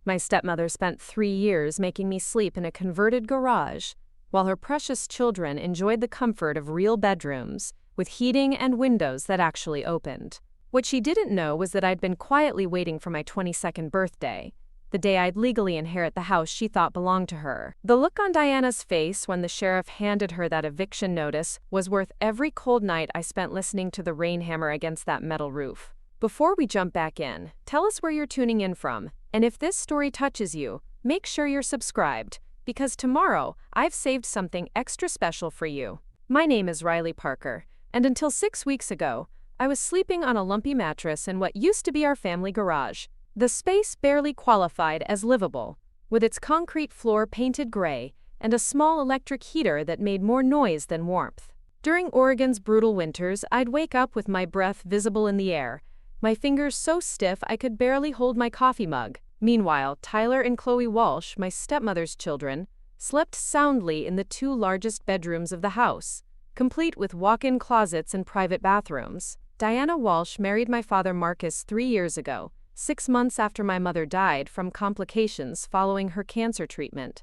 My stepmother spent 3 years making me sleep in a converted garage, while her precious children enjoyed the comfort of real bedrooms, with heating and windows that actually opened. What she didn't know was that I'd been quietly waiting for my 22nd birthday, the day I'd legally inherit the house she thought belonged to her. The look on Diana's face when the sheriff handed her that eviction notice was worth every cold night I spent listening to the rain hammer against that metal roof. Before we jump back in, tell us where you're tuning in from, and if this story touches you, make sure you're subscribed, because tomorrow I've saved something extra special for you. My name is Riley Parker, and until 6 weeks ago, I was sleeping on a lumpy mattress in what used to be our family garage. The space barely qualified as livable, with its concrete floor painted gray and a small electric heater that made more noise than warmth. During Oregon's brutal winters, I'd wake up with my breath visible in the air, my fingers so stiff I could barely hold my coffee mug. Meanwhile, Tyler and Chloe Walsh, my stepmother's children, slept soundly in the 2 largest bedrooms of the house, complete with walk-in closets and private bathrooms. Diana Walsh married my father Marcus 3 years ago, 6 months after my mother died from complications following her cancer treatment.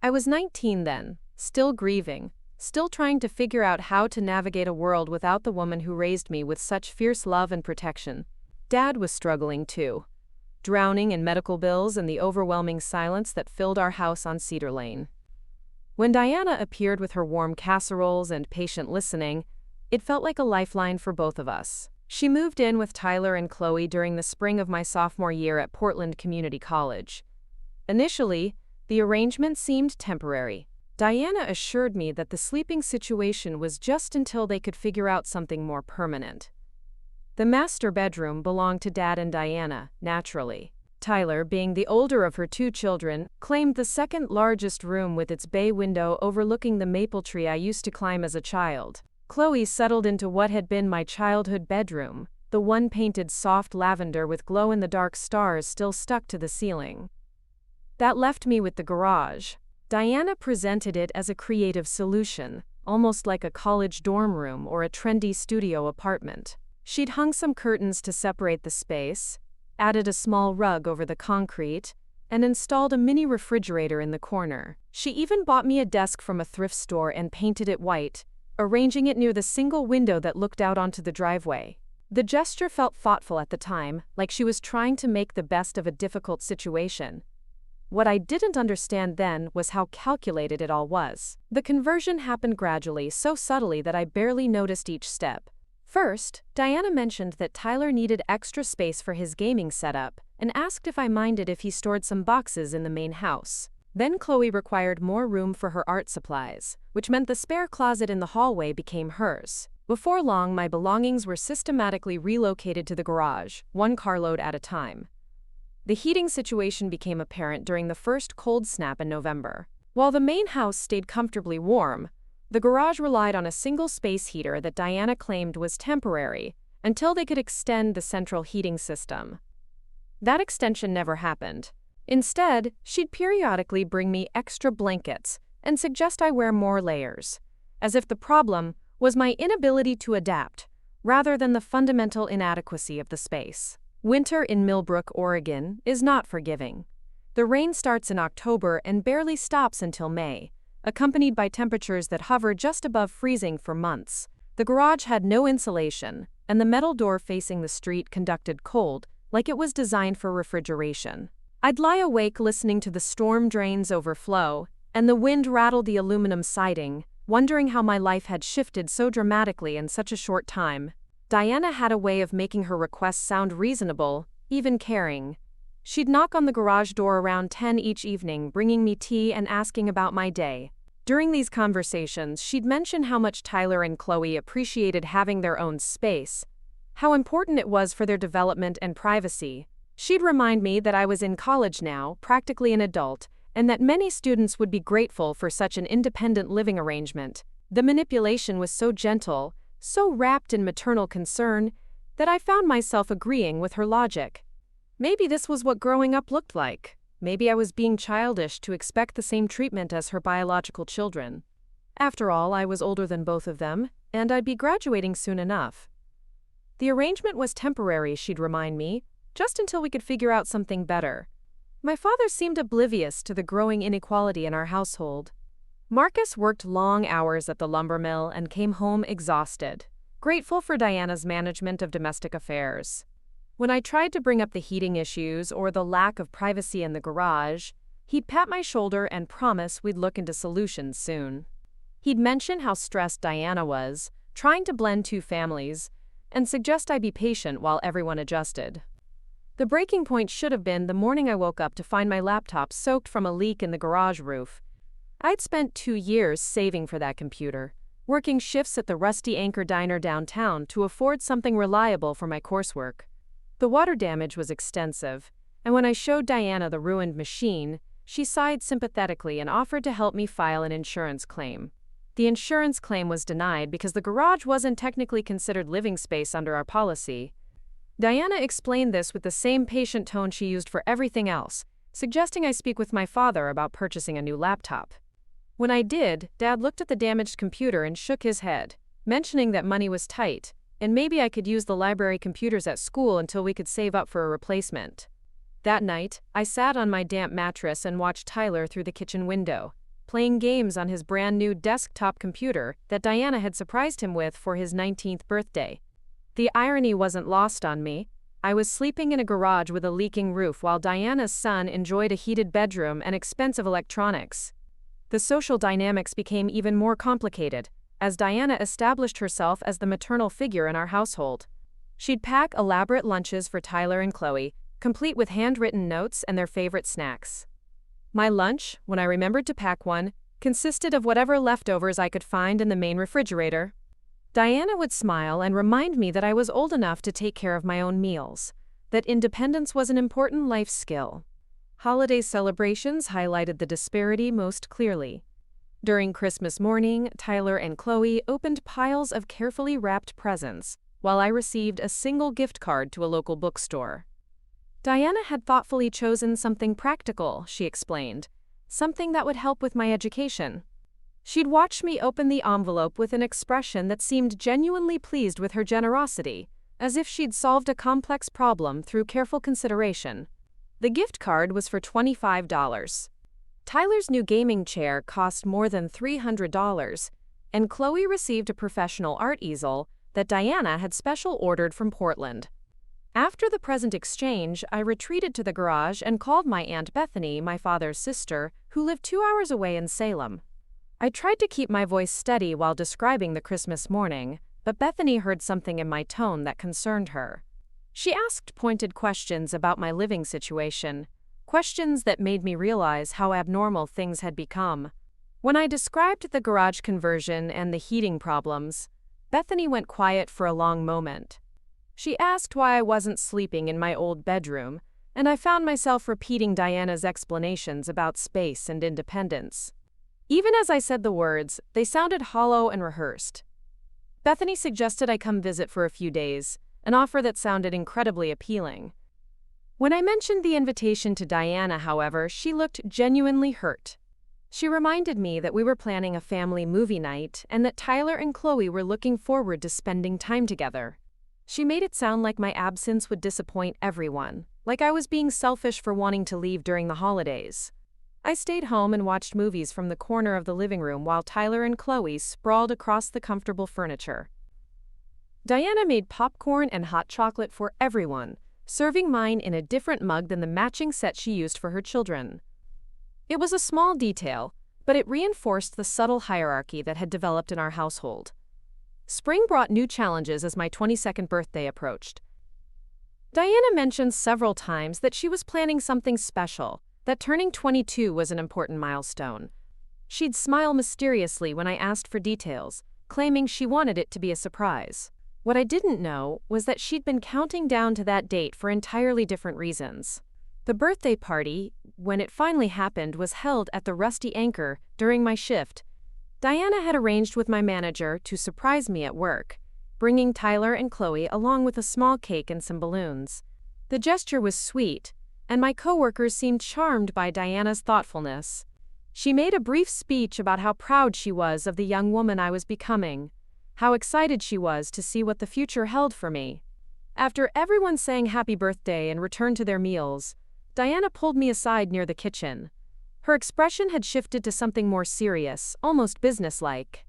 I was 19 then, still grieving, still trying to figure out how to navigate a world without the woman who raised me with such fierce love and protection. Dad was struggling too, drowning in medical bills and the overwhelming silence that filled our house on Cedar Lane. When Diana appeared with her warm casseroles and patient listening, it felt like a lifeline for both of us. She moved in with Tyler and Chloe during the spring of my sophomore year at Portland Community College. Initially, the arrangement seemed temporary. Diana assured me that the sleeping situation was just until they could figure out something more permanent. The master bedroom belonged to Dad and Diana, naturally. Tyler, being the older of her 2 children, claimed the second largest room with its bay window overlooking the maple tree I used to climb as a child. Chloe settled into what had been my childhood bedroom, the one painted soft lavender with glow-in-the-dark stars still stuck to the ceiling. That left me with the garage. Diana presented it as a creative solution, almost like a college dorm room or a trendy studio apartment. She'd hung some curtains to separate the space, added a small rug over the concrete, and installed a mini refrigerator in the corner. She even bought me a desk from a thrift store and painted it white, arranging it near the single window that looked out onto the driveway. The gesture felt thoughtful at the time, like she was trying to make the best of a difficult situation. What I didn't understand then was how calculated it all was. The conversion happened gradually, so subtly that I barely noticed each step. First, Diana mentioned that Tyler needed extra space for his gaming setup and asked if I minded if he stored some boxes in the main house. Then Chloe required more room for her art supplies, which meant the spare closet in the hallway became hers. Before long, my belongings were systematically relocated to the garage, 1 carload at a time. The heating situation became apparent during the first cold snap in November. While the main house stayed comfortably warm, the garage relied on a single space heater that Diana claimed was temporary until they could extend the central heating system. That extension never happened. Instead, she'd periodically bring me extra blankets and suggest I wear more layers, as if the problem was my inability to adapt, rather than the fundamental inadequacy of the space. Winter in Millbrook, Oregon, is not forgiving. The rain starts in October and barely stops until May, accompanied by temperatures that hover just above freezing for months. The garage had no insulation, and the metal door facing the street conducted cold, like it was designed for refrigeration. I'd lie awake listening to the storm drains overflow, and the wind rattled the aluminum siding, wondering how my life had shifted so dramatically in such a short time. Diana had a way of making her requests sound reasonable, even caring. She'd knock on the garage door around 10 each evening, bringing me tea and asking about my day. During these conversations, she'd mention how much Tyler and Chloe appreciated having their own space, how important it was for their development and privacy. She'd remind me that I was in college now, practically an adult, and that many students would be grateful for such an independent living arrangement. The manipulation was so gentle, so wrapped in maternal concern, that I found myself agreeing with her logic. Maybe this was what growing up looked like. Maybe I was being childish to expect the same treatment as her biological children. After all, I was older than both of them, and I'd be graduating soon enough. The arrangement was temporary, she'd remind me, just until we could figure out something better. My father seemed oblivious to the growing inequality in our household. Marcus worked long hours at the lumber mill and came home exhausted, grateful for Diana's management of domestic affairs. When I tried to bring up the heating issues or the lack of privacy in the garage, he'd pat my shoulder and promise we'd look into solutions soon. He'd mention how stressed Diana was, trying to blend two families, and suggest I be patient while everyone adjusted. The breaking point should have been the morning I woke up to find my laptop soaked from a leak in the garage roof. I'd spent 2 years saving for that computer, working shifts at the Rusty Anchor Diner downtown to afford something reliable for my coursework. The water damage was extensive, and when I showed Diana the ruined machine, she sighed sympathetically and offered to help me file an insurance claim. The insurance claim was denied because the garage wasn't technically considered living space under our policy. Diana explained this with the same patient tone she used for everything else, suggesting I speak with my father about purchasing a new laptop. When I did, Dad looked at the damaged computer and shook his head, mentioning that money was tight, and maybe I could use the library computers at school until we could save up for a replacement. That night, I sat on my damp mattress and watched Tyler through the kitchen window, playing games on his brand new desktop computer that Diana had surprised him with for his 19th birthday. The irony wasn't lost on me. I was sleeping in a garage with a leaking roof while Diana's son enjoyed a heated bedroom and expensive electronics. The social dynamics became even more complicated, as Diana established herself as the maternal figure in our household. She'd pack elaborate lunches for Tyler and Chloe, complete with handwritten notes and their favorite snacks. My lunch, when I remembered to pack one, consisted of whatever leftovers I could find in the main refrigerator. Diana would smile and remind me that I was old enough to take care of my own meals, that independence was an important life skill. Holiday celebrations highlighted the disparity most clearly. During Christmas morning, Tyler and Chloe opened piles of carefully wrapped presents, while I received a single gift card to a local bookstore. Diana had thoughtfully chosen something practical, she explained, something that would help with my education. She'd watched me open the envelope with an expression that seemed genuinely pleased with her generosity, as if she'd solved a complex problem through careful consideration. The gift card was for $25. Tyler's new gaming chair cost more than $300, and Chloe received a professional art easel that Diana had special ordered from Portland. After the present exchange, I retreated to the garage and called my Aunt Bethany, my father's sister, who lived 2 hours away in Salem. I tried to keep my voice steady while describing the Christmas morning, but Bethany heard something in my tone that concerned her. She asked pointed questions about my living situation, questions that made me realize how abnormal things had become. When I described the garage conversion and the heating problems, Bethany went quiet for a long moment. She asked why I wasn't sleeping in my old bedroom, and I found myself repeating Diana's explanations about space and independence. Even as I said the words, they sounded hollow and rehearsed. Bethany suggested I come visit for a few days, an offer that sounded incredibly appealing. When I mentioned the invitation to Diana, however, she looked genuinely hurt. She reminded me that we were planning a family movie night and that Tyler and Chloe were looking forward to spending time together. She made it sound like my absence would disappoint everyone, like I was being selfish for wanting to leave during the holidays. I stayed home and watched movies from the corner of the living room while Tyler and Chloe sprawled across the comfortable furniture. Diana made popcorn and hot chocolate for everyone, serving mine in a different mug than the matching set she used for her children. It was a small detail, but it reinforced the subtle hierarchy that had developed in our household. Spring brought new challenges as my 22nd birthday approached. Diana mentioned several times that she was planning something special, that turning 22 was an important milestone. She'd smile mysteriously when I asked for details, claiming she wanted it to be a surprise. What I didn't know was that she'd been counting down to that date for entirely different reasons. The birthday party, when it finally happened, was held at the Rusty Anchor during my shift. Diana had arranged with my manager to surprise me at work, bringing Tyler and Chloe along with a small cake and some balloons. The gesture was sweet, and my coworkers seemed charmed by Diana's thoughtfulness. She made a brief speech about how proud she was of the young woman I was becoming, how excited she was to see what the future held for me. After everyone sang happy birthday and returned to their meals, Diana pulled me aside near the kitchen. Her expression had shifted to something more serious, almost businesslike.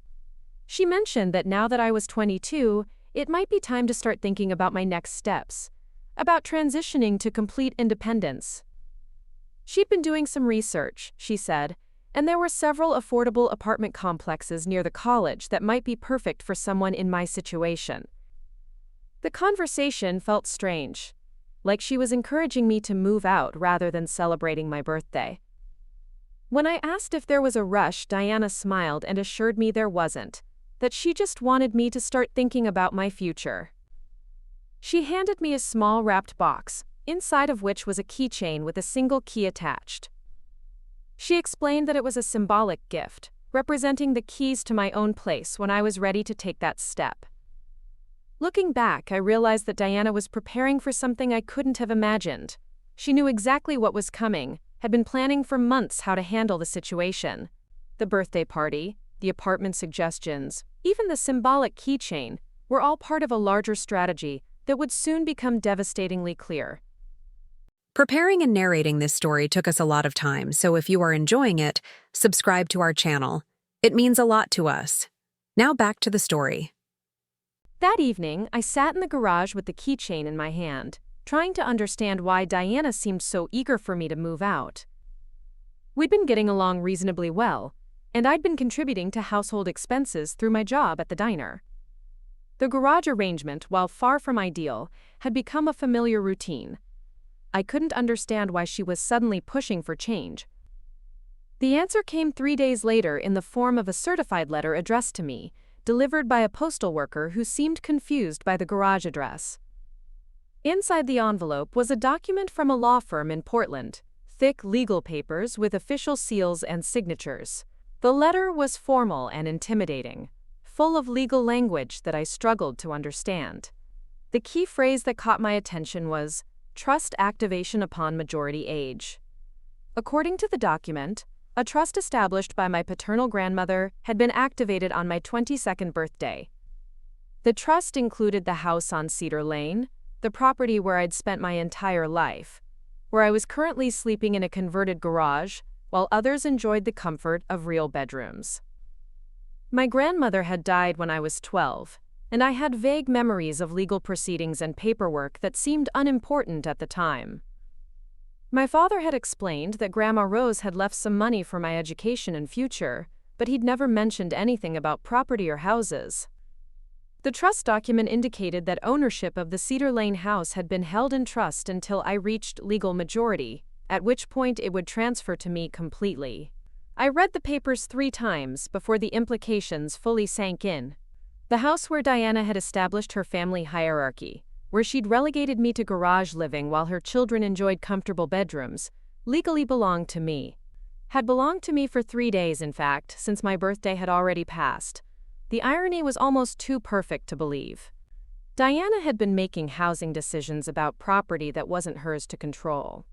She mentioned that now that I was 22, it might be time to start thinking about my next steps, about transitioning to complete independence. She'd been doing some research, she said, and there were several affordable apartment complexes near the college that might be perfect for someone in my situation. The conversation felt strange, like she was encouraging me to move out rather than celebrating my birthday. When I asked if there was a rush, Diana smiled and assured me there wasn't, that she just wanted me to start thinking about my future. She handed me a small wrapped box, inside of which was a keychain with a single key attached. She explained that it was a symbolic gift, representing the keys to my own place when I was ready to take that step. Looking back, I realized that Diana was preparing for something I couldn't have imagined. She knew exactly what was coming, had been planning for months how to handle the situation. The birthday party, the apartment suggestions, even the symbolic keychain, were all part of a larger strategy that would soon become devastatingly clear. Preparing and narrating this story took us a lot of time, so if you are enjoying it, subscribe to our channel. It means a lot to us. Now back to the story. That evening, I sat in the garage with the keychain in my hand, trying to understand why Diana seemed so eager for me to move out. We'd been getting along reasonably well, and I'd been contributing to household expenses through my job at the diner. The garage arrangement, while far from ideal, had become a familiar routine. I couldn't understand why she was suddenly pushing for change. The answer came 3 days later in the form of a certified letter addressed to me, delivered by a postal worker who seemed confused by the garage address. Inside the envelope was a document from a law firm in Portland, thick legal papers with official seals and signatures. The letter was formal and intimidating, full of legal language that I struggled to understand. The key phrase that caught my attention was, "Trust activation upon majority age." According to the document, a trust established by my paternal grandmother had been activated on my 22nd birthday. The trust included the house on Cedar Lane, the property where I'd spent my entire life, where I was currently sleeping in a converted garage, while others enjoyed the comfort of real bedrooms. My grandmother had died when I was 12, and I had vague memories of legal proceedings and paperwork that seemed unimportant at the time. My father had explained that Grandma Rose had left some money for my education and future, but he'd never mentioned anything about property or houses. The trust document indicated that ownership of the Cedar Lane house had been held in trust until I reached legal majority, at which point it would transfer to me completely. I read the papers 3 times before the implications fully sank in. The house where Diana had established her family hierarchy, where she'd relegated me to garage living while her children enjoyed comfortable bedrooms, legally belonged to me. Had belonged to me for 3 days, in fact, since my birthday had already passed. The irony was almost too perfect to believe. Diana had been making housing decisions about property that wasn't hers to control.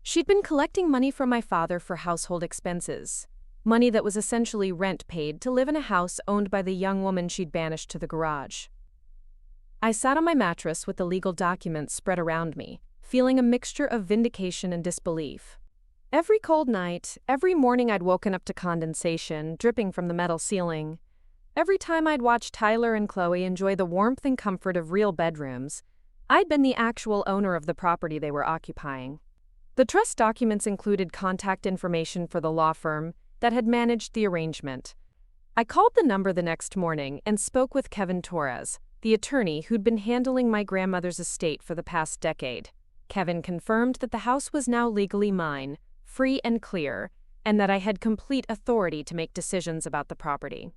She'd been collecting money from my father for household expenses, money that was essentially rent paid to live in a house owned by the young woman she'd banished to the garage. I sat on my mattress with the legal documents spread around me, feeling a mixture of vindication and disbelief. Every cold night, every morning I'd woken up to condensation dripping from the metal ceiling. Every time I'd watched Tyler and Chloe enjoy the warmth and comfort of real bedrooms, I'd been the actual owner of the property they were occupying. The trust documents included contact information for the law firm that had managed the arrangement. I called the number the next morning and spoke with Kevin Torres, the attorney who'd been handling my grandmother's estate for the past decade. Kevin confirmed that the house was now legally mine, free and clear, and that I had complete authority to make decisions about the property.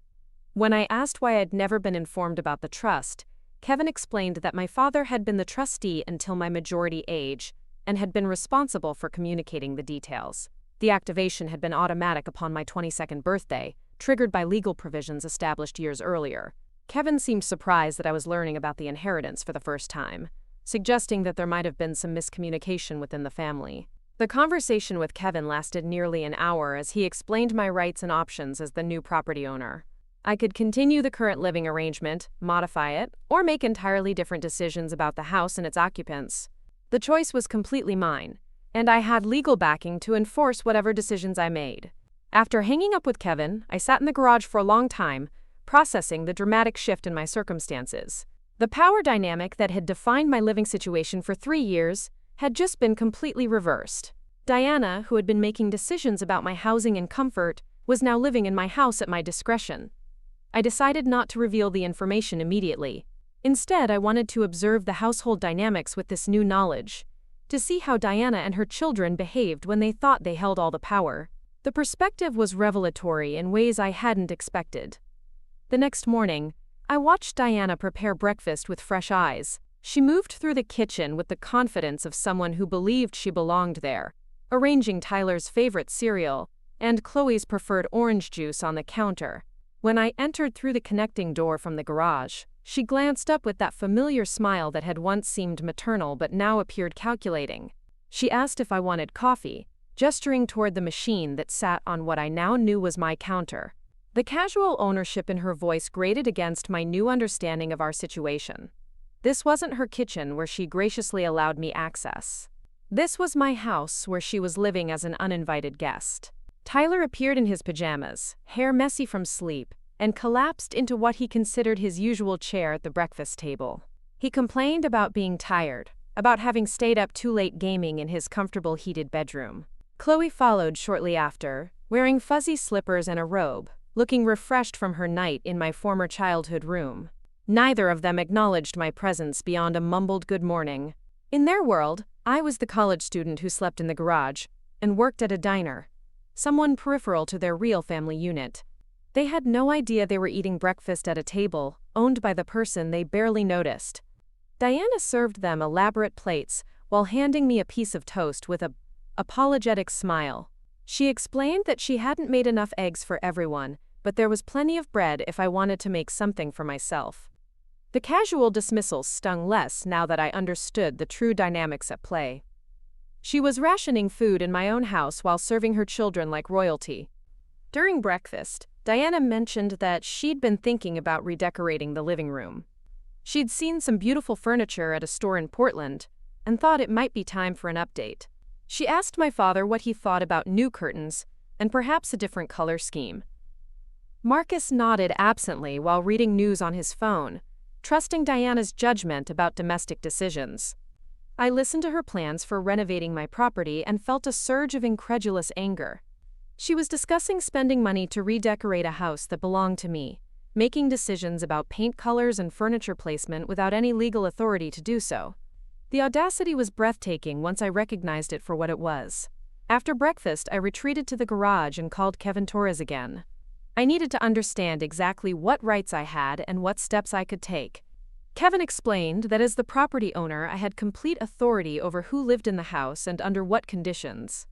When I asked why I'd never been informed about the trust, Kevin explained that my father had been the trustee until my majority age and had been responsible for communicating the details. The activation had been automatic upon my 22nd birthday, triggered by legal provisions established years earlier. Kevin seemed surprised that I was learning about the inheritance for the first time, suggesting that there might have been some miscommunication within the family. The conversation with Kevin lasted nearly an hour as he explained my rights and options as the new property owner. I could continue the current living arrangement, modify it, or make entirely different decisions about the house and its occupants. The choice was completely mine, and I had legal backing to enforce whatever decisions I made. After hanging up with Kevin, I sat in the garage for a long time, processing the dramatic shift in my circumstances. The power dynamic that had defined my living situation for 3 years had just been completely reversed. Diana, who had been making decisions about my housing and comfort, was now living in my house at my discretion. I decided not to reveal the information immediately. Instead, I wanted to observe the household dynamics with this new knowledge, to see how Diana and her children behaved when they thought they held all the power. The perspective was revelatory in ways I hadn't expected. The next morning, I watched Diana prepare breakfast with fresh eyes. She moved through the kitchen with the confidence of someone who believed she belonged there, arranging Tyler's favorite cereal and Chloe's preferred orange juice on the counter. When I entered through the connecting door from the garage, she glanced up with that familiar smile that had once seemed maternal but now appeared calculating. She asked if I wanted coffee, gesturing toward the machine that sat on what I now knew was my counter. The casual ownership in her voice grated against my new understanding of our situation. This wasn't her kitchen where she graciously allowed me access. This was my house where she was living as an uninvited guest. Tyler appeared in his pajamas, hair messy from sleep, and collapsed into what he considered his usual chair at the breakfast table. He complained about being tired, about having stayed up too late gaming in his comfortable heated bedroom. Chloe followed shortly after, wearing fuzzy slippers and a robe, looking refreshed from her night in my former childhood room. Neither of them acknowledged my presence beyond a mumbled good morning. In their world, I was the college student who slept in the garage and worked at a diner, someone peripheral to their real family unit. They had no idea they were eating breakfast at a table owned by the person they barely noticed. Diana served them elaborate plates while handing me a piece of toast with an apologetic smile. She explained that she hadn't made enough eggs for everyone, but there was plenty of bread if I wanted to make something for myself. The casual dismissal stung less now that I understood the true dynamics at play. She was rationing food in my own house while serving her children like royalty. During breakfast, Diana mentioned that she'd been thinking about redecorating the living room. She'd seen some beautiful furniture at a store in Portland and thought it might be time for an update. She asked my father what he thought about new curtains and perhaps a different color scheme. Marcus nodded absently while reading news on his phone, trusting Diana's judgment about domestic decisions. I listened to her plans for renovating my property and felt a surge of incredulous anger. She was discussing spending money to redecorate a house that belonged to me, making decisions about paint colors and furniture placement without any legal authority to do so. The audacity was breathtaking once I recognized it for what it was. After breakfast, I retreated to the garage and called Kevin Torres again. I needed to understand exactly what rights I had and what steps I could take. Kevin explained that as the property owner, I had complete authority over who lived in the house and under what conditions.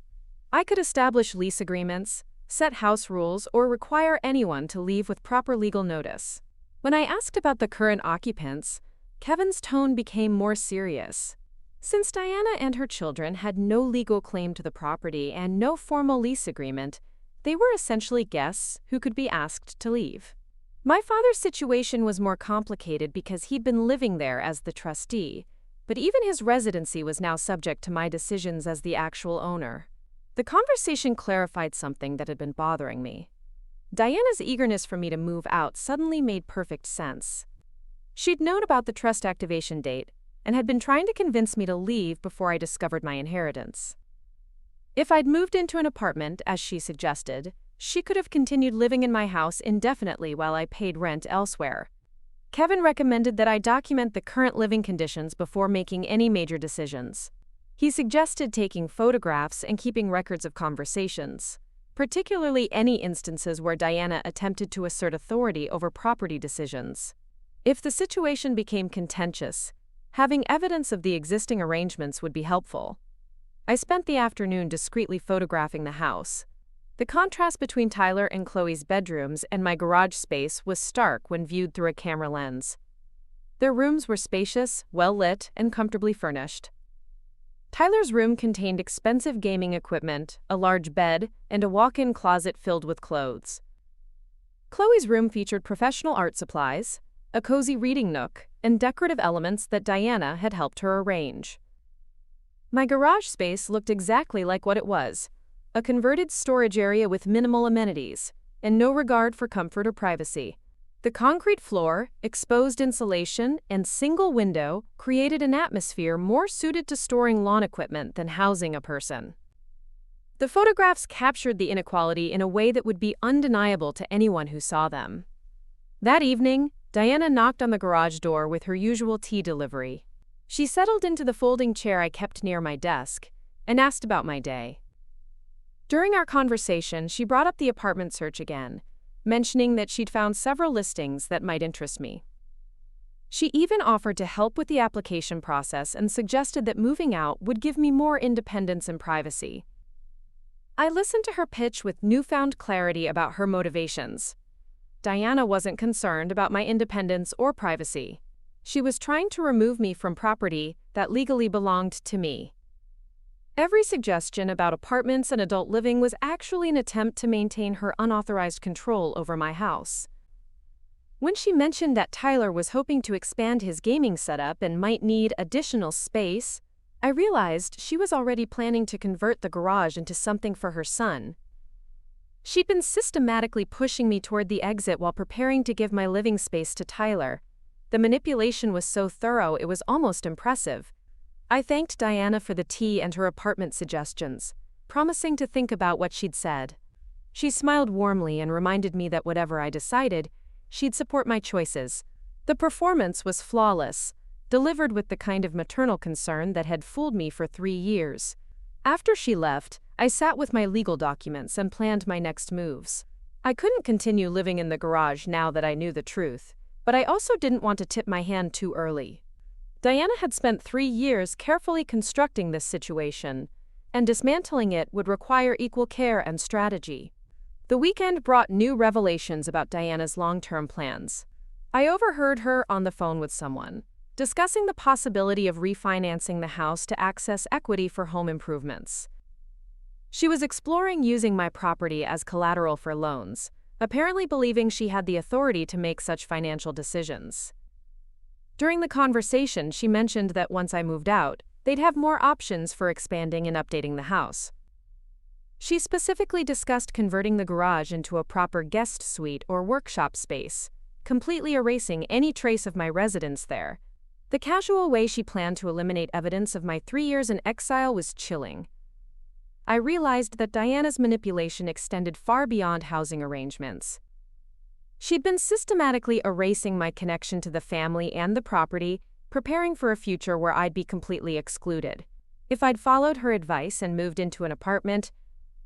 I could establish lease agreements, set house rules, or require anyone to leave with proper legal notice. When I asked about the current occupants, Kevin's tone became more serious. Since Diana and her children had no legal claim to the property and no formal lease agreement, they were essentially guests who could be asked to leave. My father's situation was more complicated because he'd been living there as the trustee, but even his residency was now subject to my decisions as the actual owner. The conversation clarified something that had been bothering me. Diana's eagerness for me to move out suddenly made perfect sense. She'd known about the trust activation date and had been trying to convince me to leave before I discovered my inheritance. If I'd moved into an apartment, as she suggested, she could have continued living in my house indefinitely while I paid rent elsewhere. Kevin recommended that I document the current living conditions before making any major decisions. He suggested taking photographs and keeping records of conversations, particularly any instances where Diana attempted to assert authority over property decisions. If the situation became contentious, having evidence of the existing arrangements would be helpful. I spent the afternoon discreetly photographing the house. The contrast between Tyler and Chloe's bedrooms and my garage space was stark when viewed through a camera lens. Their rooms were spacious, well-lit, and comfortably furnished. Tyler's room contained expensive gaming equipment, a large bed, and a walk-in closet filled with clothes. Chloe's room featured professional art supplies, a cozy reading nook, and decorative elements that Diana had helped her arrange. My garage space looked exactly like what it was, a converted storage area with minimal amenities, and no regard for comfort or privacy. The concrete floor, exposed insulation, and single window created an atmosphere more suited to storing lawn equipment than housing a person. The photographs captured the inequality in a way that would be undeniable to anyone who saw them. That evening, Diana knocked on the garage door with her usual tea delivery. She settled into the folding chair I kept near my desk and asked about my day. During our conversation, she brought up the apartment search again, mentioning that she'd found several listings that might interest me. She even offered to help with the application process and suggested that moving out would give me more independence and privacy. I listened to her pitch with newfound clarity about her motivations. Diana wasn't concerned about my independence or privacy. She was trying to remove me from property that legally belonged to me. Every suggestion about apartments and adult living was actually an attempt to maintain her unauthorized control over my house. When she mentioned that Tyler was hoping to expand his gaming setup and might need additional space, I realized she was already planning to convert the garage into something for her son. She'd been systematically pushing me toward the exit while preparing to give my living space to Tyler. The manipulation was so thorough it was almost impressive. I thanked Diana for the tea and her apartment suggestions, promising to think about what she'd said. She smiled warmly and reminded me that whatever I decided, she'd support my choices. The performance was flawless, delivered with the kind of maternal concern that had fooled me for 3 years. After she left, I sat with my legal documents and planned my next moves. I couldn't continue living in the garage now that I knew the truth, but I also didn't want to tip my hand too early. Diana had spent 3 years carefully constructing this situation, and dismantling it would require equal care and strategy. The weekend brought new revelations about Diana's long-term plans. I overheard her on the phone with someone, discussing the possibility of refinancing the house to access equity for home improvements. She was exploring using my property as collateral for loans, apparently believing she had the authority to make such financial decisions. During the conversation, she mentioned that once I moved out, they'd have more options for expanding and updating the house. She specifically discussed converting the garage into a proper guest suite or workshop space, completely erasing any trace of my residence there. The casual way she planned to eliminate evidence of my 3 years in exile was chilling. I realized that Diana's manipulation extended far beyond housing arrangements. She'd been systematically erasing my connection to the family and the property, preparing for a future where I'd be completely excluded. If I'd followed her advice and moved into an apartment,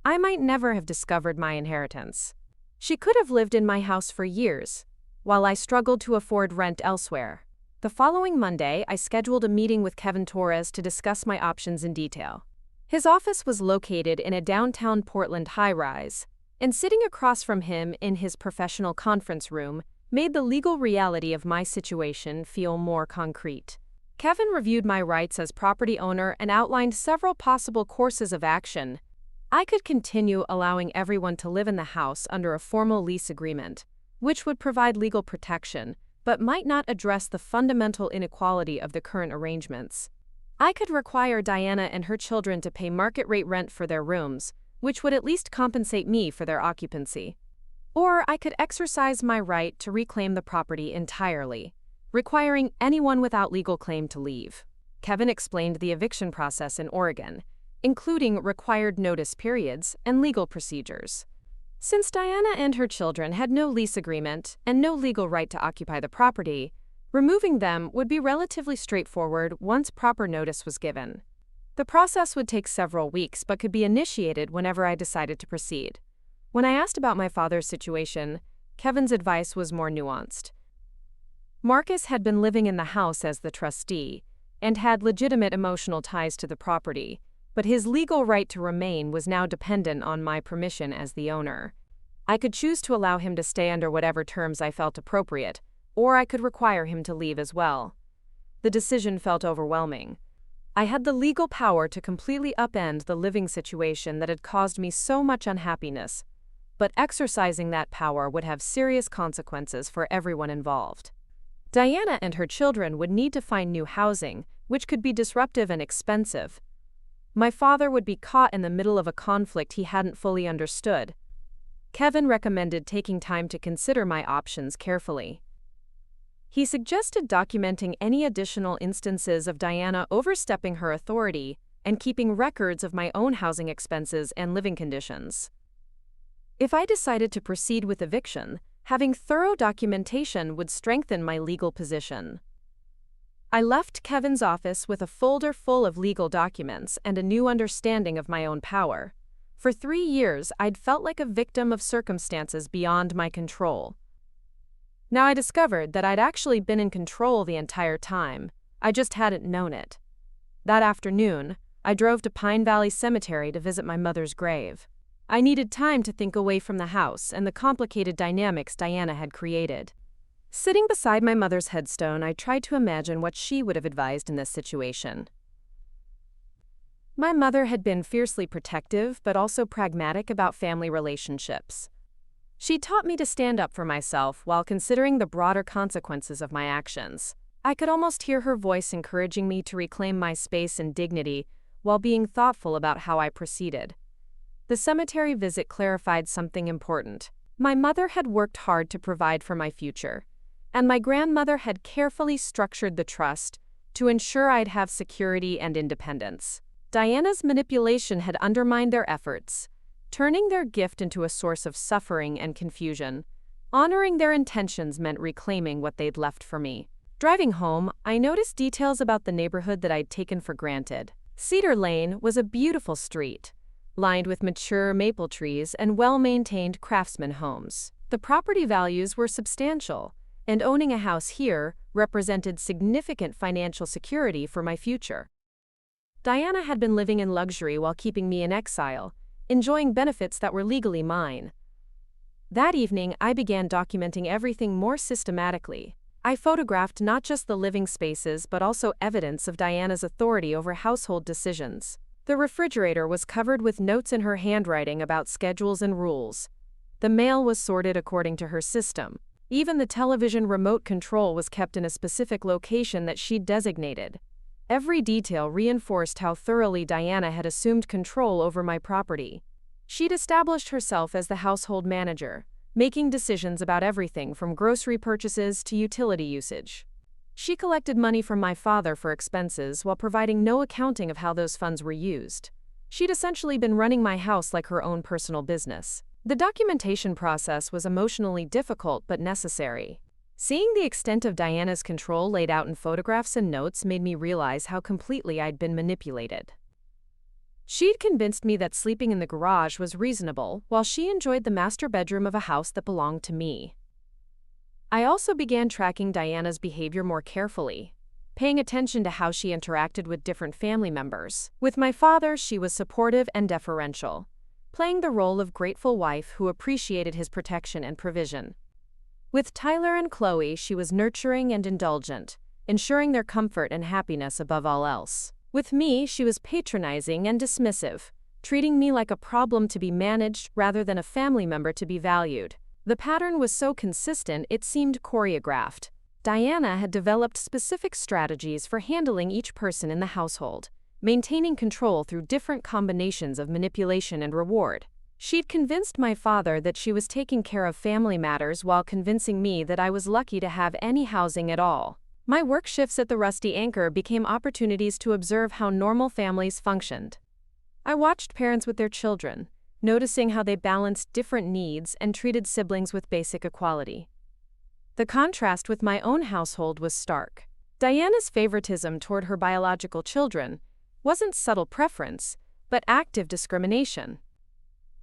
I might never have discovered my inheritance. She could have lived in my house for years, while I struggled to afford rent elsewhere. The following Monday, I scheduled a meeting with Kevin Torres to discuss my options in detail. His office was located in a downtown Portland high-rise, and sitting across from him in his professional conference room made the legal reality of my situation feel more concrete. Kevin reviewed my rights as property owner and outlined several possible courses of action. I could continue allowing everyone to live in the house under a formal lease agreement, which would provide legal protection, but might not address the fundamental inequality of the current arrangements. I could require Diana and her children to pay market-rate rent for their rooms, which would at least compensate me for their occupancy. Or I could exercise my right to reclaim the property entirely, requiring anyone without legal claim to leave. Kevin explained the eviction process in Oregon, including required notice periods and legal procedures. Since Diana and her children had no lease agreement and no legal right to occupy the property, removing them would be relatively straightforward once proper notice was given. The process would take several weeks but could be initiated whenever I decided to proceed. When I asked about my father's situation, Kevin's advice was more nuanced. Marcus had been living in the house as the trustee and had legitimate emotional ties to the property, but his legal right to remain was now dependent on my permission as the owner. I could choose to allow him to stay under whatever terms I felt appropriate, or I could require him to leave as well. The decision felt overwhelming. I had the legal power to completely upend the living situation that had caused me so much unhappiness, but exercising that power would have serious consequences for everyone involved. Diana and her children would need to find new housing, which could be disruptive and expensive. My father would be caught in the middle of a conflict he hadn't fully understood. Kevin recommended taking time to consider my options carefully. He suggested documenting any additional instances of Diana overstepping her authority and keeping records of my own housing expenses and living conditions. If I decided to proceed with eviction, having thorough documentation would strengthen my legal position. I left Kevin's office with a folder full of legal documents and a new understanding of my own power. For 3 years, I'd felt like a victim of circumstances beyond my control. Now I discovered that I'd actually been in control the entire time. I just hadn't known it. That afternoon, I drove to Pine Valley Cemetery to visit my mother's grave. I needed time to think away from the house and the complicated dynamics Diana had created. Sitting beside my mother's headstone, I tried to imagine what she would have advised in this situation. My mother had been fiercely protective but also pragmatic about family relationships. She taught me to stand up for myself while considering the broader consequences of my actions. I could almost hear her voice encouraging me to reclaim my space and dignity while being thoughtful about how I proceeded. The cemetery visit clarified something important. My mother had worked hard to provide for my future, and my grandmother had carefully structured the trust to ensure I'd have security and independence. Diana's manipulation had undermined their efforts, turning their gift into a source of suffering and confusion. Honoring their intentions meant reclaiming what they'd left for me. Driving home, I noticed details about the neighborhood that I'd taken for granted. Cedar Lane was a beautiful street, lined with mature maple trees and well-maintained craftsman homes. The property values were substantial, and owning a house here represented significant financial security for my future. Diana had been living in luxury while keeping me in exile, enjoying benefits that were legally mine. That evening, I began documenting everything more systematically. I photographed not just the living spaces but also evidence of Diana's authority over household decisions. The refrigerator was covered with notes in her handwriting about schedules and rules. The mail was sorted according to her system. Even the television remote control was kept in a specific location that she'd designated. Every detail reinforced how thoroughly Diana had assumed control over my property. She'd established herself as the household manager, making decisions about everything from grocery purchases to utility usage. She collected money from my father for expenses while providing no accounting of how those funds were used. She'd essentially been running my house like her own personal business. The documentation process was emotionally difficult but necessary. Seeing the extent of Diana's control laid out in photographs and notes made me realize how completely I'd been manipulated. She'd convinced me that sleeping in the garage was reasonable, while she enjoyed the master bedroom of a house that belonged to me. I also began tracking Diana's behavior more carefully, paying attention to how she interacted with different family members. With my father, she was supportive and deferential, playing the role of grateful wife who appreciated his protection and provision. With Tyler and Chloe, she was nurturing and indulgent, ensuring their comfort and happiness above all else. With me, she was patronizing and dismissive, treating me like a problem to be managed rather than a family member to be valued. The pattern was so consistent it seemed choreographed. Diana had developed specific strategies for handling each person in the household, maintaining control through different combinations of manipulation and reward. She'd convinced my father that she was taking care of family matters while convincing me that I was lucky to have any housing at all. My work shifts at the Rusty Anchor became opportunities to observe how normal families functioned. I watched parents with their children, noticing how they balanced different needs and treated siblings with basic equality. The contrast with my own household was stark. Diana's favoritism toward her biological children wasn't subtle preference, but active discrimination.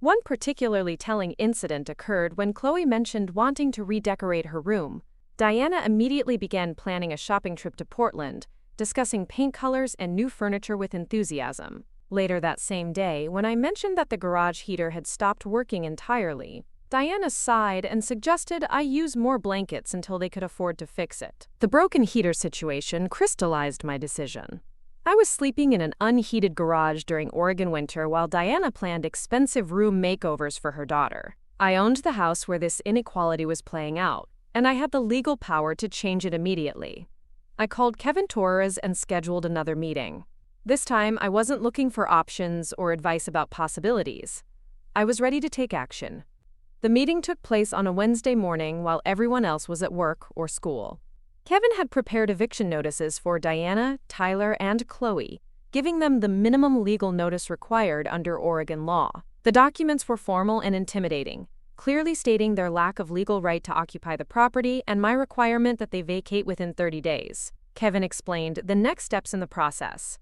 One particularly telling incident occurred when Chloe mentioned wanting to redecorate her room. Diana immediately began planning a shopping trip to Portland, discussing paint colors and new furniture with enthusiasm. Later that same day, when I mentioned that the garage heater had stopped working entirely, Diana sighed and suggested I use more blankets until they could afford to fix it. The broken heater situation crystallized my decision. I was sleeping in an unheated garage during Oregon winter while Diana planned expensive room makeovers for her daughter. I owned the house where this inequality was playing out, and I had the legal power to change it immediately. I called Kevin Torres and scheduled another meeting. This time, I wasn't looking for options or advice about possibilities. I was ready to take action. The meeting took place on a Wednesday morning while everyone else was at work or school. Kevin had prepared eviction notices for Diana, Tyler, and Chloe, giving them the minimum legal notice required under Oregon law. The documents were formal and intimidating, clearly stating their lack of legal right to occupy the property and my requirement that they vacate within 30 days. Kevin explained the next steps in the process.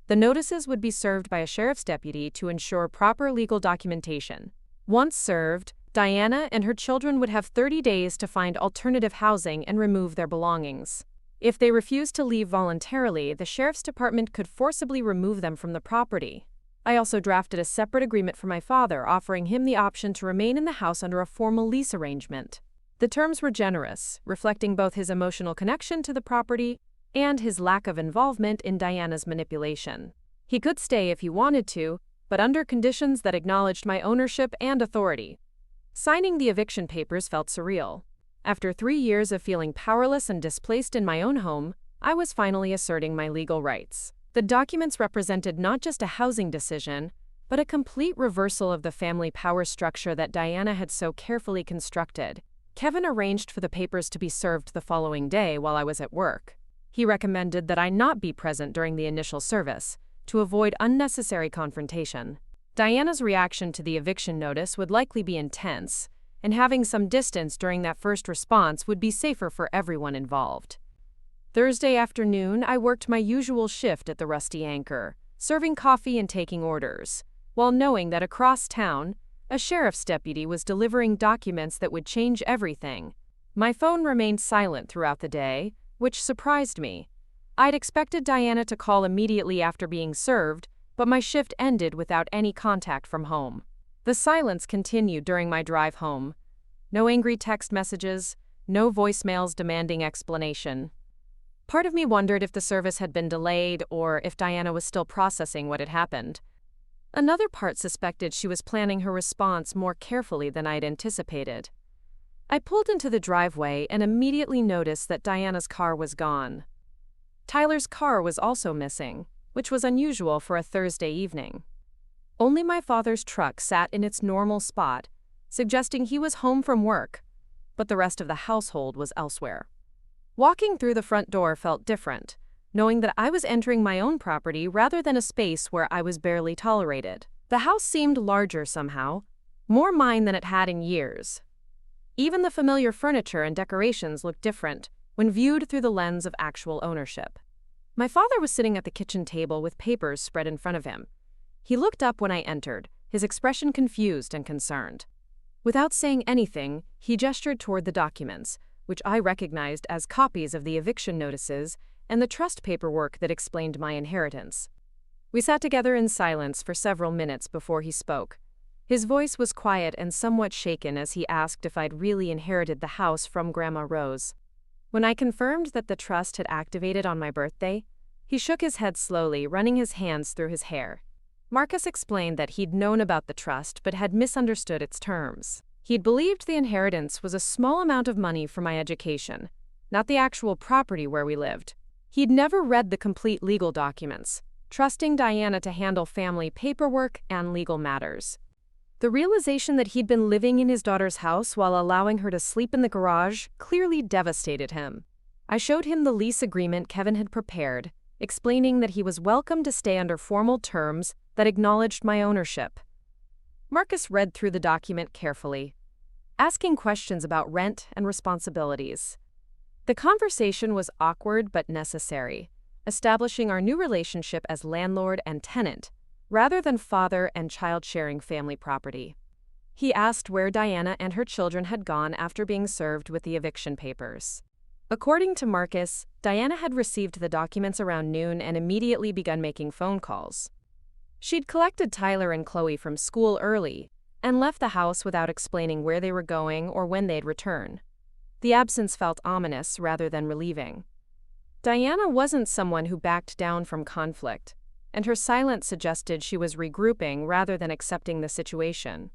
The notices would be served by a sheriff's deputy to ensure proper legal documentation. Once served, Diana and her children would have 30 days to find alternative housing and remove their belongings. If they refused to leave voluntarily, the sheriff's department could forcibly remove them from the property. I also drafted a separate agreement for my father, offering him the option to remain in the house under a formal lease arrangement. The terms were generous, reflecting both his emotional connection to the property and his lack of involvement in Diana's manipulation. He could stay if he wanted to, but under conditions that acknowledged my ownership and authority. Signing the eviction papers felt surreal. After 3 years of feeling powerless and displaced in my own home, I was finally asserting my legal rights. The documents represented not just a housing decision, but a complete reversal of the family power structure that Diana had so carefully constructed. Kevin arranged for the papers to be served the following day while I was at work. He recommended that I not be present during the initial service, to avoid unnecessary confrontation. Diana's reaction to the eviction notice would likely be intense, and having some distance during that first response would be safer for everyone involved. Thursday afternoon, I worked my usual shift at the Rusty Anchor, serving coffee and taking orders, while knowing that across town, a sheriff's deputy was delivering documents that would change everything. My phone remained silent throughout the day, which surprised me. I'd expected Diana to call immediately after being served, but my shift ended without any contact from home. The silence continued during my drive home. No angry text messages, no voicemails demanding explanation. Part of me wondered if the service had been delayed or if Diana was still processing what had happened. Another part suspected she was planning her response more carefully than I'd anticipated. I pulled into the driveway and immediately noticed that Diana's car was gone. Tyler's car was also missing, which was unusual for a Thursday evening. Only my father's truck sat in its normal spot, suggesting he was home from work, but the rest of the household was elsewhere. Walking through the front door felt different, knowing that I was entering my own property rather than a space where I was barely tolerated. The house seemed larger somehow, more mine than it had in years. Even the familiar furniture and decorations looked different when viewed through the lens of actual ownership. My father was sitting at the kitchen table with papers spread in front of him. He looked up when I entered, his expression confused and concerned. Without saying anything, he gestured toward the documents, which I recognized as copies of the eviction notices and the trust paperwork that explained my inheritance. We sat together in silence for several minutes before he spoke. His voice was quiet and somewhat shaken as he asked if I'd really inherited the house from Grandma Rose. When I confirmed that the trust had activated on my birthday, he shook his head slowly, running his hands through his hair. Marcus explained that he'd known about the trust but had misunderstood its terms. He'd believed the inheritance was a small amount of money for my education, not the actual property where we lived. He'd never read the complete legal documents, trusting Diana to handle family paperwork and legal matters. The realization that he'd been living in his daughter's house while allowing her to sleep in the garage clearly devastated him. I showed him the lease agreement Kevin had prepared, explaining that he was welcome to stay under formal terms that acknowledged my ownership. Marcus read through the document carefully, asking questions about rent and responsibilities. The conversation was awkward but necessary, establishing our new relationship as landlord and tenant, rather than father and child-sharing family property. He asked where Diana and her children had gone after being served with the eviction papers. According to Marcus, Diana had received the documents around noon and immediately begun making phone calls. She'd collected Tyler and Chloe from school early and left the house without explaining where they were going or when they'd return. The absence felt ominous rather than relieving. Diana wasn't someone who backed down from conflict, and her silence suggested she was regrouping rather than accepting the situation.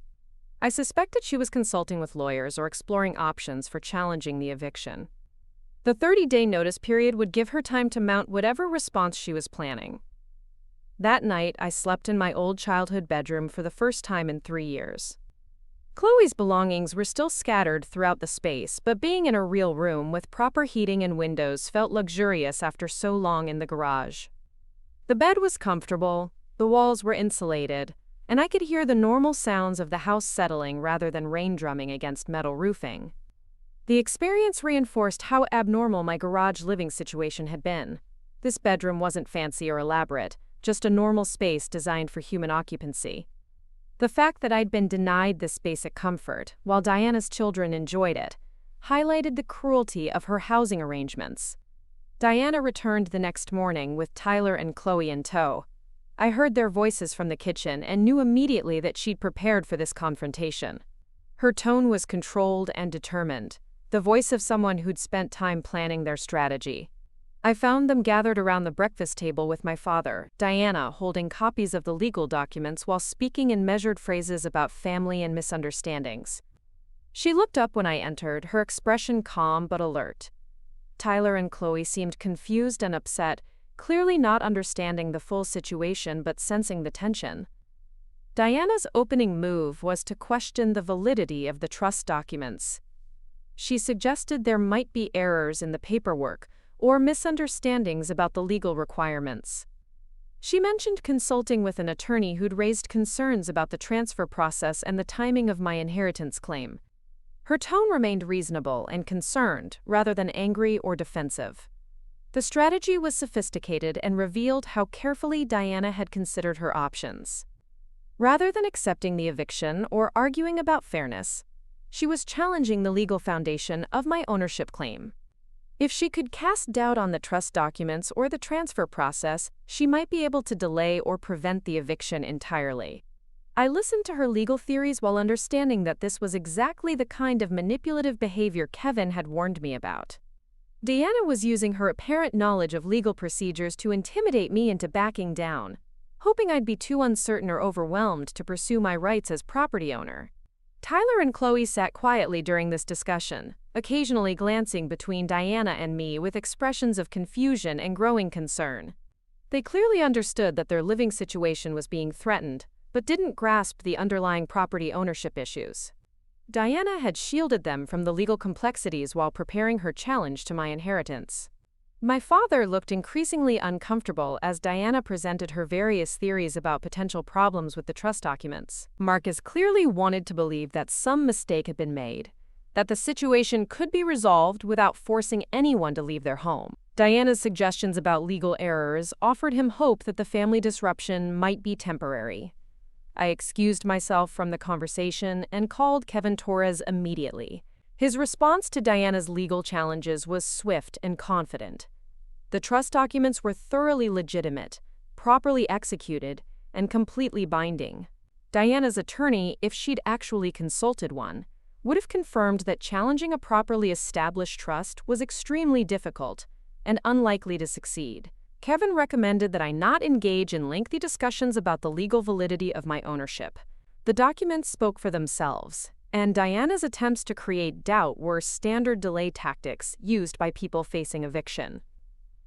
I suspected she was consulting with lawyers or exploring options for challenging the eviction. The 30-day notice period would give her time to mount whatever response she was planning. That night, I slept in my old childhood bedroom for the first time in 3 years. Chloe's belongings were still scattered throughout the space, but being in a real room with proper heating and windows felt luxurious after so long in the garage. The bed was comfortable, the walls were insulated, and I could hear the normal sounds of the house settling rather than rain drumming against metal roofing. The experience reinforced how abnormal my garage living situation had been. This bedroom wasn't fancy or elaborate, just a normal space designed for human occupancy. The fact that I'd been denied this basic comfort, while Diana's children enjoyed it, highlighted the cruelty of her housing arrangements. Diana returned the next morning with Tyler and Chloe in tow. I heard their voices from the kitchen and knew immediately that she'd prepared for this confrontation. Her tone was controlled and determined, the voice of someone who'd spent time planning their strategy. I found them gathered around the breakfast table with my father, Diana holding copies of the legal documents while speaking in measured phrases about family and misunderstandings. She looked up when I entered, her expression calm but alert. Tyler and Chloe seemed confused and upset, clearly not understanding the full situation but sensing the tension. Diana's opening move was to question the validity of the trust documents. She suggested there might be errors in the paperwork or misunderstandings about the legal requirements. She mentioned consulting with an attorney who'd raised concerns about the transfer process and the timing of my inheritance claim. Her tone remained reasonable and concerned, rather than angry or defensive. The strategy was sophisticated and revealed how carefully Diana had considered her options. Rather than accepting the eviction or arguing about fairness, she was challenging the legal foundation of my ownership claim. If she could cast doubt on the trust documents or the transfer process, she might be able to delay or prevent the eviction entirely. I listened to her legal theories while understanding that this was exactly the kind of manipulative behavior Kevin had warned me about. Diana was using her apparent knowledge of legal procedures to intimidate me into backing down, hoping I'd be too uncertain or overwhelmed to pursue my rights as property owner. Tyler and Chloe sat quietly during this discussion, occasionally glancing between Diana and me with expressions of confusion and growing concern. They clearly understood that their living situation was being threatened, but didn't grasp the underlying property ownership issues. Diana had shielded them from the legal complexities while preparing her challenge to my inheritance. My father looked increasingly uncomfortable as Diana presented her various theories about potential problems with the trust documents. Marcus clearly wanted to believe that some mistake had been made, that the situation could be resolved without forcing anyone to leave their home. Diana's suggestions about legal errors offered him hope that the family disruption might be temporary. I excused myself from the conversation and called Kevin Torres immediately. His response to Diana's legal challenges was swift and confident. The trust documents were thoroughly legitimate, properly executed, and completely binding. Diana's attorney, if she'd actually consulted one, would have confirmed that challenging a properly established trust was extremely difficult and unlikely to succeed. Kevin recommended that I not engage in lengthy discussions about the legal validity of my ownership. The documents spoke for themselves, and Diana's attempts to create doubt were standard delay tactics used by people facing eviction.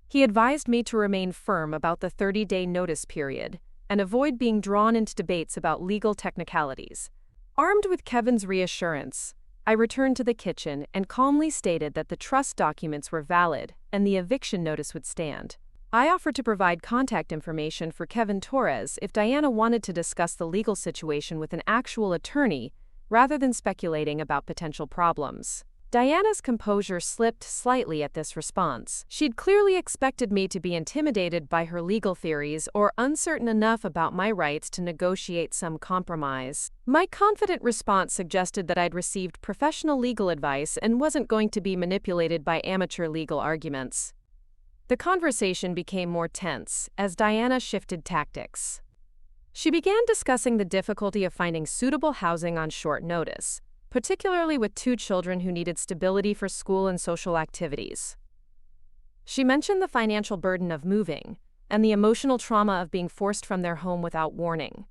He advised me to remain firm about the 30-day notice period and avoid being drawn into debates about legal technicalities. Armed with Kevin's reassurance, I returned to the kitchen and calmly stated that the trust documents were valid and the eviction notice would stand. I offered to provide contact information for Kevin Torres if Diana wanted to discuss the legal situation with an actual attorney rather than speculating about potential problems. Diana's composure slipped slightly at this response. She'd clearly expected me to be intimidated by her legal theories or uncertain enough about my rights to negotiate some compromise. My confident response suggested that I'd received professional legal advice and wasn't going to be manipulated by amateur legal arguments. The conversation became more tense as Diana shifted tactics. She began discussing the difficulty of finding suitable housing on short notice, particularly with 2 children who needed stability for school and social activities. She mentioned the financial burden of moving and the emotional trauma of being forced from their home without warning.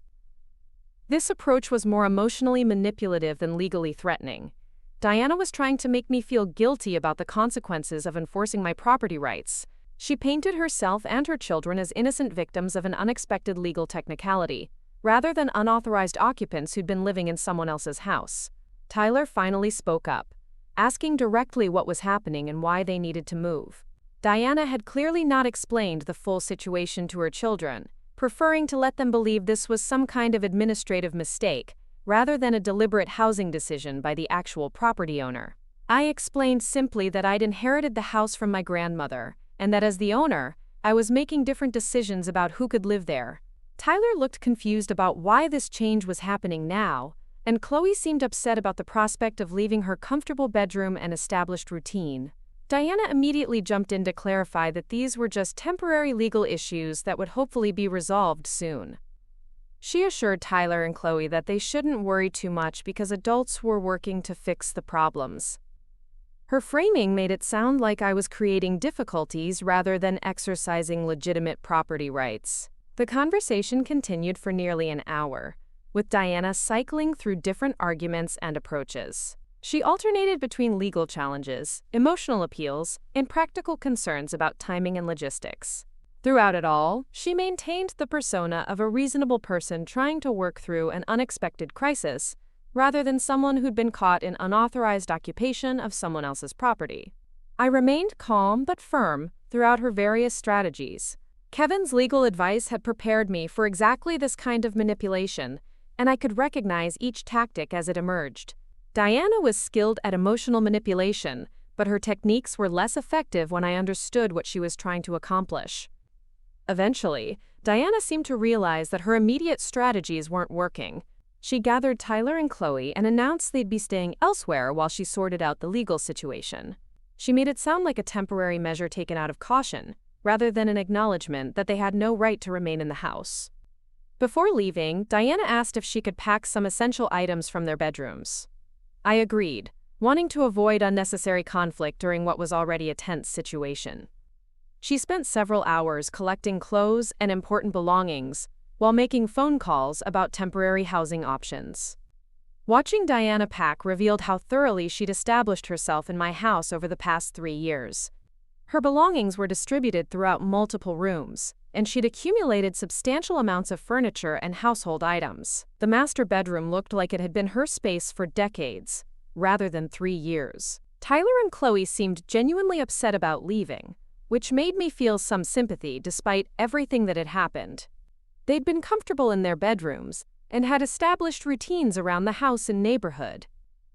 This approach was more emotionally manipulative than legally threatening. Diana was trying to make me feel guilty about the consequences of enforcing my property rights. She painted herself and her children as innocent victims of an unexpected legal technicality, rather than unauthorized occupants who'd been living in someone else's house. Tyler finally spoke up, asking directly what was happening and why they needed to move. Diana had clearly not explained the full situation to her children, preferring to let them believe this was some kind of administrative mistake, rather than a deliberate housing decision by the actual property owner. I explained simply that I'd inherited the house from my grandmother, and that as the owner, I was making different decisions about who could live there. Tyler looked confused about why this change was happening now, and Chloe seemed upset about the prospect of leaving her comfortable bedroom and established routine. Diana immediately jumped in to clarify that these were just temporary legal issues that would hopefully be resolved soon. She assured Tyler and Chloe that they shouldn't worry too much because adults were working to fix the problems. Her framing made it sound like I was creating difficulties rather than exercising legitimate property rights. The conversation continued for nearly an hour, with Diana cycling through different arguments and approaches. She alternated between legal challenges, emotional appeals, and practical concerns about timing and logistics. Throughout it all, she maintained the persona of a reasonable person trying to work through an unexpected crisis, rather than someone who'd been caught in unauthorized occupation of someone else's property. I remained calm but firm throughout her various strategies. Kevin's legal advice had prepared me for exactly this kind of manipulation, and I could recognize each tactic as it emerged. Diana was skilled at emotional manipulation, but her techniques were less effective when I understood what she was trying to accomplish. Eventually, Diana seemed to realize that her immediate strategies weren't working. She gathered Tyler and Chloe and announced they'd be staying elsewhere while she sorted out the legal situation. She made it sound like a temporary measure taken out of caution, rather than an acknowledgement that they had no right to remain in the house. Before leaving, Diana asked if she could pack some essential items from their bedrooms. I agreed, wanting to avoid unnecessary conflict during what was already a tense situation. She spent several hours collecting clothes and important belongings while making phone calls about temporary housing options. Watching Diana pack revealed how thoroughly she'd established herself in my house over the past 3 years. Her belongings were distributed throughout multiple rooms, and she'd accumulated substantial amounts of furniture and household items. The master bedroom looked like it had been her space for decades, rather than 3 years. Tyler and Chloe seemed genuinely upset about leaving, which made me feel some sympathy despite everything that had happened. They'd been comfortable in their bedrooms and had established routines around the house and neighborhood.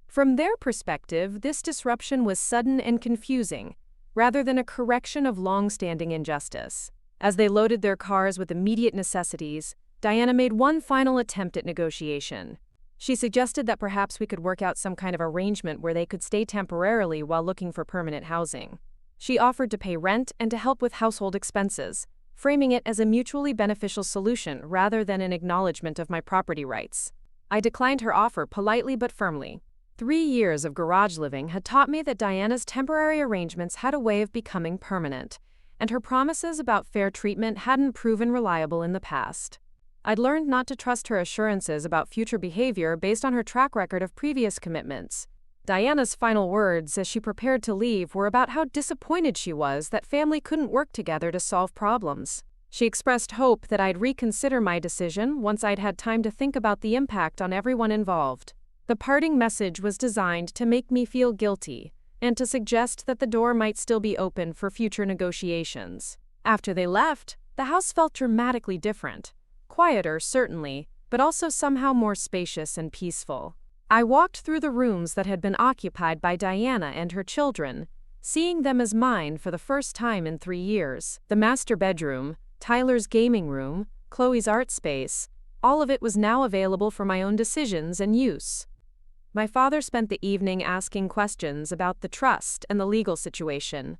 From their perspective, this disruption was sudden and confusing, rather than a correction of long-standing injustice. As they loaded their cars with immediate necessities, Diana made one final attempt at negotiation. She suggested that perhaps we could work out some kind of arrangement where they could stay temporarily while looking for permanent housing. She offered to pay rent and to help with household expenses, framing it as a mutually beneficial solution rather than an acknowledgement of my property rights. I declined her offer politely but firmly. 3 years of garage living had taught me that Diana's temporary arrangements had a way of becoming permanent, and her promises about fair treatment hadn't proven reliable in the past. I'd learned not to trust her assurances about future behavior based on her track record of previous commitments. Diana's final words as she prepared to leave were about how disappointed she was that family couldn't work together to solve problems. She expressed hope that I'd reconsider my decision once I'd had time to think about the impact on everyone involved. The parting message was designed to make me feel guilty and to suggest that the door might still be open for future negotiations. After they left, the house felt dramatically different. Quieter, certainly, but also somehow more spacious and peaceful. I walked through the rooms that had been occupied by Diana and her children, seeing them as mine for the first time in 3 years. The master bedroom, Tyler's gaming room, Chloe's art space, all of it was now available for my own decisions and use. My father spent the evening asking questions about the trust and the legal situation.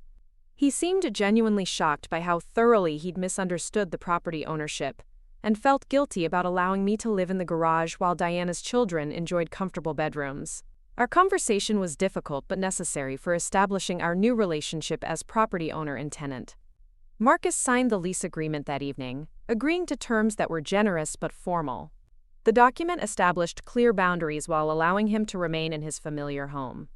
He seemed genuinely shocked by how thoroughly he'd misunderstood the property ownership, and felt guilty about allowing me to live in the garage while Diana's children enjoyed comfortable bedrooms. Our conversation was difficult but necessary for establishing our new relationship as property owner and tenant. Marcus signed the lease agreement that evening, agreeing to terms that were generous but formal. The document established clear boundaries while allowing him to remain in his familiar home.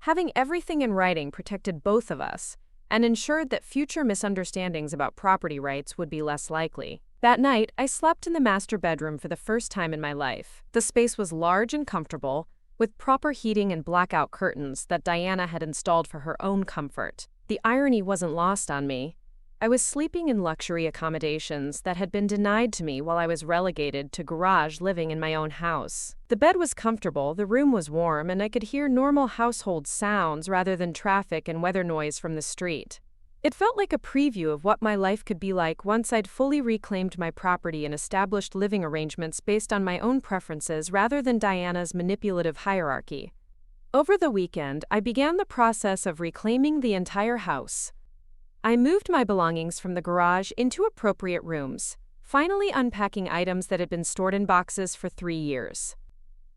Having everything in writing protected both of us, and ensured that future misunderstandings about property rights would be less likely. That night, I slept in the master bedroom for the first time in my life. The space was large and comfortable, with proper heating and blackout curtains that Diana had installed for her own comfort. The irony wasn't lost on me. I was sleeping in luxury accommodations that had been denied to me while I was relegated to garage living in my own house. The bed was comfortable, the room was warm, and I could hear normal household sounds rather than traffic and weather noise from the street. It felt like a preview of what my life could be like once I'd fully reclaimed my property and established living arrangements based on my own preferences rather than Diana's manipulative hierarchy. Over the weekend, I began the process of reclaiming the entire house. I moved my belongings from the garage into appropriate rooms, finally unpacking items that had been stored in boxes for 3 years.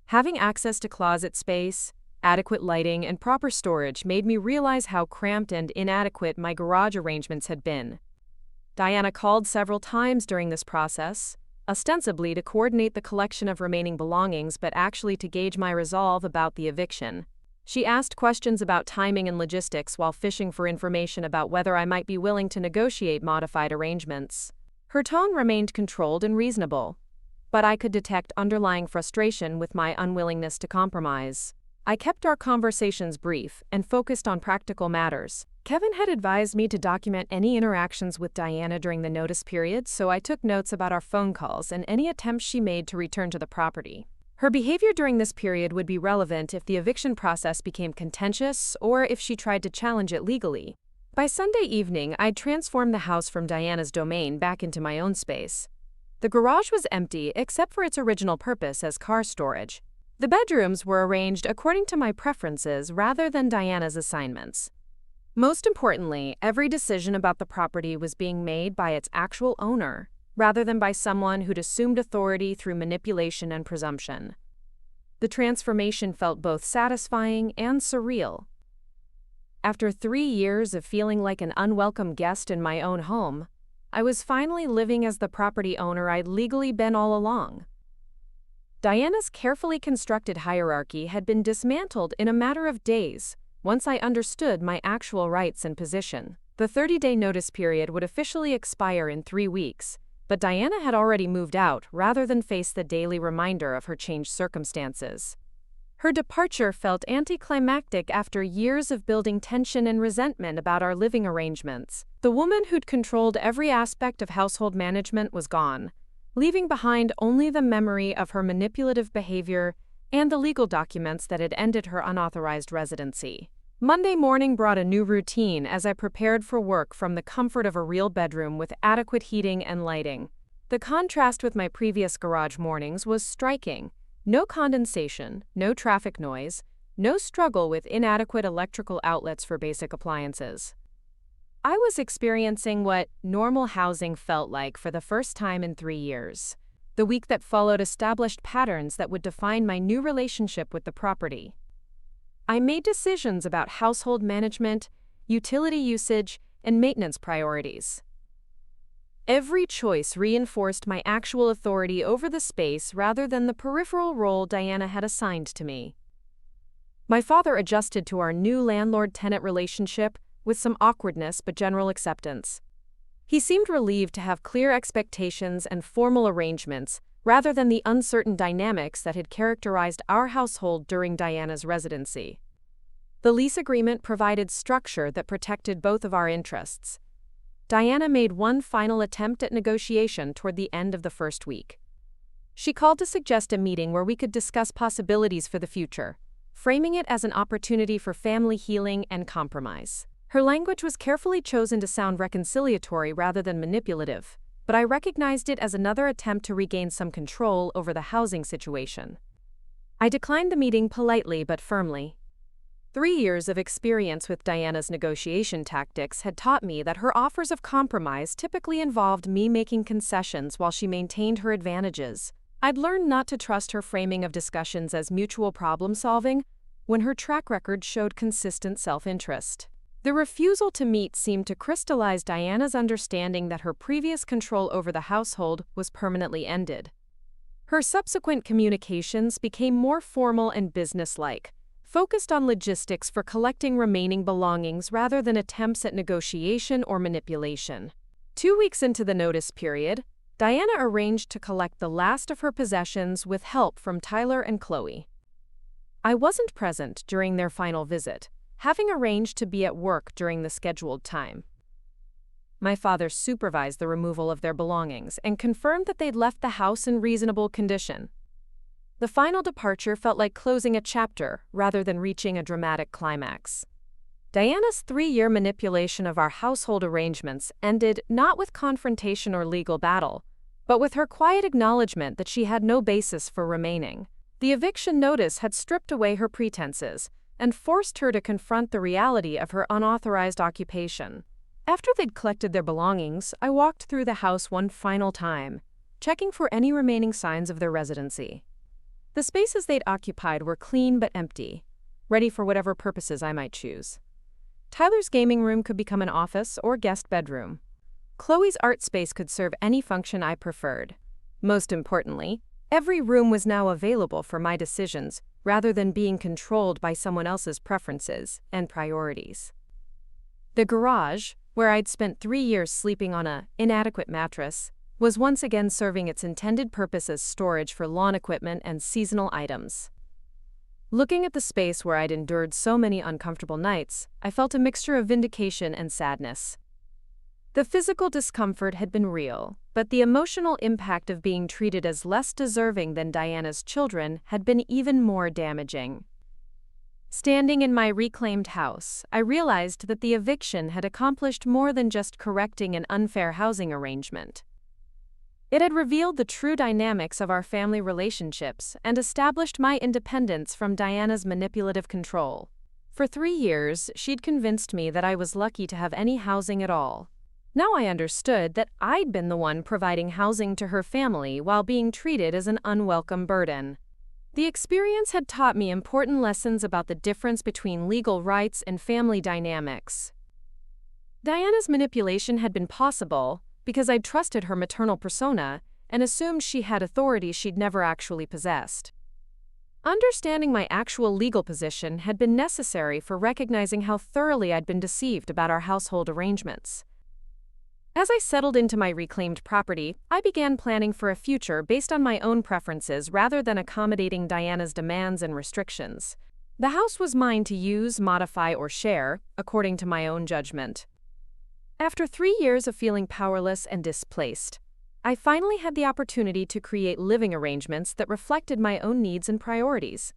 Having access to closet space, adequate lighting, and proper storage made me realize how cramped and inadequate my garage arrangements had been. Diana called several times during this process, ostensibly to coordinate the collection of remaining belongings but actually to gauge my resolve about the eviction. She asked questions about timing and logistics while fishing for information about whether I might be willing to negotiate modified arrangements. Her tone remained controlled and reasonable, but I could detect underlying frustration with my unwillingness to compromise. I kept our conversations brief and focused on practical matters. Kevin had advised me to document any interactions with Diana during the notice period, so I took notes about our phone calls and any attempts she made to return to the property. Her behavior during this period would be relevant if the eviction process became contentious or if she tried to challenge it legally. By Sunday evening, I'd transformed the house from Diana's domain back into my own space. The garage was empty except for its original purpose as car storage. The bedrooms were arranged according to my preferences rather than Diana's assignments. Most importantly, every decision about the property was being made by its actual owner, rather than by someone who'd assumed authority through manipulation and presumption. The transformation felt both satisfying and surreal. After 3 years of feeling like an unwelcome guest in my own home, I was finally living as the property owner I'd legally been all along. Diana's carefully constructed hierarchy had been dismantled in a matter of days, once I understood my actual rights and position. The 30-day notice period would officially expire in 3 weeks, but Diana had already moved out rather than face the daily reminder of her changed circumstances. Her departure felt anticlimactic after years of building tension and resentment about our living arrangements. The woman who'd controlled every aspect of household management was gone, leaving behind only the memory of her manipulative behavior and the legal documents that had ended her unauthorized residency. Monday morning brought a new routine as I prepared for work from the comfort of a real bedroom with adequate heating and lighting. The contrast with my previous garage mornings was striking. No condensation, no traffic noise, no struggle with inadequate electrical outlets for basic appliances. I was experiencing what normal housing felt like for the first time in 3 years. The week that followed established patterns that would define my new relationship with the property. I made decisions about household management, utility usage, and maintenance priorities. Every choice reinforced my actual authority over the space rather than the peripheral role Diana had assigned to me. My father adjusted to our new landlord-tenant relationship with some awkwardness but general acceptance. He seemed relieved to have clear expectations and formal arrangements rather than the uncertain dynamics that had characterized our household during Diana's residency. The lease agreement provided structure that protected both of our interests. Diana made one final attempt at negotiation toward the end of the first week. She called to suggest a meeting where we could discuss possibilities for the future, framing it as an opportunity for family healing and compromise. Her language was carefully chosen to sound reconciliatory rather than manipulative, but I recognized it as another attempt to regain some control over the housing situation. I declined the meeting politely but firmly. 3 years of experience with Diana's negotiation tactics had taught me that her offers of compromise typically involved me making concessions while she maintained her advantages. I'd learned not to trust her framing of discussions as mutual problem-solving when her track record showed consistent self-interest. The refusal to meet seemed to crystallize Diana's understanding that her previous control over the household was permanently ended. Her subsequent communications became more formal and businesslike, focused on logistics for collecting remaining belongings rather than attempts at negotiation or manipulation. 2 weeks into the notice period, Diana arranged to collect the last of her possessions with help from Tyler and Chloe. I wasn't present during their final visit, having arranged to be at work during the scheduled time. My father supervised the removal of their belongings and confirmed that they'd left the house in reasonable condition. The final departure felt like closing a chapter rather than reaching a dramatic climax. Diana's 3-year manipulation of our household arrangements ended not with confrontation or legal battle, but with her quiet acknowledgement that she had no basis for remaining. The eviction notice had stripped away her pretenses and forced her to confront the reality of her unauthorized occupation. After they'd collected their belongings, I walked through the house one final time, checking for any remaining signs of their residency. The spaces they'd occupied were clean but empty, ready for whatever purposes I might choose. Tyler's gaming room could become an office or guest bedroom. Chloe's art space could serve any function I preferred. Most importantly, every room was now available for my decisions rather than being controlled by someone else's preferences and priorities. The garage, where I'd spent 3 years sleeping on an inadequate mattress, was once again serving its intended purpose as storage for lawn equipment and seasonal items. Looking at the space where I'd endured so many uncomfortable nights, I felt a mixture of vindication and sadness. The physical discomfort had been real, but the emotional impact of being treated as less deserving than Diana's children had been even more damaging. Standing in my reclaimed house, I realized that the eviction had accomplished more than just correcting an unfair housing arrangement. It had revealed the true dynamics of our family relationships and established my independence from Diana's manipulative control. For 3 years, she'd convinced me that I was lucky to have any housing at all. Now I understood that I'd been the one providing housing to her family while being treated as an unwelcome burden. The experience had taught me important lessons about the difference between legal rights and family dynamics. Diana's manipulation had been possible because I'd trusted her maternal persona and assumed she had authority she'd never actually possessed. Understanding my actual legal position had been necessary for recognizing how thoroughly I'd been deceived about our household arrangements. As I settled into my reclaimed property, I began planning for a future based on my own preferences rather than accommodating Diana's demands and restrictions. The house was mine to use, modify, or share, according to my own judgment. After 3 years of feeling powerless and displaced, I finally had the opportunity to create living arrangements that reflected my own needs and priorities.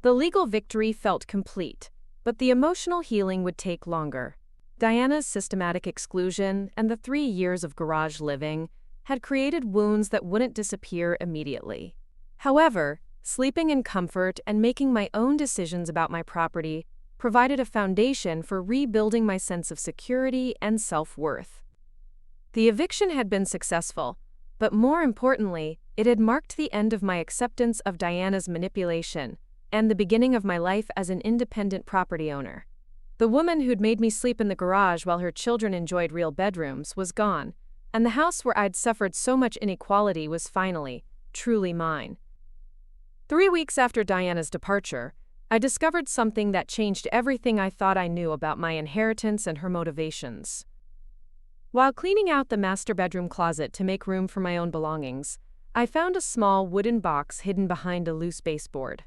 The legal victory felt complete, but the emotional healing would take longer. Diana's systematic exclusion and the 3 years of garage living had created wounds that wouldn't disappear immediately. However, sleeping in comfort and making my own decisions about my property provided a foundation for rebuilding my sense of security and self-worth. The eviction had been successful, but more importantly, it had marked the end of my acceptance of Diana's manipulation and the beginning of my life as an independent property owner. The woman who'd made me sleep in the garage while her children enjoyed real bedrooms was gone, and the house where I'd suffered so much inequality was finally, truly mine. 3 weeks after Diana's departure, I discovered something that changed everything I thought I knew about my inheritance and her motivations. While cleaning out the master bedroom closet to make room for my own belongings, I found a small wooden box hidden behind a loose baseboard.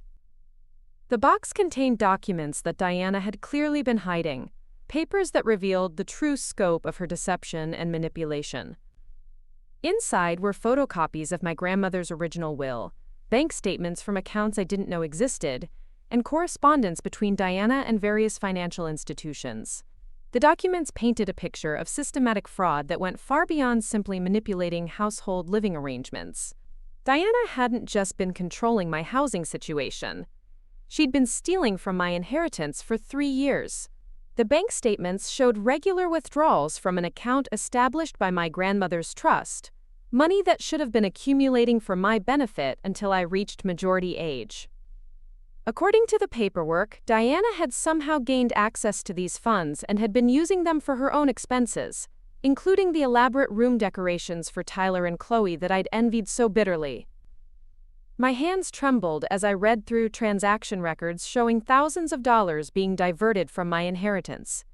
The box contained documents that Diana had clearly been hiding, papers that revealed the true scope of her deception and manipulation. Inside were photocopies of my grandmother's original will, bank statements from accounts I didn't know existed, and correspondence between Diana and various financial institutions. The documents painted a picture of systematic fraud that went far beyond simply manipulating household living arrangements. Diana hadn't just been controlling my housing situation. She'd been stealing from my inheritance for 3 years. The bank statements showed regular withdrawals from an account established by my grandmother's trust, money that should have been accumulating for my benefit until I reached majority age. According to the paperwork, Diana had somehow gained access to these funds and had been using them for her own expenses, including the elaborate room decorations for Tyler and Chloe that I'd envied so bitterly. My hands trembled as I read through transaction records showing thousands of dollars being diverted from my inheritance.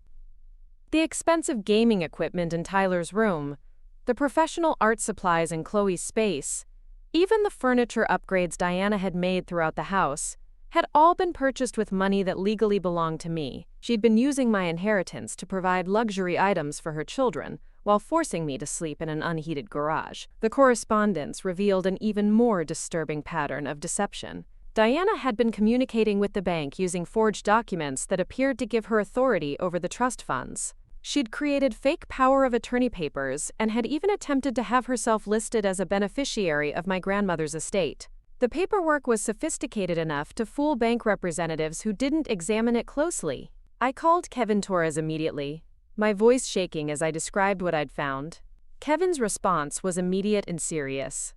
The expensive gaming equipment in Tyler's room, the professional art supplies in Chloe's space, even the furniture upgrades Diana had made throughout the house, had all been purchased with money that legally belonged to me. She'd been using my inheritance to provide luxury items for her children, while forcing me to sleep in an unheated garage. The correspondence revealed an even more disturbing pattern of deception. Diana had been communicating with the bank using forged documents that appeared to give her authority over the trust funds. She'd created fake power of attorney papers and had even attempted to have herself listed as a beneficiary of my grandmother's estate. The paperwork was sophisticated enough to fool bank representatives who didn't examine it closely. I called Kevin Torres immediately, my voice shaking as I described what I'd found. Kevin's response was immediate and serious.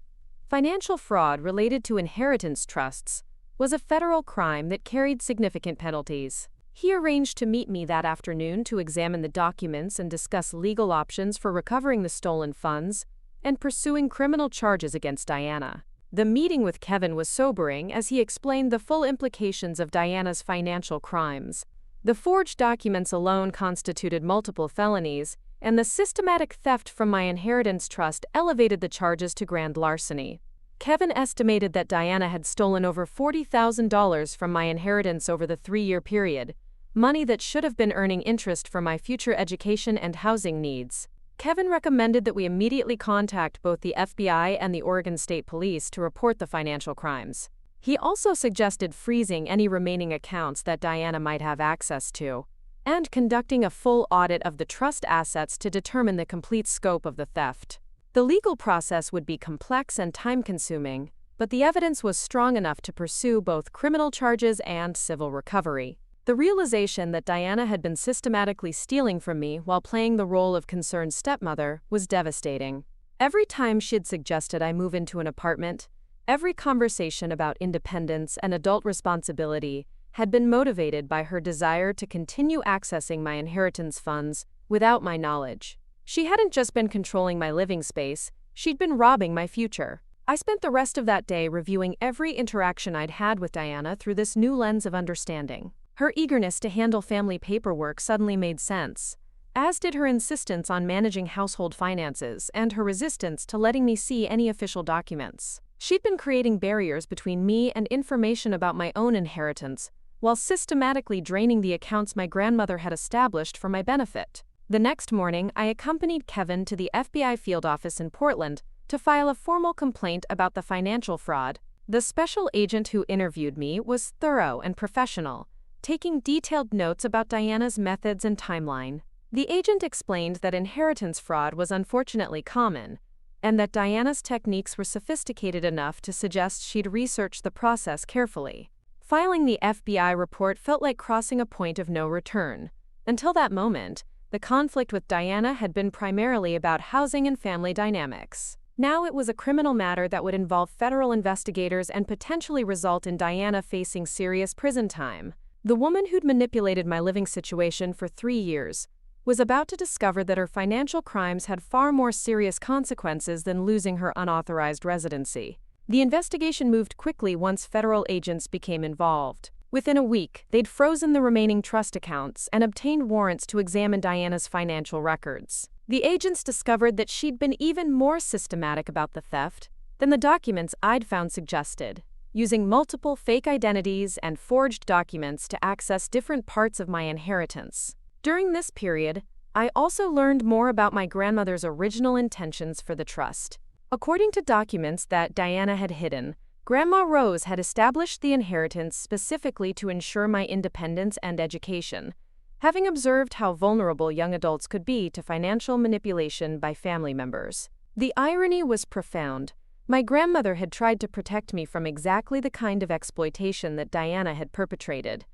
Financial fraud related to inheritance trusts was a federal crime that carried significant penalties. He arranged to meet me that afternoon to examine the documents and discuss legal options for recovering the stolen funds and pursuing criminal charges against Diana. The meeting with Kevin was sobering as he explained the full implications of Diana's financial crimes. The forged documents alone constituted multiple felonies, and the systematic theft from my inheritance trust elevated the charges to grand larceny. Kevin estimated that Diana had stolen over $40,000 from my inheritance over the 3-year period, money that should have been earning interest for my future education and housing needs. Kevin recommended that we immediately contact both the FBI and the Oregon State Police to report the financial crimes. He also suggested freezing any remaining accounts that Diana might have access to, and conducting a full audit of the trust assets to determine the complete scope of the theft. The legal process would be complex and time-consuming, but the evidence was strong enough to pursue both criminal charges and civil recovery. The realization that Diana had been systematically stealing from me while playing the role of concerned stepmother was devastating. Every time she'd suggested I move into an apartment, every conversation about independence and adult responsibility had been motivated by her desire to continue accessing my inheritance funds without my knowledge. She hadn't just been controlling my living space, she'd been robbing my future. I spent the rest of that day reviewing every interaction I'd had with Diana through this new lens of understanding. Her eagerness to handle family paperwork suddenly made sense, as did her insistence on managing household finances and her resistance to letting me see any official documents. She'd been creating barriers between me and information about my own inheritance, while systematically draining the accounts my grandmother had established for my benefit. The next morning, I accompanied Kevin to the FBI field office in Portland to file a formal complaint about the financial fraud. The special agent who interviewed me was thorough and professional, taking detailed notes about Diana's methods and timeline. The agent explained that inheritance fraud was unfortunately common, and that Diana's techniques were sophisticated enough to suggest she'd researched the process carefully. Filing the FBI report felt like crossing a point of no return. Until that moment, the conflict with Diana had been primarily about housing and family dynamics. Now it was a criminal matter that would involve federal investigators and potentially result in Diana facing serious prison time. The woman who'd manipulated my living situation for 3 years was about to discover that her financial crimes had far more serious consequences than losing her unauthorized residency. The investigation moved quickly once federal agents became involved. Within a week, they'd frozen the remaining trust accounts and obtained warrants to examine Diana's financial records. The agents discovered that she'd been even more systematic about the theft than the documents I'd found suggested, using multiple fake identities and forged documents to access different parts of my inheritance. During this period, I also learned more about my grandmother's original intentions for the trust. According to documents that Diana had hidden, Grandma Rose had established the inheritance specifically to ensure my independence and education, having observed how vulnerable young adults could be to financial manipulation by family members. The irony was profound. My grandmother had tried to protect me from exactly the kind of exploitation that Diana had perpetrated.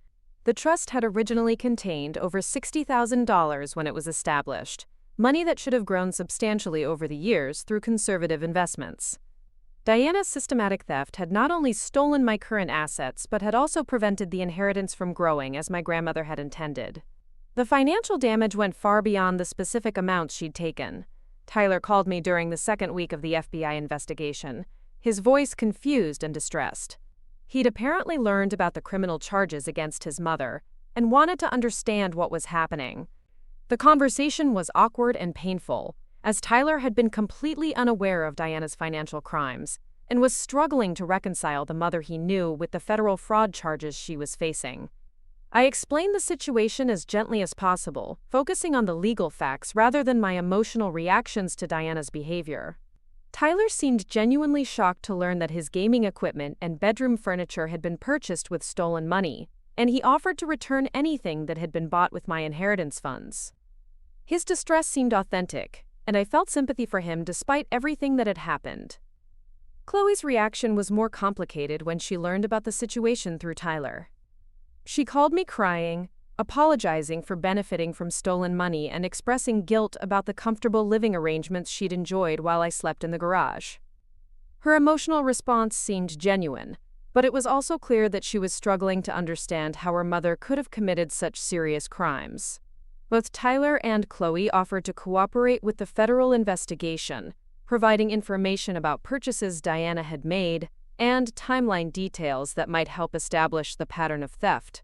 The trust had originally contained over $60,000 when it was established, money that should have grown substantially over the years through conservative investments. Diana's systematic theft had not only stolen my current assets but had also prevented the inheritance from growing as my grandmother had intended. The financial damage went far beyond the specific amounts she'd taken. Tyler called me during the second week of the FBI investigation, his voice confused and distressed. He'd apparently learned about the criminal charges against his mother and wanted to understand what was happening. The conversation was awkward and painful, as Tyler had been completely unaware of Diana's financial crimes and was struggling to reconcile the mother he knew with the federal fraud charges she was facing. I explained the situation as gently as possible, focusing on the legal facts rather than my emotional reactions to Diana's behavior. Tyler seemed genuinely shocked to learn that his gaming equipment and bedroom furniture had been purchased with stolen money, and he offered to return anything that had been bought with my inheritance funds. His distress seemed authentic, and I felt sympathy for him despite everything that had happened. Chloe's reaction was more complicated when she learned about the situation through Tyler. She called me crying, apologizing for benefiting from stolen money and expressing guilt about the comfortable living arrangements she'd enjoyed while I slept in the garage. Her emotional response seemed genuine, but it was also clear that she was struggling to understand how her mother could have committed such serious crimes. Both Tyler and Chloe offered to cooperate with the federal investigation, providing information about purchases Diana had made and timeline details that might help establish the pattern of theft.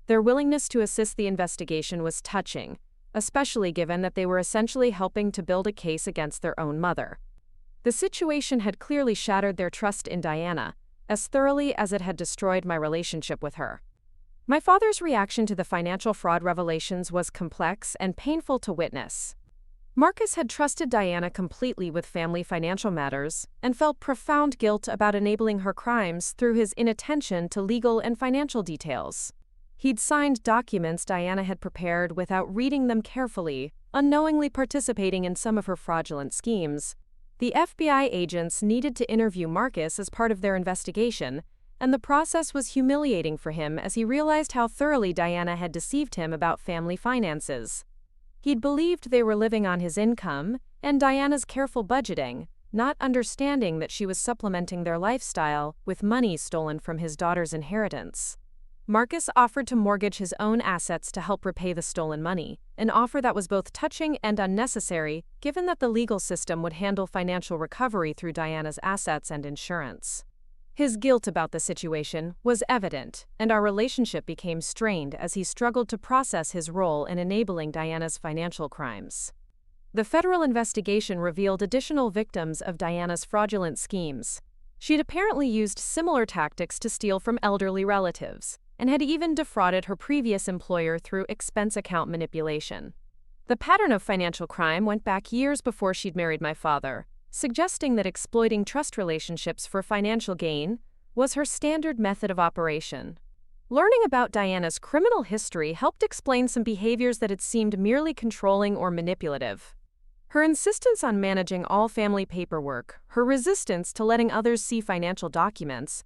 Their willingness to assist the investigation was touching, especially given that they were essentially helping to build a case against their own mother. The situation had clearly shattered their trust in Diana, as thoroughly as it had destroyed my relationship with her. My father's reaction to the financial fraud revelations was complex and painful to witness. Marcus had trusted Diana completely with family financial matters and felt profound guilt about enabling her crimes through his inattention to legal and financial details. He'd signed documents Diana had prepared without reading them carefully, unknowingly participating in some of her fraudulent schemes. The FBI agents needed to interview Marcus as part of their investigation, and the process was humiliating for him as he realized how thoroughly Diana had deceived him about family finances. He'd believed they were living on his income and Diana's careful budgeting, not understanding that she was supplementing their lifestyle with money stolen from his daughter's inheritance. Marcus offered to mortgage his own assets to help repay the stolen money, an offer that was both touching and unnecessary, given that the legal system would handle financial recovery through Diana's assets and insurance. His guilt about the situation was evident, and our relationship became strained as he struggled to process his role in enabling Diana's financial crimes. The federal investigation revealed additional victims of Diana's fraudulent schemes. She'd apparently used similar tactics to steal from elderly relatives, and had even defrauded her previous employer through expense account manipulation. The pattern of financial crime went back years before she'd married my father, suggesting that exploiting trust relationships for financial gain was her standard method of operation. Learning about Diana's criminal history helped explain some behaviors that had seemed merely controlling or manipulative. Her insistence on managing all family paperwork, her resistance to letting others see financial documents,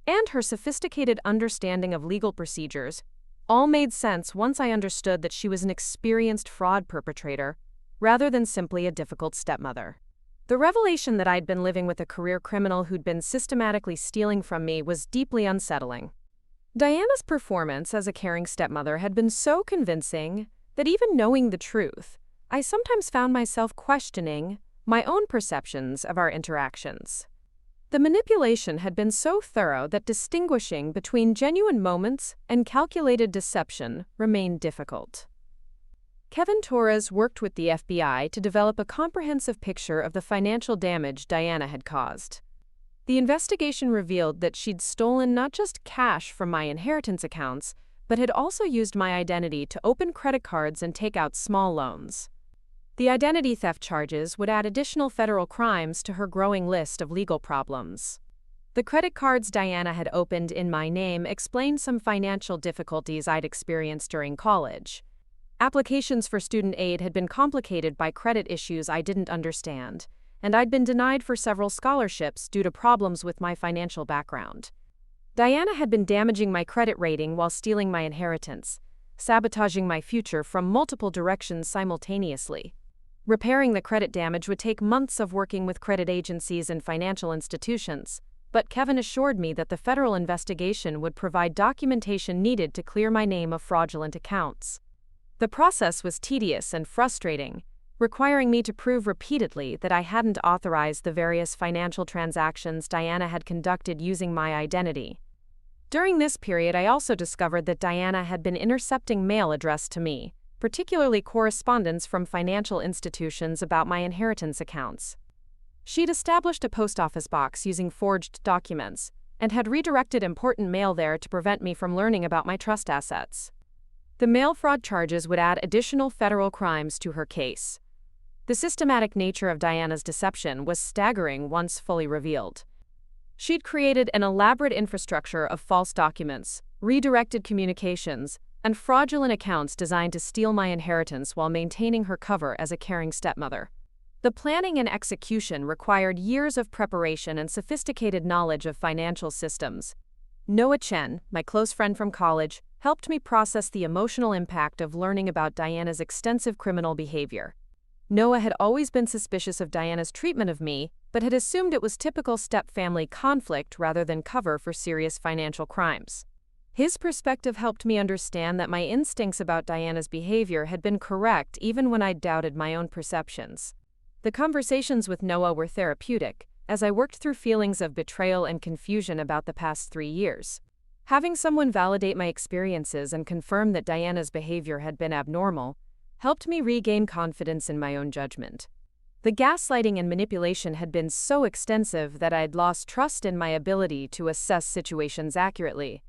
and her sophisticated understanding of legal procedures all made sense once I understood that she was an experienced fraud perpetrator rather than simply a difficult stepmother. The revelation that I'd been living with a career criminal who'd been systematically stealing from me was deeply unsettling. Diana's performance as a caring stepmother had been so convincing that even knowing the truth, I sometimes found myself questioning my own perceptions of our interactions. The manipulation had been so thorough that distinguishing between genuine moments and calculated deception remained difficult. Kevin Torres worked with the FBI to develop a comprehensive picture of the financial damage Diana had caused. The investigation revealed that she'd stolen not just cash from my inheritance accounts, but had also used my identity to open credit cards and take out small loans. The identity theft charges would add additional federal crimes to her growing list of legal problems. The credit cards Diana had opened in my name explained some financial difficulties I'd experienced during college. Applications for student aid had been complicated by credit issues I didn't understand, and I'd been denied for several scholarships due to problems with my financial background. Diana had been damaging my credit rating while stealing my inheritance, sabotaging my future from multiple directions simultaneously. Repairing the credit damage would take months of working with credit agencies and financial institutions, but Kevin assured me that the federal investigation would provide documentation needed to clear my name of fraudulent accounts. The process was tedious and frustrating, requiring me to prove repeatedly that I hadn't authorized the various financial transactions Diana had conducted using my identity. During this period, I also discovered that Diana had been intercepting mail addressed to me, particularly correspondence from financial institutions about my inheritance accounts. She'd established a post office box using forged documents, and had redirected important mail there to prevent me from learning about my trust assets. The mail fraud charges would add additional federal crimes to her case. The systematic nature of Diana's deception was staggering once fully revealed. She'd created an elaborate infrastructure of false documents, redirected communications, and fraudulent accounts designed to steal my inheritance while maintaining her cover as a caring stepmother. The planning and execution required years of preparation and sophisticated knowledge of financial systems. Noah Chen, my close friend from college, helped me process the emotional impact of learning about Diana's extensive criminal behavior. Noah had always been suspicious of Diana's treatment of me, but had assumed it was typical step-family conflict rather than cover for serious financial crimes. His perspective helped me understand that my instincts about Diana's behavior had been correct even when I doubted my own perceptions. The conversations with Noah were therapeutic, as I worked through feelings of betrayal and confusion about the past 3 years. Having someone validate my experiences and confirm that Diana's behavior had been abnormal helped me regain confidence in my own judgment. The gaslighting and manipulation had been so extensive that I had lost trust in my ability to assess situations accurately.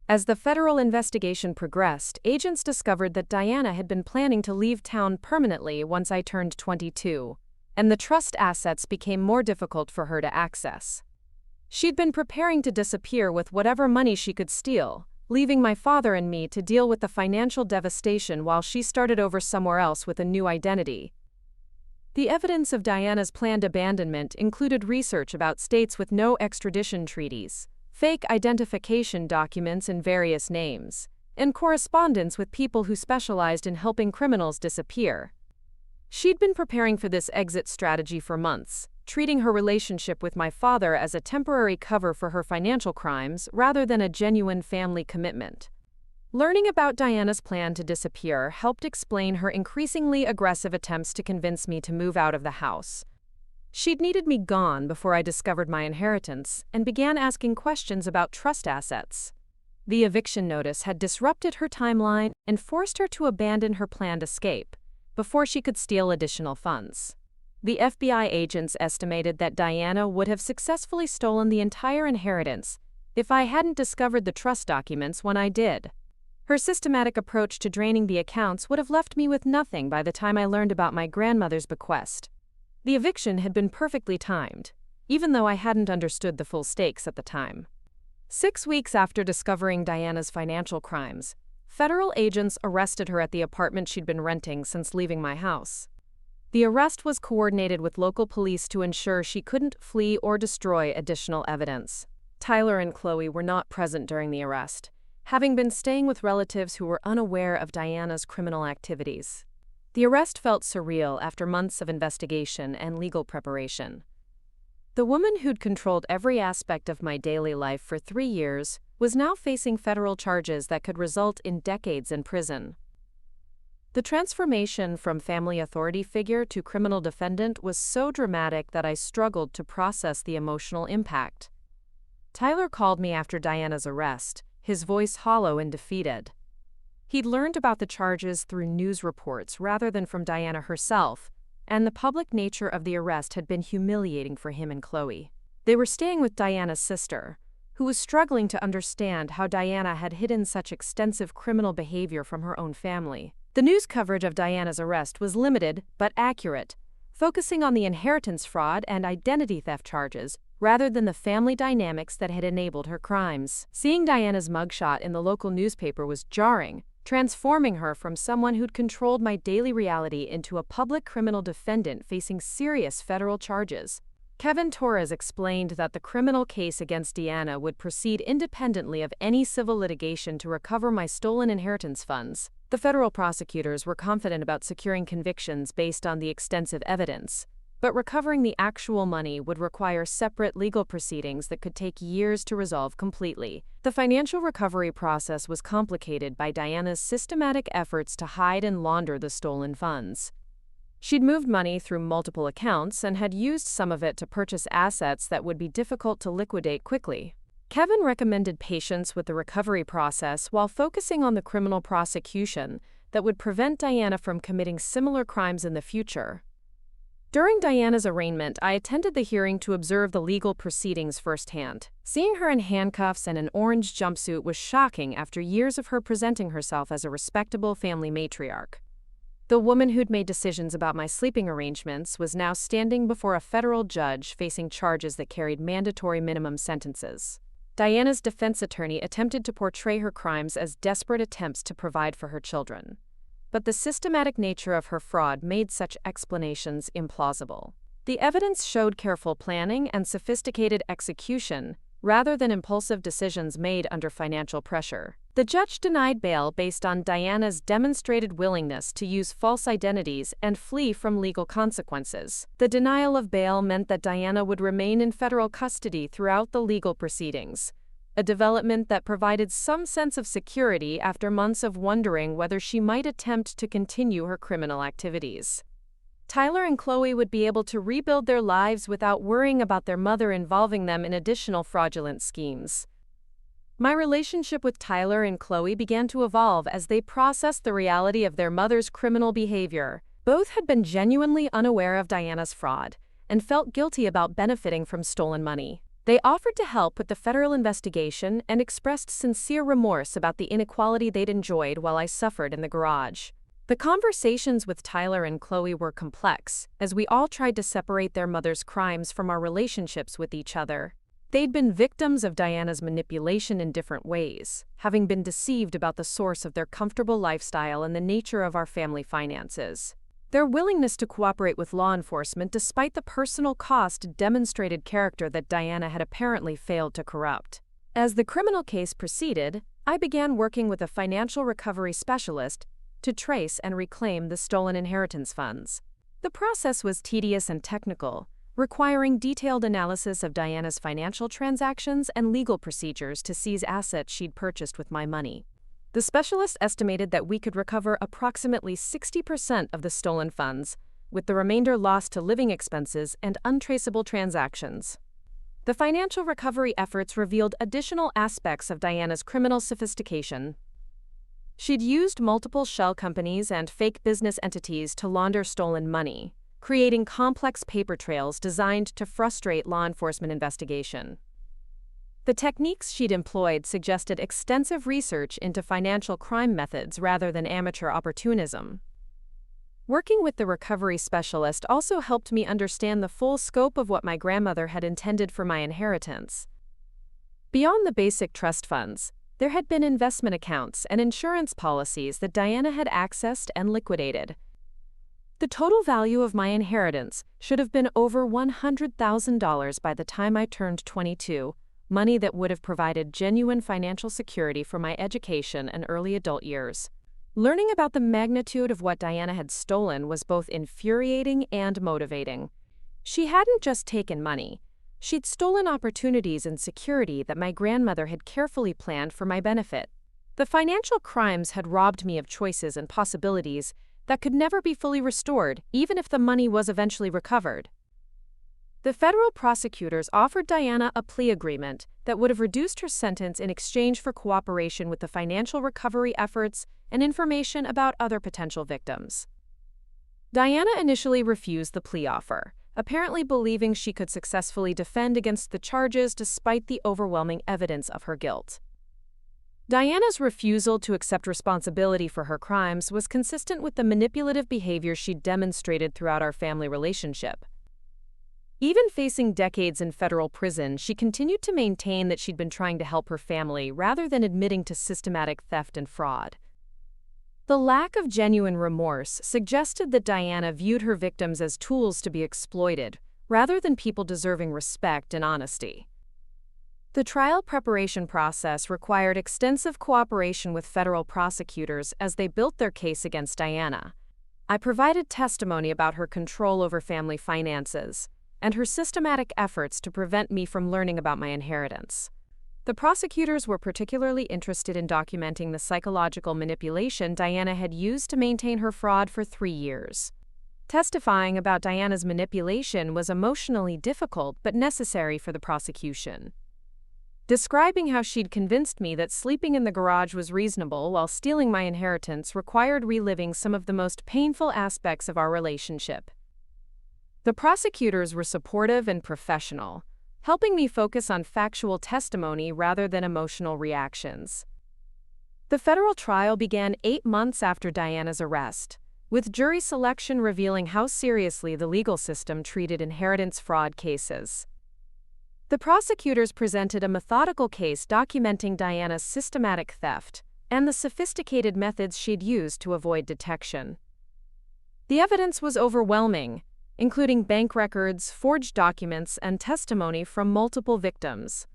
As the federal investigation progressed, agents discovered that Diana had been planning to leave town permanently once I turned 22, and the trust assets became more difficult for her to access. She'd been preparing to disappear with whatever money she could steal, leaving my father and me to deal with the financial devastation while she started over somewhere else with a new identity. The evidence of Diana's planned abandonment included research about states with no extradition treaties, fake identification documents in various names, and correspondence with people who specialized in helping criminals disappear. She'd been preparing for this exit strategy for months, treating her relationship with my father as a temporary cover for her financial crimes rather than a genuine family commitment. Learning about Diana's plan to disappear helped explain her increasingly aggressive attempts to convince me to move out of the house. She'd needed me gone before I discovered my inheritance and began asking questions about trust assets. The eviction notice had disrupted her timeline and forced her to abandon her planned escape before she could steal additional funds. The FBI agents estimated that Diana would have successfully stolen the entire inheritance if I hadn't discovered the trust documents when I did. Her systematic approach to draining the accounts would have left me with nothing by the time I learned about my grandmother's bequest. The eviction had been perfectly timed, even though I hadn't understood the full stakes at the time. 6 weeks after discovering Diana's financial crimes, federal agents arrested her at the apartment she'd been renting since leaving my house. The arrest was coordinated with local police to ensure she couldn't flee or destroy additional evidence. Tyler and Chloe were not present during the arrest, having been staying with relatives who were unaware of Diana's criminal activities. The arrest felt surreal after months of investigation and legal preparation. The woman who'd controlled every aspect of my daily life for 3 years was now facing federal charges that could result in decades in prison. The transformation from family authority figure to criminal defendant was so dramatic that I struggled to process the emotional impact. Tyler called me after Diana's arrest, his voice hollow and defeated. He'd learned about the charges through news reports rather than from Diana herself, and the public nature of the arrest had been humiliating for him and Chloe. They were staying with Diana's sister, who was struggling to understand how Diana had hidden such extensive criminal behavior from her own family. The news coverage of Diana's arrest was limited but accurate, focusing on the inheritance fraud and identity theft charges rather than the family dynamics that had enabled her crimes. Seeing Diana's mugshot in the local newspaper was jarring, transforming her from someone who'd controlled my daily reality into a public criminal defendant facing serious federal charges. Kevin Torres explained that the criminal case against Diana would proceed independently of any civil litigation to recover my stolen inheritance funds. The federal prosecutors were confident about securing convictions based on the extensive evidence, but recovering the actual money would require separate legal proceedings that could take years to resolve completely. The financial recovery process was complicated by Diana's systematic efforts to hide and launder the stolen funds. She'd moved money through multiple accounts and had used some of it to purchase assets that would be difficult to liquidate quickly. Kevin recommended patience with the recovery process while focusing on the criminal prosecution that would prevent Diana from committing similar crimes in the future. During Diana's arraignment, I attended the hearing to observe the legal proceedings firsthand. Seeing her in handcuffs and an orange jumpsuit was shocking after years of her presenting herself as a respectable family matriarch. The woman who'd made decisions about my sleeping arrangements was now standing before a federal judge facing charges that carried mandatory minimum sentences. Diana's defense attorney attempted to portray her crimes as desperate attempts to provide for her children. But the systematic nature of her fraud made such explanations implausible. The evidence showed careful planning and sophisticated execution, rather than impulsive decisions made under financial pressure. The judge denied bail based on Diana's demonstrated willingness to use false identities and flee from legal consequences. The denial of bail meant that Diana would remain in federal custody throughout the legal proceedings, a development that provided some sense of security after months of wondering whether she might attempt to continue her criminal activities. Tyler and Chloe would be able to rebuild their lives without worrying about their mother involving them in additional fraudulent schemes. My relationship with Tyler and Chloe began to evolve as they processed the reality of their mother's criminal behavior. Both had been genuinely unaware of Diana's fraud and felt guilty about benefiting from stolen money. They offered to help with the federal investigation and expressed sincere remorse about the inequality they'd enjoyed while I suffered in the garage. The conversations with Tyler and Chloe were complex, as we all tried to separate their mother's crimes from our relationships with each other. They'd been victims of Diana's manipulation in different ways, having been deceived about the source of their comfortable lifestyle and the nature of our family finances. Their willingness to cooperate with law enforcement despite the personal cost demonstrated character that Diana had apparently failed to corrupt. As the criminal case proceeded, I began working with a financial recovery specialist to trace and reclaim the stolen inheritance funds. The process was tedious and technical, requiring detailed analysis of Diana's financial transactions and legal procedures to seize assets she'd purchased with my money. The specialist estimated that we could recover approximately 60% of the stolen funds, with the remainder lost to living expenses and untraceable transactions. The financial recovery efforts revealed additional aspects of Diana's criminal sophistication. She'd used multiple shell companies and fake business entities to launder stolen money, creating complex paper trails designed to frustrate law enforcement investigation. The techniques she'd employed suggested extensive research into financial crime methods rather than amateur opportunism. Working with the recovery specialist also helped me understand the full scope of what my grandmother had intended for my inheritance. Beyond the basic trust funds, there had been investment accounts and insurance policies that Diana had accessed and liquidated. The total value of my inheritance should have been over $100,000 by the time I turned 22, money that would have provided genuine financial security for my education and early adult years. Learning about the magnitude of what Diana had stolen was both infuriating and motivating. She hadn't just taken money. She'd stolen opportunities and security that my grandmother had carefully planned for my benefit. The financial crimes had robbed me of choices and possibilities that could never be fully restored, even if the money was eventually recovered. The federal prosecutors offered Diana a plea agreement that would have reduced her sentence in exchange for cooperation with the financial recovery efforts and information about other potential victims. Diana initially refused the plea offer, apparently believing she could successfully defend against the charges despite the overwhelming evidence of her guilt. Diana's refusal to accept responsibility for her crimes was consistent with the manipulative behavior she'd demonstrated throughout our family relationship. Even facing decades in federal prison, she continued to maintain that she'd been trying to help her family rather than admitting to systematic theft and fraud. The lack of genuine remorse suggested that Diana viewed her victims as tools to be exploited, rather than people deserving respect and honesty. The trial preparation process required extensive cooperation with federal prosecutors as they built their case against Diana. I provided testimony about her control over family finances and her systematic efforts to prevent me from learning about my inheritance. The prosecutors were particularly interested in documenting the psychological manipulation Diana had used to maintain her fraud for 3 years. Testifying about Diana's manipulation was emotionally difficult but necessary for the prosecution. Describing how she'd convinced me that sleeping in the garage was reasonable while stealing my inheritance required reliving some of the most painful aspects of our relationship. The prosecutors were supportive and professional, helping me focus on factual testimony rather than emotional reactions. The federal trial began 8 months after Diana's arrest, with jury selection revealing how seriously the legal system treated inheritance fraud cases. The prosecutors presented a methodical case documenting Diana's systematic theft and the sophisticated methods she'd used to avoid detection. The evidence was overwhelming, including bank records, forged documents, and testimony from multiple victims.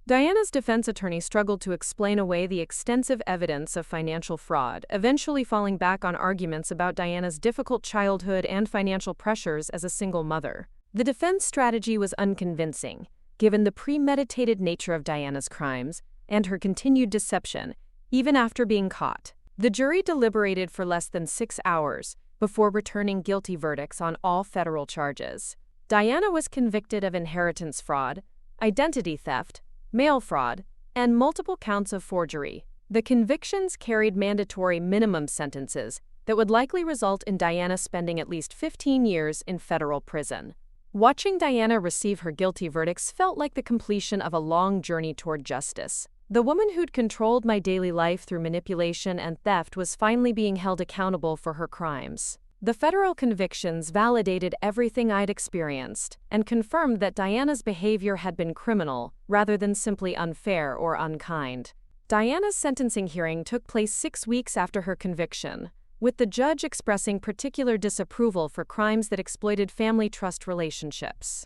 Diana's defense attorney struggled to explain away the extensive evidence of financial fraud, eventually falling back on arguments about Diana's difficult childhood and financial pressures as a single mother. The defense strategy was unconvincing, given the premeditated nature of Diana's crimes and her continued deception, even after being caught. The jury deliberated for less than 6 hours before returning guilty verdicts on all federal charges. Diana was convicted of inheritance fraud, identity theft, mail fraud, and multiple counts of forgery. The convictions carried mandatory minimum sentences that would likely result in Diana spending at least 15 years in federal prison. Watching Diana receive her guilty verdicts felt like the completion of a long journey toward justice. The woman who'd controlled my daily life through manipulation and theft was finally being held accountable for her crimes. The federal convictions validated everything I'd experienced and confirmed that Diana's behavior had been criminal rather than simply unfair or unkind. Diana's sentencing hearing took place 6 weeks after her conviction, with the judge expressing particular disapproval for crimes that exploited family trust relationships.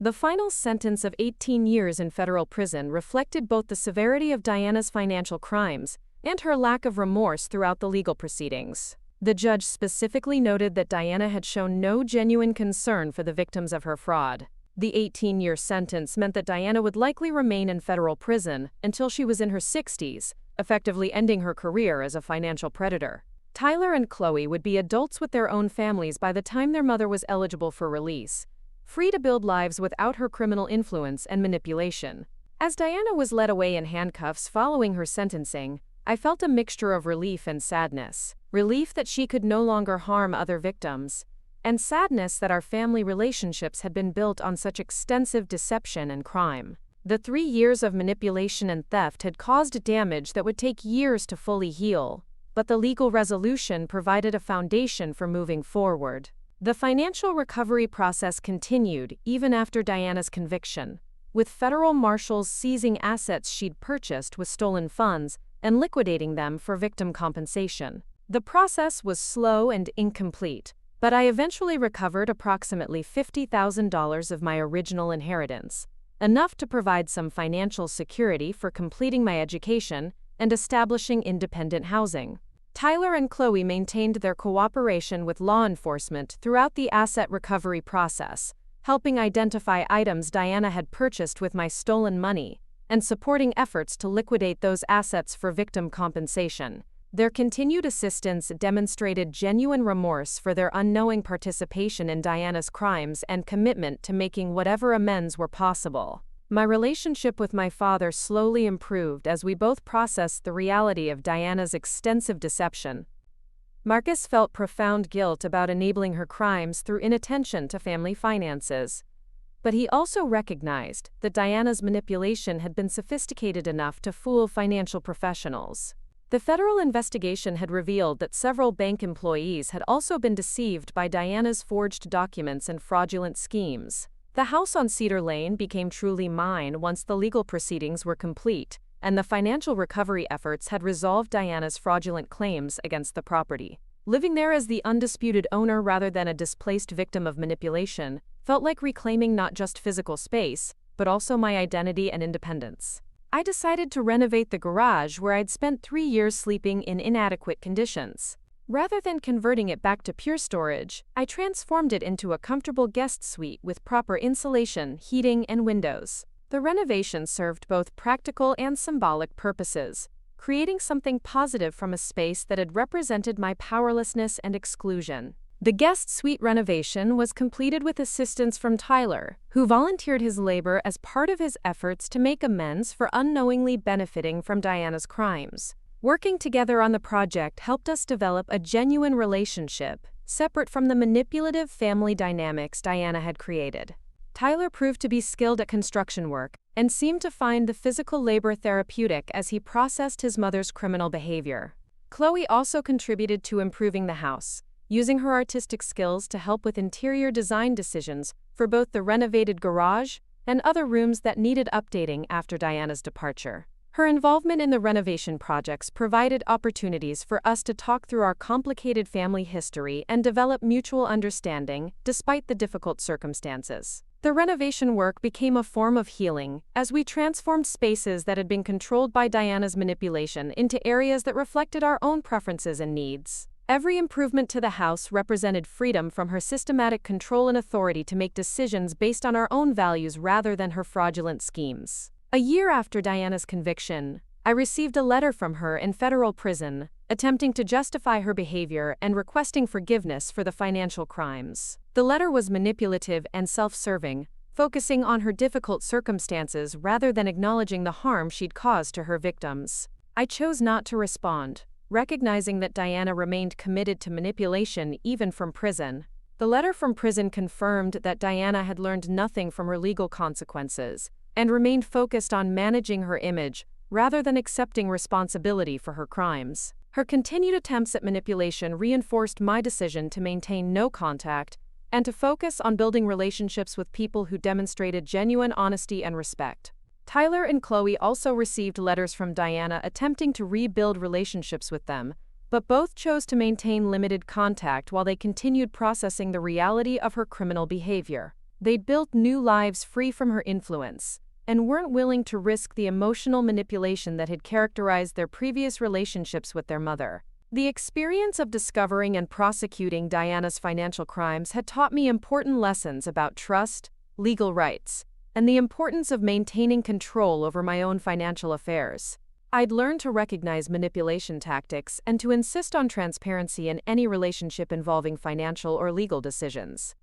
The final sentence of 18 years in federal prison reflected both the severity of Diana's financial crimes and her lack of remorse throughout the legal proceedings. The judge specifically noted that Diana had shown no genuine concern for the victims of her fraud. The 18-year sentence meant that Diana would likely remain in federal prison until she was in her 60s, effectively ending her career as a financial predator. Tyler and Chloe would be adults with their own families by the time their mother was eligible for release, free to build lives without her criminal influence and manipulation. As Diana was led away in handcuffs following her sentencing, I felt a mixture of relief and sadness. Relief that she could no longer harm other victims, and sadness that our family relationships had been built on such extensive deception and crime. The 3 years of manipulation and theft had caused damage that would take years to fully heal, but the legal resolution provided a foundation for moving forward. The financial recovery process continued even after Diana's conviction, with federal marshals seizing assets she'd purchased with stolen funds and liquidating them for victim compensation. The process was slow and incomplete, but I eventually recovered approximately $50,000 of my original inheritance, enough to provide some financial security for completing my education and establishing independent housing. Tyler and Chloe maintained their cooperation with law enforcement throughout the asset recovery process, helping identify items Diana had purchased with my stolen money and supporting efforts to liquidate those assets for victim compensation. Their continued assistance demonstrated genuine remorse for their unknowing participation in Diana's crimes and commitment to making whatever amends were possible. My relationship with my father slowly improved as we both processed the reality of Diana's extensive deception. Marcus felt profound guilt about enabling her crimes through inattention to family finances. But he also recognized that Diana's manipulation had been sophisticated enough to fool financial professionals. The federal investigation had revealed that several bank employees had also been deceived by Diana's forged documents and fraudulent schemes. The house on Cedar Lane became truly mine once the legal proceedings were complete, and the financial recovery efforts had resolved Diana's fraudulent claims against the property. Living there as the undisputed owner rather than a displaced victim of manipulation felt like reclaiming not just physical space, but also my identity and independence. I decided to renovate the garage where I'd spent 3 years sleeping in inadequate conditions. Rather than converting it back to pure storage, I transformed it into a comfortable guest suite with proper insulation, heating, and windows. The renovation served both practical and symbolic purposes, creating something positive from a space that had represented my powerlessness and exclusion. The guest suite renovation was completed with assistance from Tyler, who volunteered his labor as part of his efforts to make amends for unknowingly benefiting from Diana's crimes. Working together on the project helped us develop a genuine relationship, separate from the manipulative family dynamics Diana had created. Tyler proved to be skilled at construction work and seemed to find the physical labor therapeutic as he processed his mother's criminal behavior. Chloe also contributed to improving the house, using her artistic skills to help with interior design decisions for both the renovated garage and other rooms that needed updating after Diana's departure. Her involvement in the renovation projects provided opportunities for us to talk through our complicated family history and develop mutual understanding despite the difficult circumstances. The renovation work became a form of healing as we transformed spaces that had been controlled by Diana's manipulation into areas that reflected our own preferences and needs. Every improvement to the house represented freedom from her systematic control and authority to make decisions based on our own values rather than her fraudulent schemes. A year after Diana's conviction, I received a letter from her in federal prison, attempting to justify her behavior and requesting forgiveness for the financial crimes. The letter was manipulative and self-serving, focusing on her difficult circumstances rather than acknowledging the harm she'd caused to her victims. I chose not to respond, recognizing that Diana remained committed to manipulation even from prison. The letter from prison confirmed that Diana had learned nothing from her legal consequences and remained focused on managing her image rather than accepting responsibility for her crimes. Her continued attempts at manipulation reinforced my decision to maintain no contact and to focus on building relationships with people who demonstrated genuine honesty and respect. Tyler and Chloe also received letters from Diana attempting to rebuild relationships with them, but both chose to maintain limited contact while they continued processing the reality of her criminal behavior. They'd built new lives free from her influence and weren't willing to risk the emotional manipulation that had characterized their previous relationships with their mother. The experience of discovering and prosecuting Diana's financial crimes had taught me important lessons about trust, legal rights, and the importance of maintaining control over my own financial affairs. I'd learned to recognize manipulation tactics and to insist on transparency in any relationship involving financial or legal decisions.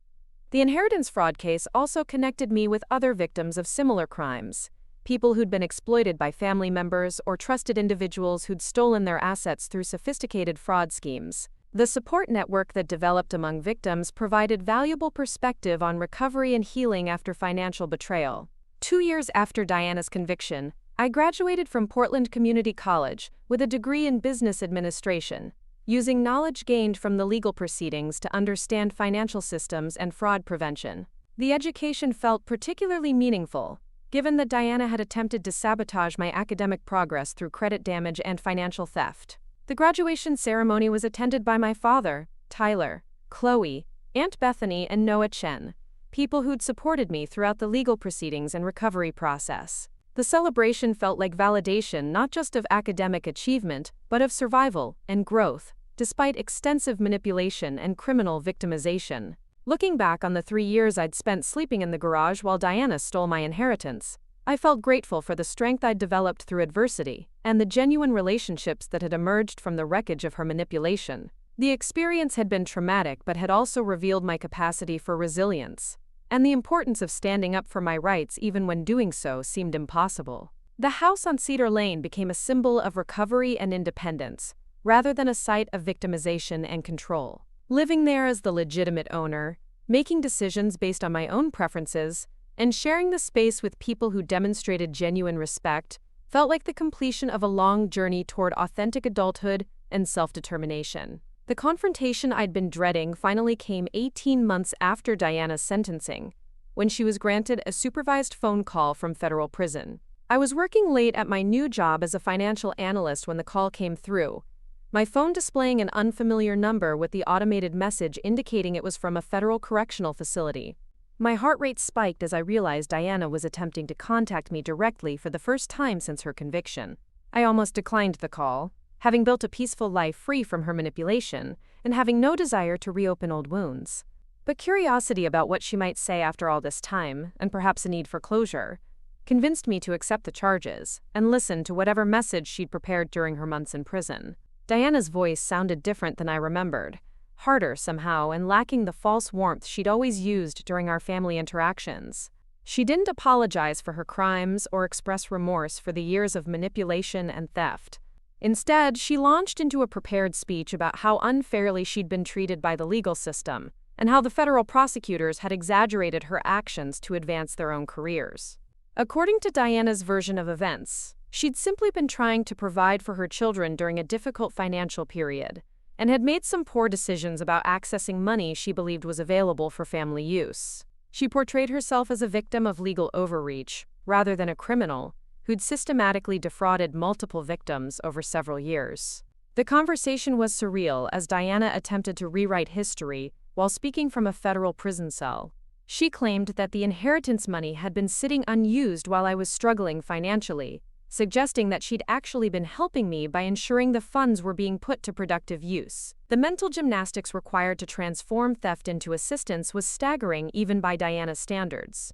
The inheritance fraud case also connected me with other victims of similar crimes, people who'd been exploited by family members or trusted individuals who'd stolen their assets through sophisticated fraud schemes. The support network that developed among victims provided valuable perspective on recovery and healing after financial betrayal. 2 years after Diana's conviction, I graduated from Portland Community College with a degree in business administration, using knowledge gained from the legal proceedings to understand financial systems and fraud prevention. The education felt particularly meaningful, given that Diana had attempted to sabotage my academic progress through credit damage and financial theft. The graduation ceremony was attended by my father, Tyler, Chloe, Aunt Bethany, and Noah Chen, people who'd supported me throughout the legal proceedings and recovery process. The celebration felt like validation not just of academic achievement, but of survival and growth, despite extensive manipulation and criminal victimization. Looking back on the 3 years I'd spent sleeping in the garage while Diana stole my inheritance, I felt grateful for the strength I'd developed through adversity and the genuine relationships that had emerged from the wreckage of her manipulation. The experience had been traumatic but had also revealed my capacity for resilience and the importance of standing up for my rights even when doing so seemed impossible. The house on Cedar Lane became a symbol of recovery and independence, rather than a site of victimization and control. Living there as the legitimate owner, making decisions based on my own preferences, and sharing the space with people who demonstrated genuine respect felt like the completion of a long journey toward authentic adulthood and self-determination. The confrontation I'd been dreading finally came 18 months after Diana's sentencing, when she was granted a supervised phone call from federal prison. I was working late at my new job as a financial analyst when the call came through, my phone displaying an unfamiliar number with the automated message indicating it was from a federal correctional facility. My heart rate spiked as I realized Diana was attempting to contact me directly for the first time since her conviction. I almost declined the call, having built a peaceful life free from her manipulation and having no desire to reopen old wounds. But curiosity about what she might say after all this time, and perhaps a need for closure, convinced me to accept the charges and listen to whatever message she'd prepared during her months in prison. Diana's voice sounded different than I remembered, harder somehow and lacking the false warmth she'd always used during our family interactions. She didn't apologize for her crimes or express remorse for the years of manipulation and theft. Instead, she launched into a prepared speech about how unfairly she'd been treated by the legal system, and how the federal prosecutors had exaggerated her actions to advance their own careers. According to Diana's version of events, she'd simply been trying to provide for her children during a difficult financial period, and had made some poor decisions about accessing money she believed was available for family use. She portrayed herself as a victim of legal overreach, rather than a criminal, who'd systematically defrauded multiple victims over several years. The conversation was surreal as Diana attempted to rewrite history while speaking from a federal prison cell. She claimed that the inheritance money had been sitting unused while I was struggling financially, suggesting that she'd actually been helping me by ensuring the funds were being put to productive use. The mental gymnastics required to transform theft into assistance was staggering even by Diana's standards.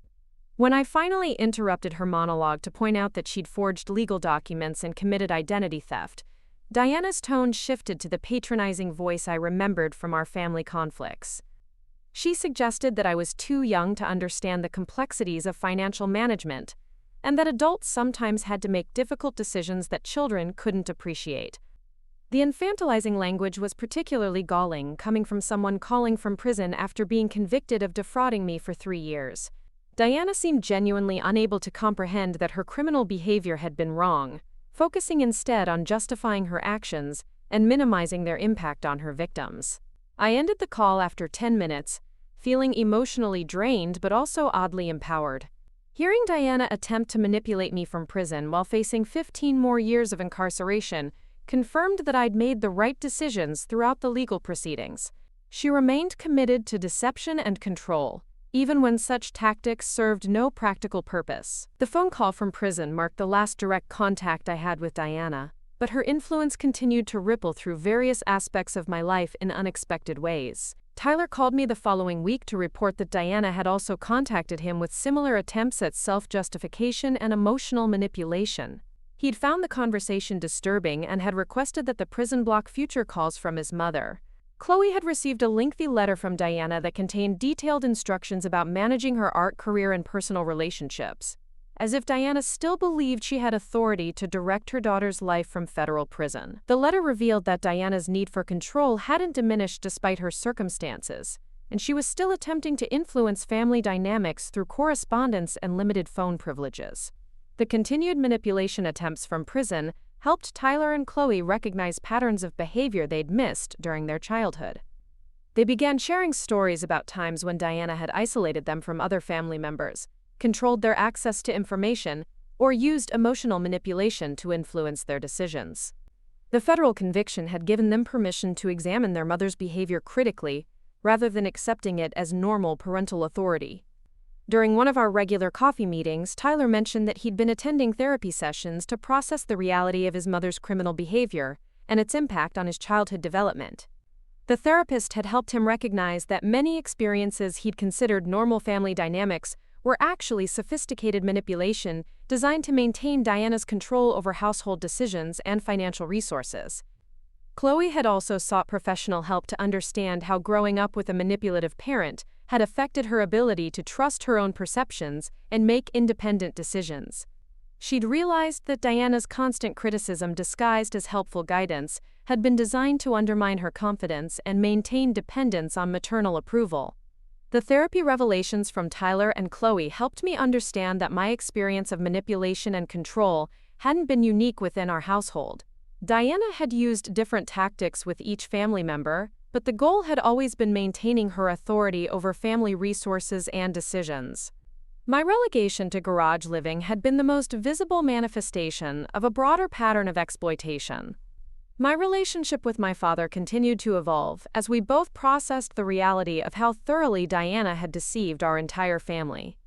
When I finally interrupted her monologue to point out that she'd forged legal documents and committed identity theft, Diana's tone shifted to the patronizing voice I remembered from our family conflicts. She suggested that I was too young to understand the complexities of financial management, and that adults sometimes had to make difficult decisions that children couldn't appreciate. The infantilizing language was particularly galling, coming from someone calling from prison after being convicted of defrauding me for 3 years. Diana seemed genuinely unable to comprehend that her criminal behavior had been wrong, focusing instead on justifying her actions and minimizing their impact on her victims. I ended the call after 10 minutes, feeling emotionally drained but also oddly empowered. Hearing Diana attempt to manipulate me from prison while facing 15 more years of incarceration confirmed that I'd made the right decisions throughout the legal proceedings. She remained committed to deception and control, even when such tactics served no practical purpose. The phone call from prison marked the last direct contact I had with Diana, but her influence continued to ripple through various aspects of my life in unexpected ways. Tyler called me the following week to report that Diana had also contacted him with similar attempts at self-justification and emotional manipulation. He'd found the conversation disturbing and had requested that the prison block future calls from his mother. Chloe had received a lengthy letter from Diana that contained detailed instructions about managing her art career and personal relationships, as if Diana still believed she had authority to direct her daughter's life from federal prison. The letter revealed that Diana's need for control hadn't diminished despite her circumstances, and she was still attempting to influence family dynamics through correspondence and limited phone privileges. The continued manipulation attempts from prison helped Tyler and Chloe recognize patterns of behavior they'd missed during their childhood. They began sharing stories about times when Diana had isolated them from other family members, controlled their access to information, or used emotional manipulation to influence their decisions. The federal conviction had given them permission to examine their mother's behavior critically, rather than accepting it as normal parental authority. During one of our regular coffee meetings, Tyler mentioned that he'd been attending therapy sessions to process the reality of his mother's criminal behavior and its impact on his childhood development. The therapist had helped him recognize that many experiences he'd considered normal family dynamics were actually sophisticated manipulation designed to maintain Diana's control over household decisions and financial resources. Chloe had also sought professional help to understand how growing up with a manipulative parent had affected her ability to trust her own perceptions and make independent decisions. She'd realized that Diana's constant criticism disguised as helpful guidance had been designed to undermine her confidence and maintain dependence on maternal approval. The therapy revelations from Tyler and Chloe helped me understand that my experience of manipulation and control hadn't been unique within our household. Diana had used different tactics with each family member, but the goal had always been maintaining her authority over family resources and decisions. My relegation to garage living had been the most visible manifestation of a broader pattern of exploitation. My relationship with my father continued to evolve as we both processed the reality of how thoroughly Diana had deceived our entire family.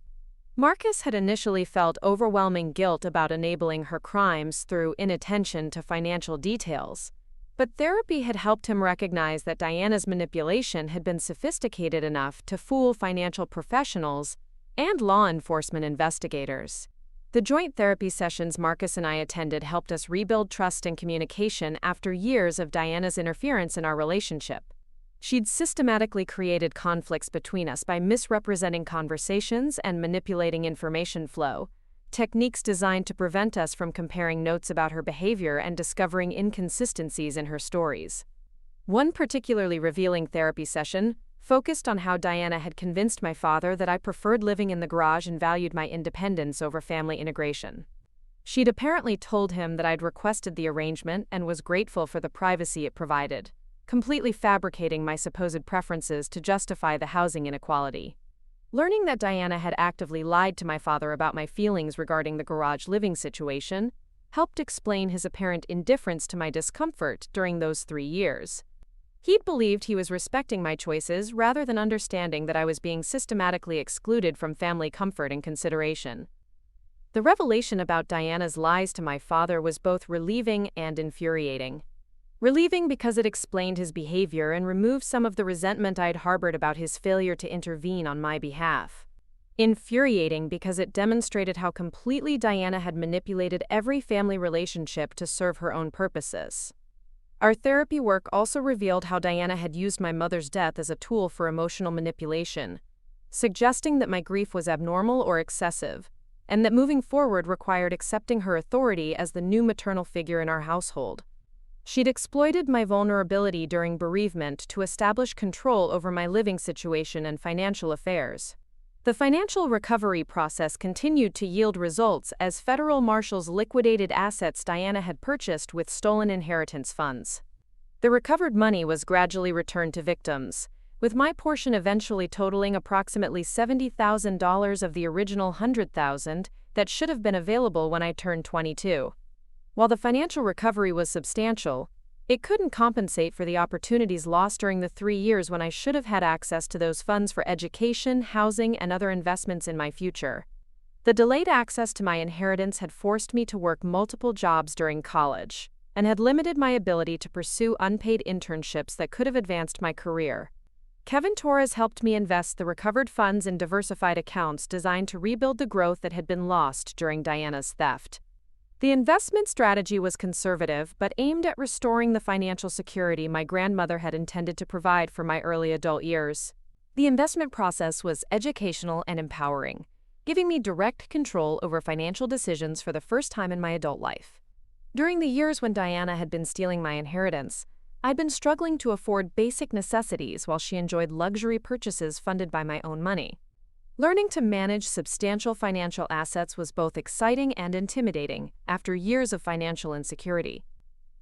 Marcus had initially felt overwhelming guilt about enabling her crimes through inattention to financial details, but therapy had helped him recognize that Diana's manipulation had been sophisticated enough to fool financial professionals and law enforcement investigators. The joint therapy sessions Marcus and I attended helped us rebuild trust and communication after years of Diana's interference in our relationship. She'd systematically created conflicts between us by misrepresenting conversations and manipulating information flow, techniques designed to prevent us from comparing notes about her behavior and discovering inconsistencies in her stories. One particularly revealing therapy session focused on how Diana had convinced my father that I preferred living in the garage and valued my independence over family integration. She'd apparently told him that I'd requested the arrangement and was grateful for the privacy it provided, completely fabricating my supposed preferences to justify the housing inequality. Learning that Diana had actively lied to my father about my feelings regarding the garage living situation helped explain his apparent indifference to my discomfort during those 3 years. He'd believed he was respecting my choices rather than understanding that I was being systematically excluded from family comfort and consideration. The revelation about Diana's lies to my father was both relieving and infuriating. Relieving because it explained his behavior and removed some of the resentment I'd harbored about his failure to intervene on my behalf. Infuriating because it demonstrated how completely Diana had manipulated every family relationship to serve her own purposes. Our therapy work also revealed how Diana had used my mother's death as a tool for emotional manipulation, suggesting that my grief was abnormal or excessive, and that moving forward required accepting her authority as the new maternal figure in our household. She'd exploited my vulnerability during bereavement to establish control over my living situation and financial affairs. The financial recovery process continued to yield results as federal marshals liquidated assets Diana had purchased with stolen inheritance funds. The recovered money was gradually returned to victims, with my portion eventually totaling approximately $70,000 of the original $100,000 that should have been available when I turned 22. While the financial recovery was substantial, it couldn't compensate for the opportunities lost during the 3 years when I should have had access to those funds for education, housing, and other investments in my future. The delayed access to my inheritance had forced me to work multiple jobs during college, and had limited my ability to pursue unpaid internships that could have advanced my career. Kevin Torres helped me invest the recovered funds in diversified accounts designed to rebuild the growth that had been lost during Diana's theft. The investment strategy was conservative but aimed at restoring the financial security my grandmother had intended to provide for my early adult years. The investment process was educational and empowering, giving me direct control over financial decisions for the first time in my adult life. During the years when Diana had been stealing my inheritance, I'd been struggling to afford basic necessities while she enjoyed luxury purchases funded by my own money. Learning to manage substantial financial assets was both exciting and intimidating after years of financial insecurity.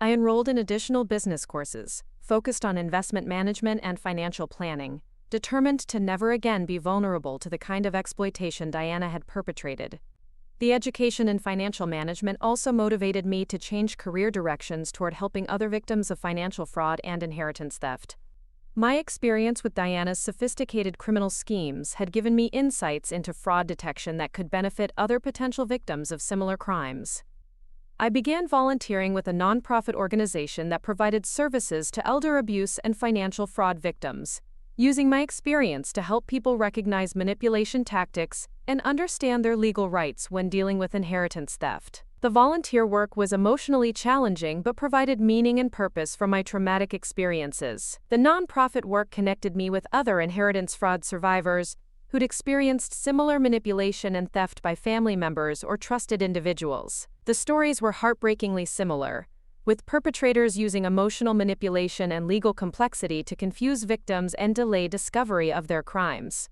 I enrolled in additional business courses, focused on investment management and financial planning, determined to never again be vulnerable to the kind of exploitation Diana had perpetrated. The education in financial management also motivated me to change career directions toward helping other victims of financial fraud and inheritance theft. My experience with Diana's sophisticated criminal schemes had given me insights into fraud detection that could benefit other potential victims of similar crimes. I began volunteering with a nonprofit organization that provided services to elder abuse and financial fraud victims, using my experience to help people recognize manipulation tactics and understand their legal rights when dealing with inheritance theft. The volunteer work was emotionally challenging but provided meaning and purpose from my traumatic experiences. The nonprofit work connected me with other inheritance fraud survivors who'd experienced similar manipulation and theft by family members or trusted individuals. The stories were heartbreakingly similar, with perpetrators using emotional manipulation and legal complexity to confuse victims and delay discovery of their crimes.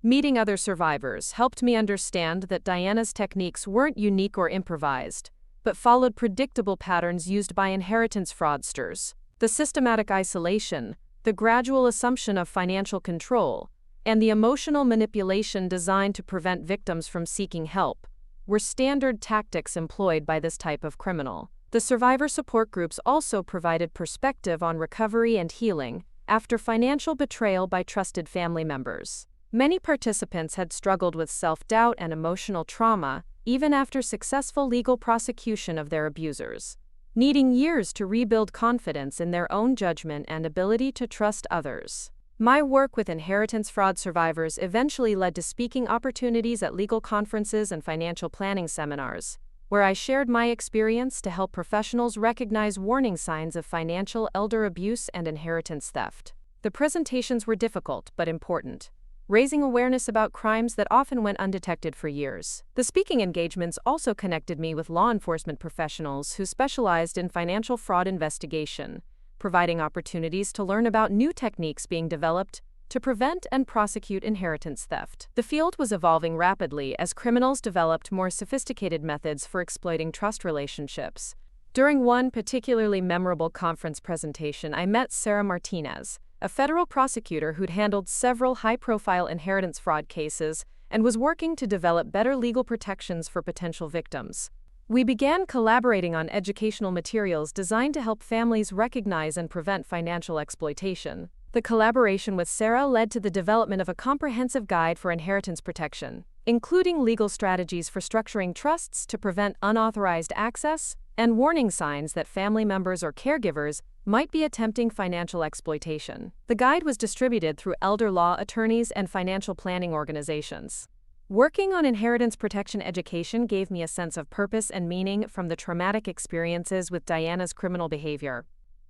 Meeting other survivors helped me understand that Diana's techniques weren't unique or improvised, but followed predictable patterns used by inheritance fraudsters. The systematic isolation, the gradual assumption of financial control, and the emotional manipulation designed to prevent victims from seeking help were standard tactics employed by this type of criminal. The survivor support groups also provided perspective on recovery and healing after financial betrayal by trusted family members. Many participants had struggled with self-doubt and emotional trauma, even after successful legal prosecution of their abusers, needing years to rebuild confidence in their own judgment and ability to trust others. My work with inheritance fraud survivors eventually led to speaking opportunities at legal conferences and financial planning seminars, where I shared my experience to help professionals recognize warning signs of financial elder abuse and inheritance theft. The presentations were difficult but important, raising awareness about crimes that often went undetected for years. The speaking engagements also connected me with law enforcement professionals who specialized in financial fraud investigation, providing opportunities to learn about new techniques being developed to prevent and prosecute inheritance theft. The field was evolving rapidly as criminals developed more sophisticated methods for exploiting trust relationships. During one particularly memorable conference presentation, I met Sarah Martinez, a federal prosecutor who'd handled several high-profile inheritance fraud cases and was working to develop better legal protections for potential victims. We began collaborating on educational materials designed to help families recognize and prevent financial exploitation. The collaboration with Sarah led to the development of a comprehensive guide for inheritance protection, including legal strategies for structuring trusts to prevent unauthorized access and warning signs that family members or caregivers might be attempting financial exploitation. The guide was distributed through elder law attorneys and financial planning organizations. Working on inheritance protection education gave me a sense of purpose and meaning from the traumatic experiences with Diana's criminal behavior.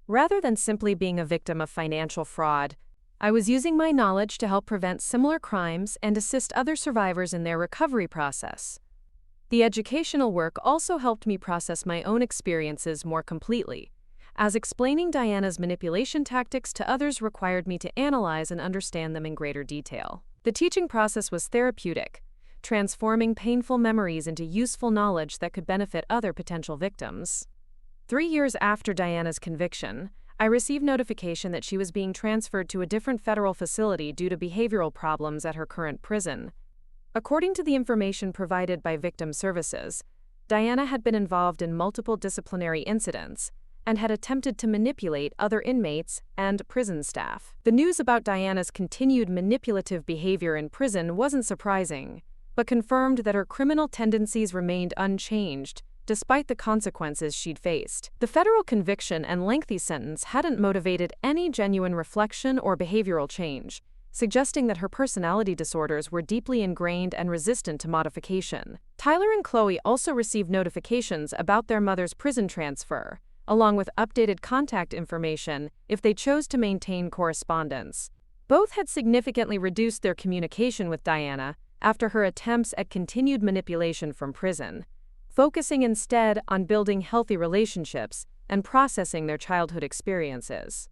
Rather than simply being a victim of financial fraud, I was using my knowledge to help prevent similar crimes and assist other survivors in their recovery process. The educational work also helped me process my own experiences more completely, as explaining Diana's manipulation tactics to others required me to analyze and understand them in greater detail. The teaching process was therapeutic, transforming painful memories into useful knowledge that could benefit other potential victims. 3 years after Diana's conviction, I received notification that she was being transferred to a different federal facility due to behavioral problems at her current prison. According to the information provided by Victim Services, Diana had been involved in multiple disciplinary incidents and had attempted to manipulate other inmates and prison staff. The news about Diana's continued manipulative behavior in prison wasn't surprising, but confirmed that her criminal tendencies remained unchanged despite the consequences she'd faced. The federal conviction and lengthy sentence hadn't motivated any genuine reflection or behavioral change, suggesting that her personality disorders were deeply ingrained and resistant to modification. Tyler and Chloe also received notifications about their mother's prison transfer, along with updated contact information if they chose to maintain correspondence. Both had significantly reduced their communication with Diana after her attempts at continued manipulation from prison, focusing instead on building healthy relationships and processing their childhood experiences.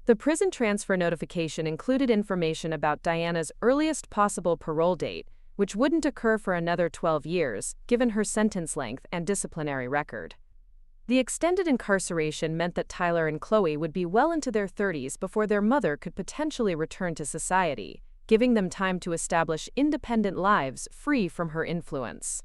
The prison transfer notification included information about Diana's earliest possible parole date, which wouldn't occur for another 12 years, given her sentence length and disciplinary record. The extended incarceration meant that Tyler and Chloe would be well into their 30s before their mother could potentially return to society, giving them time to establish independent lives free from her influence.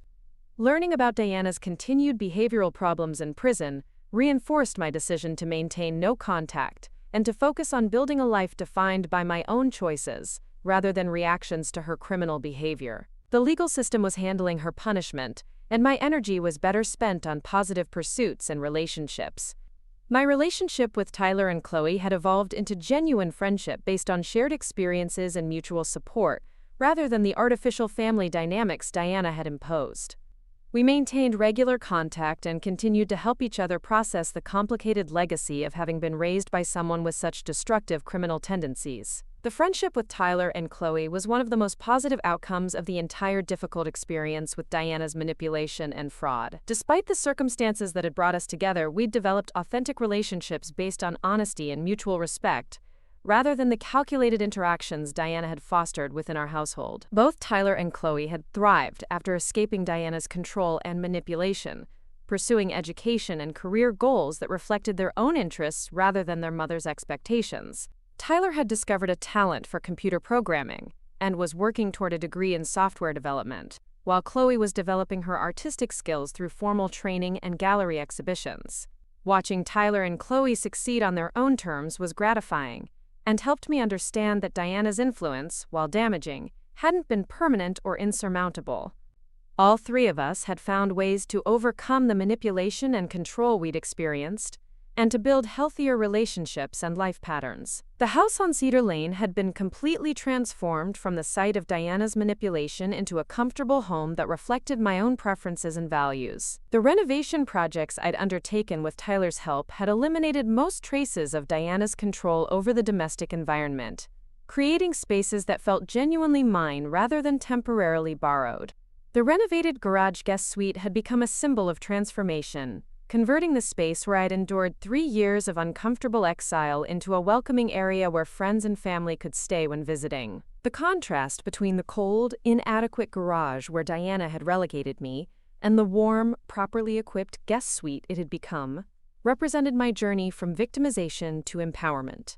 Learning about Diana's continued behavioral problems in prison reinforced my decision to maintain no contact and to focus on building a life defined by my own choices, rather than reactions to her criminal behavior. The legal system was handling her punishment, and my energy was better spent on positive pursuits and relationships. My relationship with Tyler and Chloe had evolved into genuine friendship based on shared experiences and mutual support, rather than the artificial family dynamics Diana had imposed. We maintained regular contact and continued to help each other process the complicated legacy of having been raised by someone with such destructive criminal tendencies. The friendship with Tyler and Chloe was one of the most positive outcomes of the entire difficult experience with Diana's manipulation and fraud. Despite the circumstances that had brought us together, we'd developed authentic relationships based on honesty and mutual respect, rather than the calculated interactions Diana had fostered within our household. Both Tyler and Chloe had thrived after escaping Diana's control and manipulation, pursuing education and career goals that reflected their own interests rather than their mother's expectations. Tyler had discovered a talent for computer programming and was working toward a degree in software development, while Chloe was developing her artistic skills through formal training and gallery exhibitions. Watching Tyler and Chloe succeed on their own terms was gratifying, and helped me understand that Diana's influence, while damaging, hadn't been permanent or insurmountable. All three of us had found ways to overcome the manipulation and control we'd experienced, and to build healthier relationships and life patterns. The house on Cedar Lane had been completely transformed from the site of Diana's manipulation into a comfortable home that reflected my own preferences and values. The renovation projects I'd undertaken with Tyler's help had eliminated most traces of Diana's control over the domestic environment, creating spaces that felt genuinely mine rather than temporarily borrowed. The renovated garage guest suite had become a symbol of transformation, converting the space where I'd endured 3 years of uncomfortable exile into a welcoming area where friends and family could stay when visiting. The contrast between the cold, inadequate garage where Diana had relegated me and the warm, properly equipped guest suite it had become represented my journey from victimization to empowerment.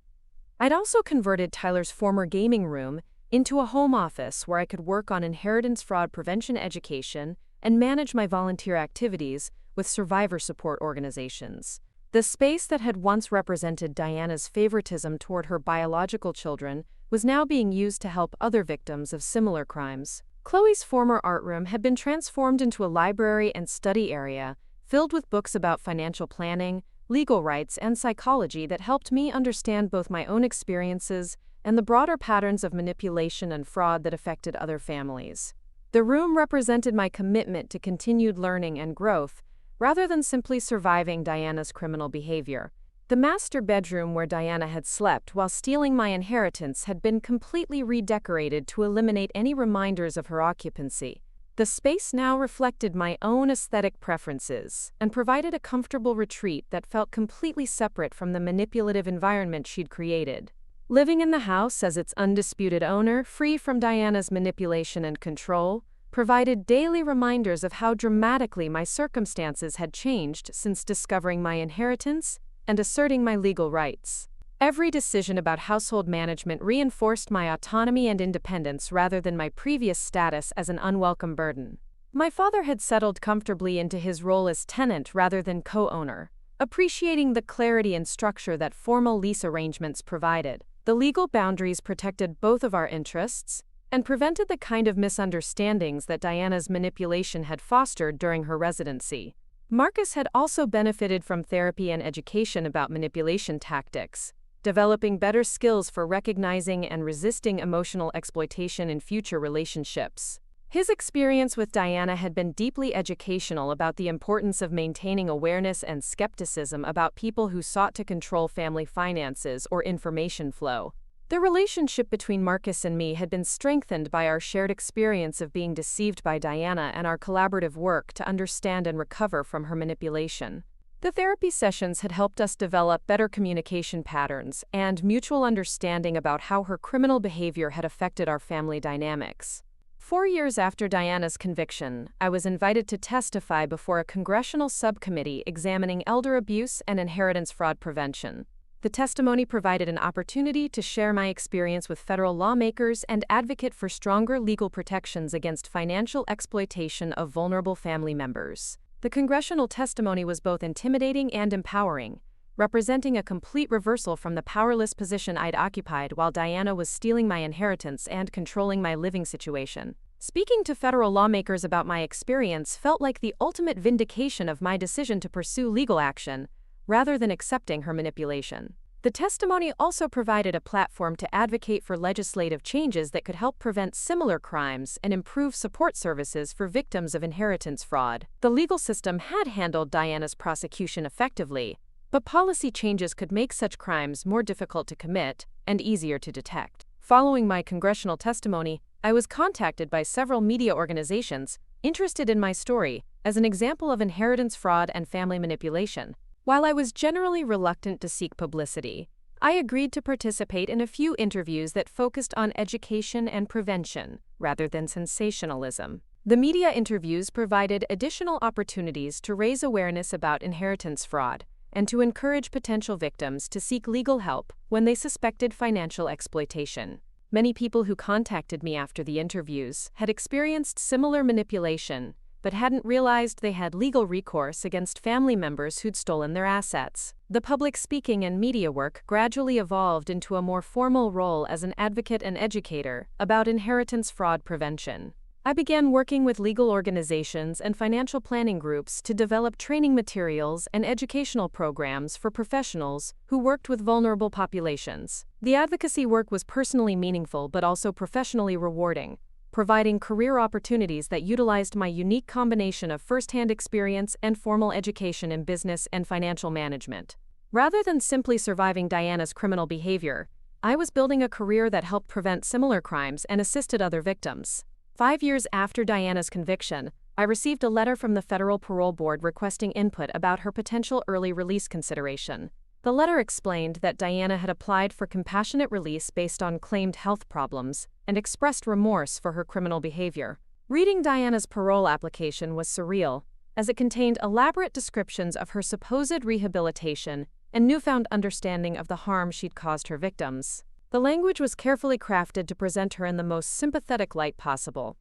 I'd also converted Tyler's former gaming room into a home office where I could work on inheritance fraud prevention education and manage my volunteer activities with survivor support organizations. The space that had once represented Diana's favoritism toward her biological children was now being used to help other victims of similar crimes. Chloe's former art room had been transformed into a library and study area filled with books about financial planning, legal rights, and psychology that helped me understand both my own experiences and the broader patterns of manipulation and fraud that affected other families. The room represented my commitment to continued learning and growth, rather than simply surviving Diana's criminal behavior. The master bedroom where Diana had slept while stealing my inheritance had been completely redecorated to eliminate any reminders of her occupancy. The space now reflected my own aesthetic preferences and provided a comfortable retreat that felt completely separate from the manipulative environment she'd created. Living in the house as its undisputed owner, free from Diana's manipulation and control, provided daily reminders of how dramatically my circumstances had changed since discovering my inheritance and asserting my legal rights. Every decision about household management reinforced my autonomy and independence rather than my previous status as an unwelcome burden. My father had settled comfortably into his role as tenant rather than co-owner, appreciating the clarity and structure that formal lease arrangements provided. The legal boundaries protected both of our interests and prevented the kind of misunderstandings that Diana's manipulation had fostered during her residency. Marcus had also benefited from therapy and education about manipulation tactics, developing better skills for recognizing and resisting emotional exploitation in future relationships. His experience with Diana had been deeply educational about the importance of maintaining awareness and skepticism about people who sought to control family finances or information flow. The relationship between Marcus and me had been strengthened by our shared experience of being deceived by Diana and our collaborative work to understand and recover from her manipulation. The therapy sessions had helped us develop better communication patterns and mutual understanding about how her criminal behavior had affected our family dynamics. 4 years after Diana's conviction, I was invited to testify before a congressional subcommittee examining elder abuse and inheritance fraud prevention. The testimony provided an opportunity to share my experience with federal lawmakers and advocate for stronger legal protections against financial exploitation of vulnerable family members. The congressional testimony was both intimidating and empowering, representing a complete reversal from the powerless position I'd occupied while Diana was stealing my inheritance and controlling my living situation. Speaking to federal lawmakers about my experience felt like the ultimate vindication of my decision to pursue legal action, rather than accepting her manipulation. The testimony also provided a platform to advocate for legislative changes that could help prevent similar crimes and improve support services for victims of inheritance fraud. The legal system had handled Diana's prosecution effectively, but policy changes could make such crimes more difficult to commit and easier to detect. Following my congressional testimony, I was contacted by several media organizations interested in my story as an example of inheritance fraud and family manipulation. While I was generally reluctant to seek publicity, I agreed to participate in a few interviews that focused on education and prevention, rather than sensationalism. The media interviews provided additional opportunities to raise awareness about inheritance fraud and to encourage potential victims to seek legal help when they suspected financial exploitation. Many people who contacted me after the interviews had experienced similar manipulation, but hadn't realized they had legal recourse against family members who'd stolen their assets. The public speaking and media work gradually evolved into a more formal role as an advocate and educator about inheritance fraud prevention. I began working with legal organizations and financial planning groups to develop training materials and educational programs for professionals who worked with vulnerable populations. The advocacy work was personally meaningful but also professionally rewarding, providing career opportunities that utilized my unique combination of firsthand experience and formal education in business and financial management. Rather than simply surviving Diana's criminal behavior, I was building a career that helped prevent similar crimes and assisted other victims. 5 years after Diana's conviction, I received a letter from the Federal Parole Board requesting input about her potential early release consideration. The letter explained that Diana had applied for compassionate release based on claimed health problems and expressed remorse for her criminal behavior. Reading Diana's parole application was surreal, as it contained elaborate descriptions of her supposed rehabilitation and newfound understanding of the harm she'd caused her victims. The language was carefully crafted to present her in the most sympathetic light possible,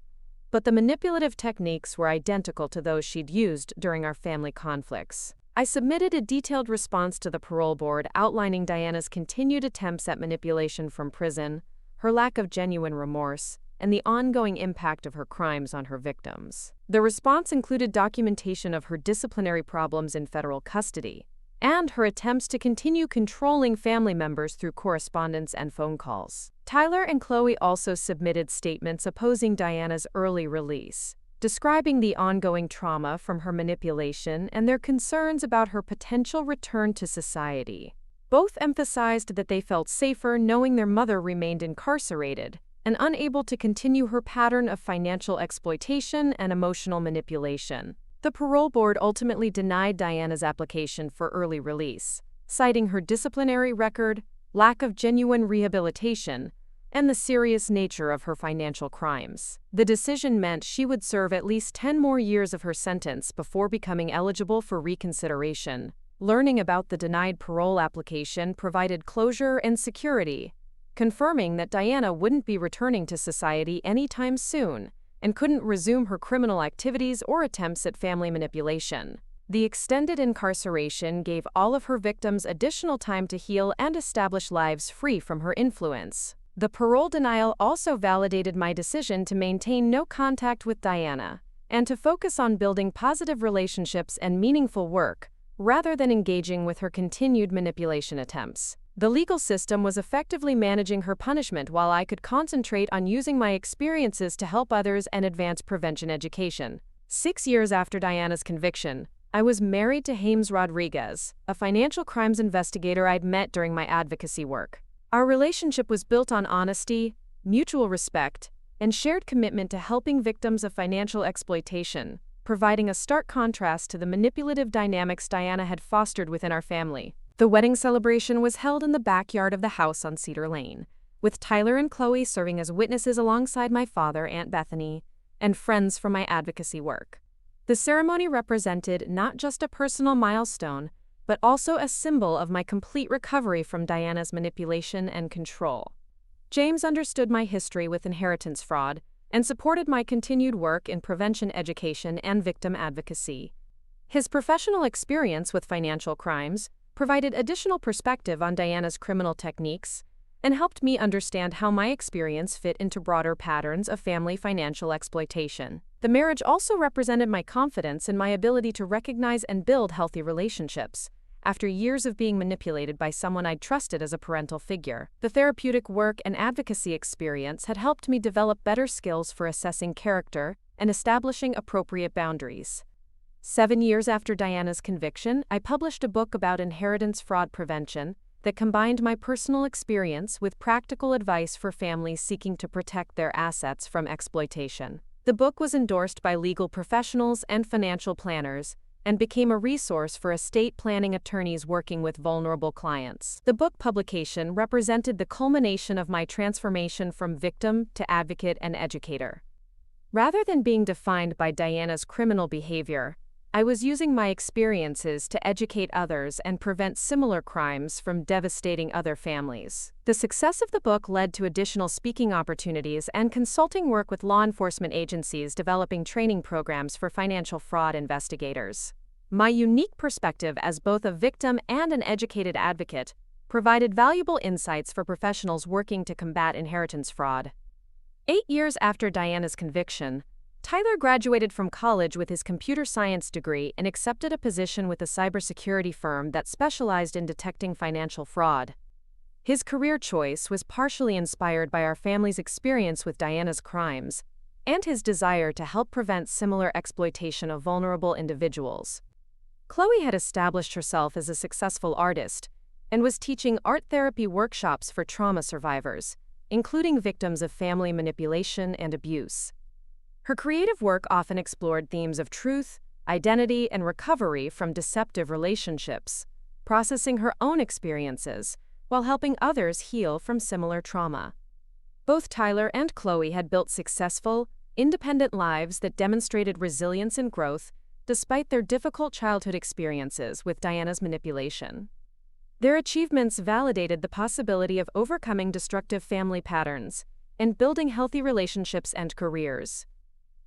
but the manipulative techniques were identical to those she'd used during our family conflicts. I submitted a detailed response to the parole board outlining Diana's continued attempts at manipulation from prison, her lack of genuine remorse, and the ongoing impact of her crimes on her victims. The response included documentation of her disciplinary problems in federal custody, and her attempts to continue controlling family members through correspondence and phone calls. Tyler and Chloe also submitted statements opposing Diana's early release, describing the ongoing trauma from her manipulation and their concerns about her potential return to society. Both emphasized that they felt safer knowing their mother remained incarcerated and unable to continue her pattern of financial exploitation and emotional manipulation. The parole board ultimately denied Diana's application for early release, citing her disciplinary record, lack of genuine rehabilitation, and the serious nature of her financial crimes. The decision meant she would serve at least 10 more years of her sentence before becoming eligible for reconsideration. Learning about the denied parole application provided closure and security, confirming that Diana wouldn't be returning to society anytime soon and couldn't resume her criminal activities or attempts at family manipulation. The extended incarceration gave all of her victims additional time to heal and establish lives free from her influence. The parole denial also validated my decision to maintain no contact with Diana and to focus on building positive relationships and meaningful work, rather than engaging with her continued manipulation attempts. The legal system was effectively managing her punishment while I could concentrate on using my experiences to help others and advance prevention education. 6 years after Diana's conviction, I was married to James Rodriguez, a financial crimes investigator I'd met during my advocacy work. Our relationship was built on honesty, mutual respect, and shared commitment to helping victims of financial exploitation, providing a stark contrast to the manipulative dynamics Diana had fostered within our family. The wedding celebration was held in the backyard of the house on Cedar Lane, with Tyler and Chloe serving as witnesses alongside my father, Aunt Bethany, and friends from my advocacy work. The ceremony represented not just a personal milestone, but also a symbol of my complete recovery from Diana's manipulation and control. James understood my history with inheritance fraud and supported my continued work in prevention education and victim advocacy. His professional experience with financial crimes provided additional perspective on Diana's criminal techniques and helped me understand how my experience fit into broader patterns of family financial exploitation. The marriage also represented my confidence in my ability to recognize and build healthy relationships, after years of being manipulated by someone I'd trusted as a parental figure. The therapeutic work and advocacy experience had helped me develop better skills for assessing character and establishing appropriate boundaries. 7 years after Diana's conviction, I published a book about inheritance fraud prevention that combined my personal experience with practical advice for families seeking to protect their assets from exploitation. The book was endorsed by legal professionals and financial planners and became a resource for estate planning attorneys working with vulnerable clients. The book publication represented the culmination of my transformation from victim to advocate and educator. Rather than being defined by Diana's criminal behavior, I was using my experiences to educate others and prevent similar crimes from devastating other families. The success of the book led to additional speaking opportunities and consulting work with law enforcement agencies developing training programs for financial fraud investigators. My unique perspective as both a victim and an educated advocate provided valuable insights for professionals working to combat inheritance fraud. 8 years after Diana's conviction, Tyler graduated from college with his computer science degree and accepted a position with a cybersecurity firm that specialized in detecting financial fraud. His career choice was partially inspired by our family's experience with Diana's crimes and his desire to help prevent similar exploitation of vulnerable individuals. Chloe had established herself as a successful artist and was teaching art therapy workshops for trauma survivors, including victims of family manipulation and abuse. Her creative work often explored themes of truth, identity, and recovery from deceptive relationships, processing her own experiences while helping others heal from similar trauma. Both Tyler and Chloe had built successful, independent lives that demonstrated resilience and growth despite their difficult childhood experiences with Diana's manipulation. Their achievements validated the possibility of overcoming destructive family patterns and building healthy relationships and careers.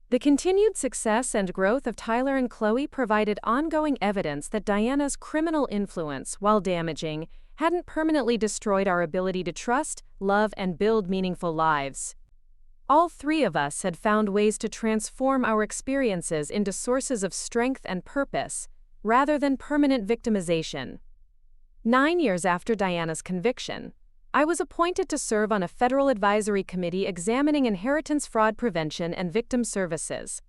The continued success and growth of Tyler and Chloe provided ongoing evidence that Diana's criminal influence, while damaging, hadn't permanently destroyed our ability to trust, love, and build meaningful lives. All three of us had found ways to transform our experiences into sources of strength and purpose, rather than permanent victimization. 9 years after Diana's conviction, I was appointed to serve on a federal advisory committee examining inheritance fraud prevention and victim services.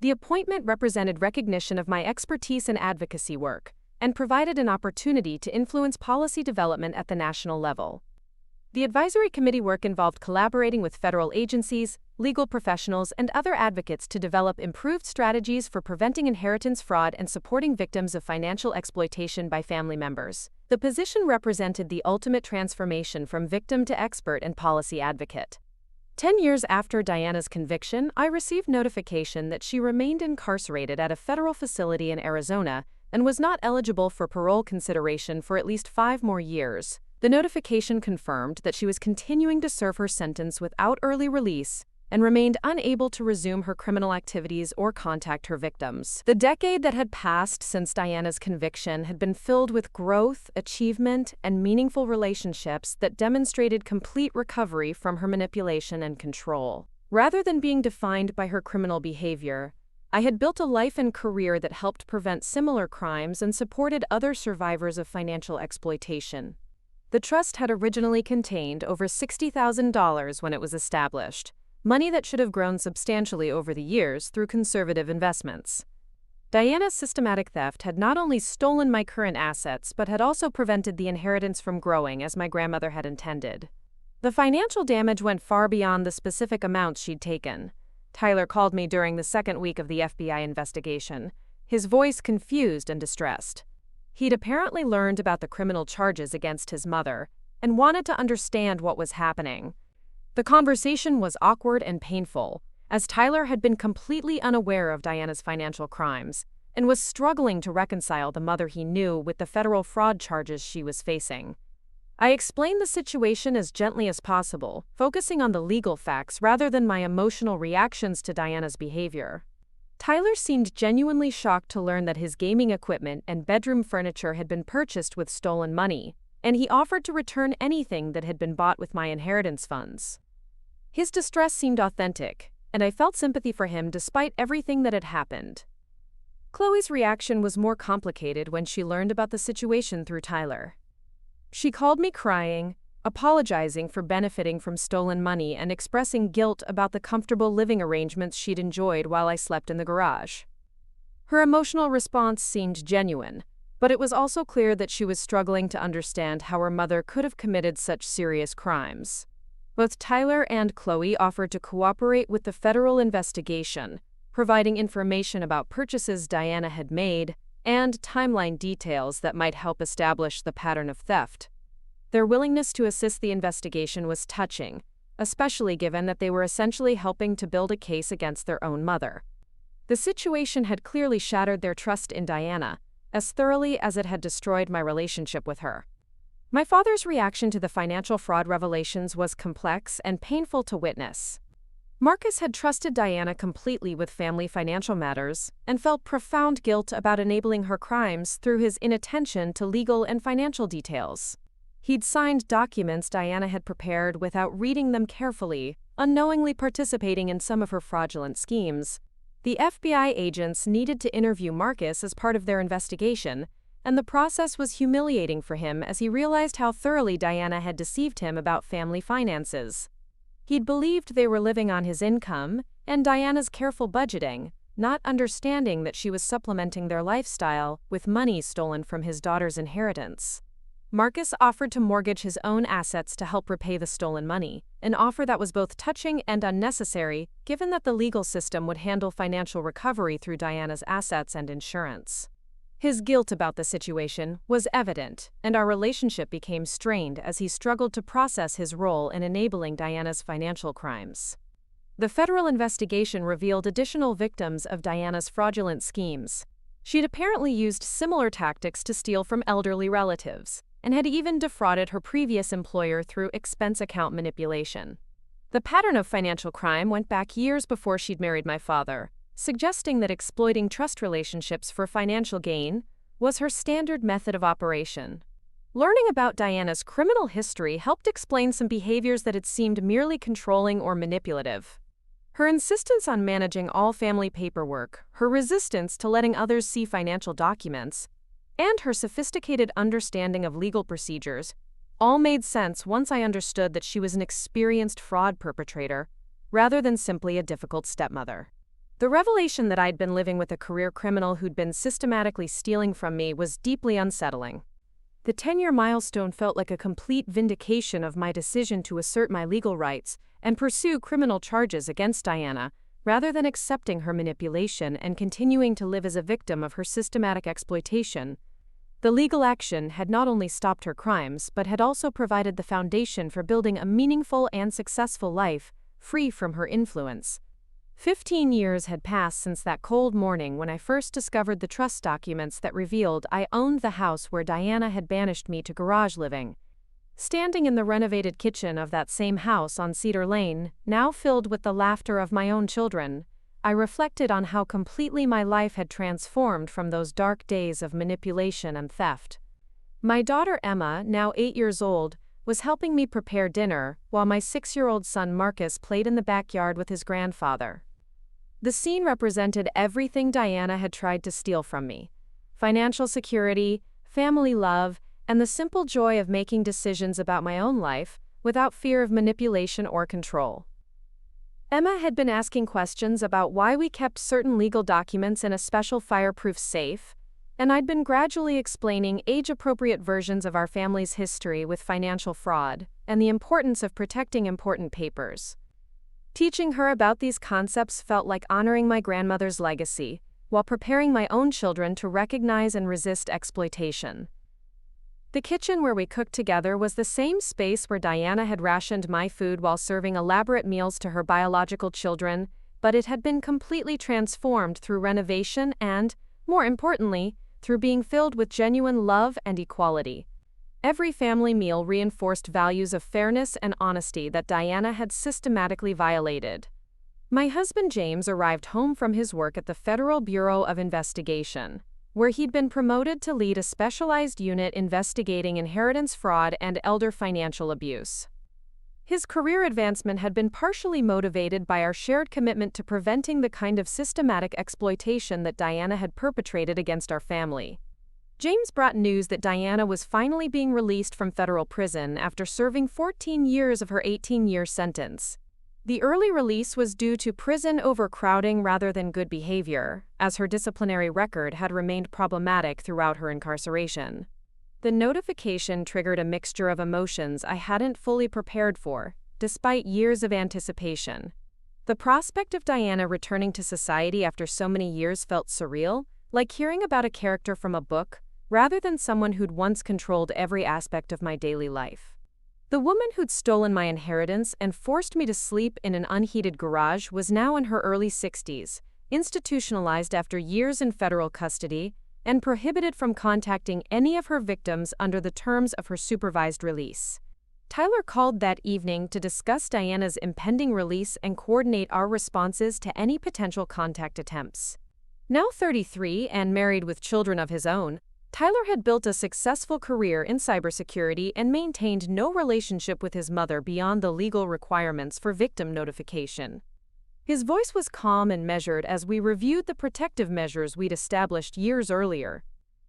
The appointment represented recognition of my expertise in advocacy work and provided an opportunity to influence policy development at the national level. The advisory committee work involved collaborating with federal agencies, legal professionals, and other advocates to develop improved strategies for preventing inheritance fraud and supporting victims of financial exploitation by family members. The position represented the ultimate transformation from victim to expert and policy advocate. 10 years after Diana's conviction, I received notification that she remained incarcerated at a federal facility in Arizona and was not eligible for parole consideration for at least 5 more years. The notification confirmed that she was continuing to serve her sentence without early release and remained unable to resume her criminal activities or contact her victims. The decade that had passed since Diana's conviction had been filled with growth, achievement, and meaningful relationships that demonstrated complete recovery from her manipulation and control. Rather than being defined by her criminal behavior, I had built a life and career that helped prevent similar crimes and supported other survivors of financial exploitation. The trust had originally contained over $60,000 when it was established, money that should have grown substantially over the years through conservative investments. Diana's systematic theft had not only stolen my current assets but had also prevented the inheritance from growing as my grandmother had intended. The financial damage went far beyond the specific amounts she'd taken. Tyler called me during the second week of the FBI investigation, his voice confused and distressed. He'd apparently learned about the criminal charges against his mother and wanted to understand what was happening. The conversation was awkward and painful, as Tyler had been completely unaware of Diana's financial crimes and was struggling to reconcile the mother he knew with the federal fraud charges she was facing. I explained the situation as gently as possible, focusing on the legal facts rather than my emotional reactions to Diana's behavior. Tyler seemed genuinely shocked to learn that his gaming equipment and bedroom furniture had been purchased with stolen money, and he offered to return anything that had been bought with my inheritance funds. His distress seemed authentic, and I felt sympathy for him despite everything that had happened. Chloe's reaction was more complicated when she learned about the situation through Tyler. She called me crying, apologizing for benefiting from stolen money and expressing guilt about the comfortable living arrangements she'd enjoyed while I slept in the garage. Her emotional response seemed genuine, but it was also clear that she was struggling to understand how her mother could have committed such serious crimes. Both Tyler and Chloe offered to cooperate with the federal investigation, providing information about purchases Diana had made and timeline details that might help establish the pattern of theft. Their willingness to assist the investigation was touching, especially given that they were essentially helping to build a case against their own mother. The situation had clearly shattered their trust in Diana, as thoroughly as it had destroyed my relationship with her. My father's reaction to the financial fraud revelations was complex and painful to witness. Marcus had trusted Diana completely with family financial matters and felt profound guilt about enabling her crimes through his inattention to legal and financial details. He'd signed documents Diana had prepared without reading them carefully, unknowingly participating in some of her fraudulent schemes. The FBI agents needed to interview Marcus as part of their investigation, and the process was humiliating for him as he realized how thoroughly Diana had deceived him about family finances. He'd believed they were living on his income and Diana's careful budgeting, not understanding that she was supplementing their lifestyle with money stolen from his daughter's inheritance. Marcus offered to mortgage his own assets to help repay the stolen money, an offer that was both touching and unnecessary, given that the legal system would handle financial recovery through Diana's assets and insurance. His guilt about the situation was evident, and our relationship became strained as he struggled to process his role in enabling Diana's financial crimes. The federal investigation revealed additional victims of Diana's fraudulent schemes. She'd apparently used similar tactics to steal from elderly relatives, and had even defrauded her previous employer through expense account manipulation. The pattern of financial crime went back years before she'd married my father, suggesting that exploiting trust relationships for financial gain was her standard method of operation. Learning about Diana's criminal history helped explain some behaviors that had seemed merely controlling or manipulative. Her insistence on managing all family paperwork, her resistance to letting others see financial documents, and her sophisticated understanding of legal procedures all made sense once I understood that she was an experienced fraud perpetrator rather than simply a difficult stepmother. The revelation that I'd been living with a career criminal who'd been systematically stealing from me was deeply unsettling. The 10-year milestone felt like a complete vindication of my decision to assert my legal rights and pursue criminal charges against Diana, rather than accepting her manipulation and continuing to live as a victim of her systematic exploitation. The legal action had not only stopped her crimes, but had also provided the foundation for building a meaningful and successful life, free from her influence. 15 years had passed since that cold morning when I first discovered the trust documents that revealed I owned the house where Diana had banished me to garage living. Standing in the renovated kitchen of that same house on Cedar Lane, now filled with the laughter of my own children, I reflected on how completely my life had transformed from those dark days of manipulation and theft. My daughter Emma, now 8 years old, was helping me prepare dinner, while my 6-year-old son Marcus played in the backyard with his grandfather. The scene represented everything Diana had tried to steal from me: financial security, family love, and the simple joy of making decisions about my own life without fear of manipulation or control. Emma had been asking questions about why we kept certain legal documents in a special fireproof safe, and I'd been gradually explaining age-appropriate versions of our family's history with financial fraud and the importance of protecting important papers. Teaching her about these concepts felt like honoring my grandmother's legacy, while preparing my own children to recognize and resist exploitation. The kitchen where we cooked together was the same space where Diana had rationed my food while serving elaborate meals to her biological children, but it had been completely transformed through renovation and, more importantly, through being filled with genuine love and equality. Every family meal reinforced values of fairness and honesty that Diana had systematically violated. My husband James arrived home from his work at the Federal Bureau of Investigation, where he'd been promoted to lead a specialized unit investigating inheritance fraud and elder financial abuse. His career advancement had been partially motivated by our shared commitment to preventing the kind of systematic exploitation that Diana had perpetrated against our family. James brought news that Diana was finally being released from federal prison after serving 14 years of her 18-year sentence. The early release was due to prison overcrowding rather than good behavior, as her disciplinary record had remained problematic throughout her incarceration. The notification triggered a mixture of emotions I hadn't fully prepared for, despite years of anticipation. The prospect of Diana returning to society after so many years felt surreal, like hearing about a character from a book, rather than someone who'd once controlled every aspect of my daily life. The woman who'd stolen my inheritance and forced me to sleep in an unheated garage was now in her early 60s, institutionalized after years in federal custody, and prohibited from contacting any of her victims under the terms of her supervised release. Tyler called that evening to discuss Diana's impending release and coordinate our responses to any potential contact attempts. Now 33 and married with children of his own, Tyler had built a successful career in cybersecurity and maintained no relationship with his mother beyond the legal requirements for victim notification. His voice was calm and measured as we reviewed the protective measures we'd established years earlier.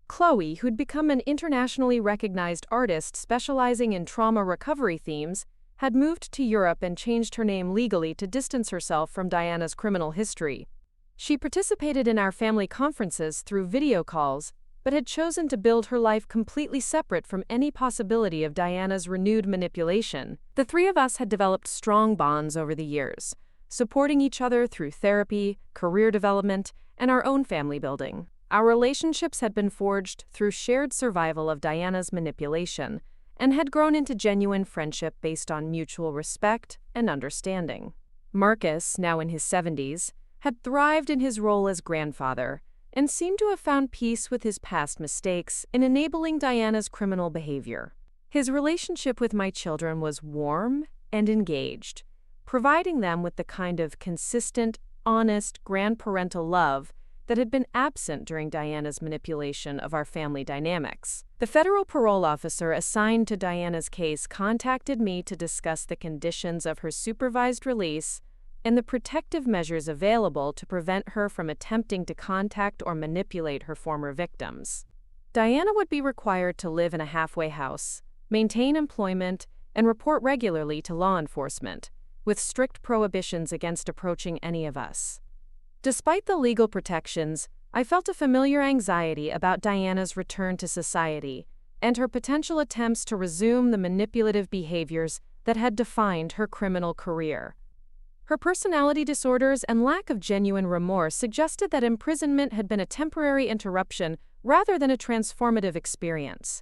Chloe, who'd become an internationally recognized artist specializing in trauma recovery themes, had moved to Europe and changed her name legally to distance herself from Diana's criminal history. She participated in our family conferences through video calls, but had chosen to build her life completely separate from any possibility of Diana's renewed manipulation. The three of us had developed strong bonds over the years, supporting each other through therapy, career development, and our own family building. Our relationships had been forged through shared survival of Diana's manipulation and had grown into genuine friendship based on mutual respect and understanding. Marcus, now in his 70s, had thrived in his role as grandfather and seemed to have found peace with his past mistakes in enabling Diana's criminal behavior. His relationship with my children was warm and engaged, providing them with the kind of consistent, honest, grandparental love that had been absent during Diana's manipulation of our family dynamics. The federal parole officer assigned to Diana's case contacted me to discuss the conditions of her supervised release and the protective measures available to prevent her from attempting to contact or manipulate her former victims. Diana would be required to live in a halfway house, maintain employment, and report regularly to law enforcement, with strict prohibitions against approaching any of us. Despite the legal protections, I felt a familiar anxiety about Diana's return to society and her potential attempts to resume the manipulative behaviors that had defined her criminal career. Her personality disorders and lack of genuine remorse suggested that imprisonment had been a temporary interruption rather than a transformative experience.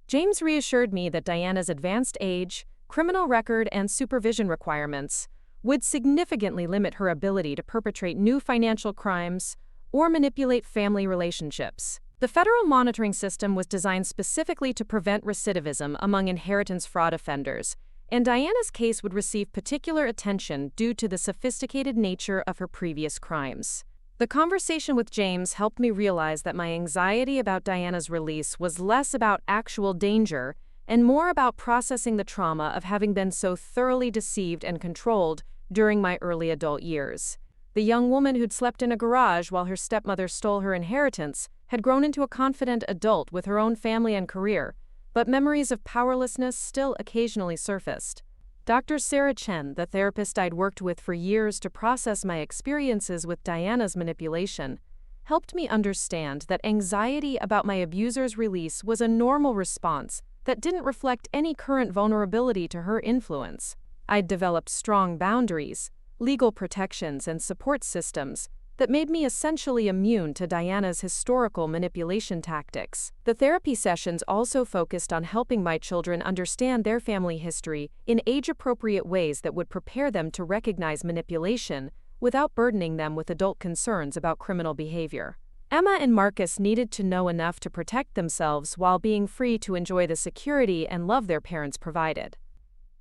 James reassured me that Diana's advanced age, criminal record, and supervision requirements would significantly limit her ability to perpetrate new financial crimes or manipulate family relationships. The federal monitoring system was designed specifically to prevent recidivism among inheritance fraud offenders, and Diana's case would receive particular attention due to the sophisticated nature of her previous crimes. The conversation with James helped me realize that my anxiety about Diana's release was less about actual danger and more about processing the trauma of having been so thoroughly deceived and controlled during my early adult years. The young woman who'd slept in a garage while her stepmother stole her inheritance had grown into a confident adult with her own family and career, but memories of powerlessness still occasionally surfaced. Dr. Sarah Chen, the therapist I'd worked with for years to process my experiences with Diana's manipulation, helped me understand that anxiety about my abuser's release was a normal response that didn't reflect any current vulnerability to her influence. I'd developed strong boundaries, legal protections, and support systems that made me essentially immune to Diana's historical manipulation tactics. The therapy sessions also focused on helping my children understand their family history in age-appropriate ways that would prepare them to recognize manipulation without burdening them with adult concerns about criminal behavior. Emma and Marcus needed to know enough to protect themselves while being free to enjoy the security and love their parents provided.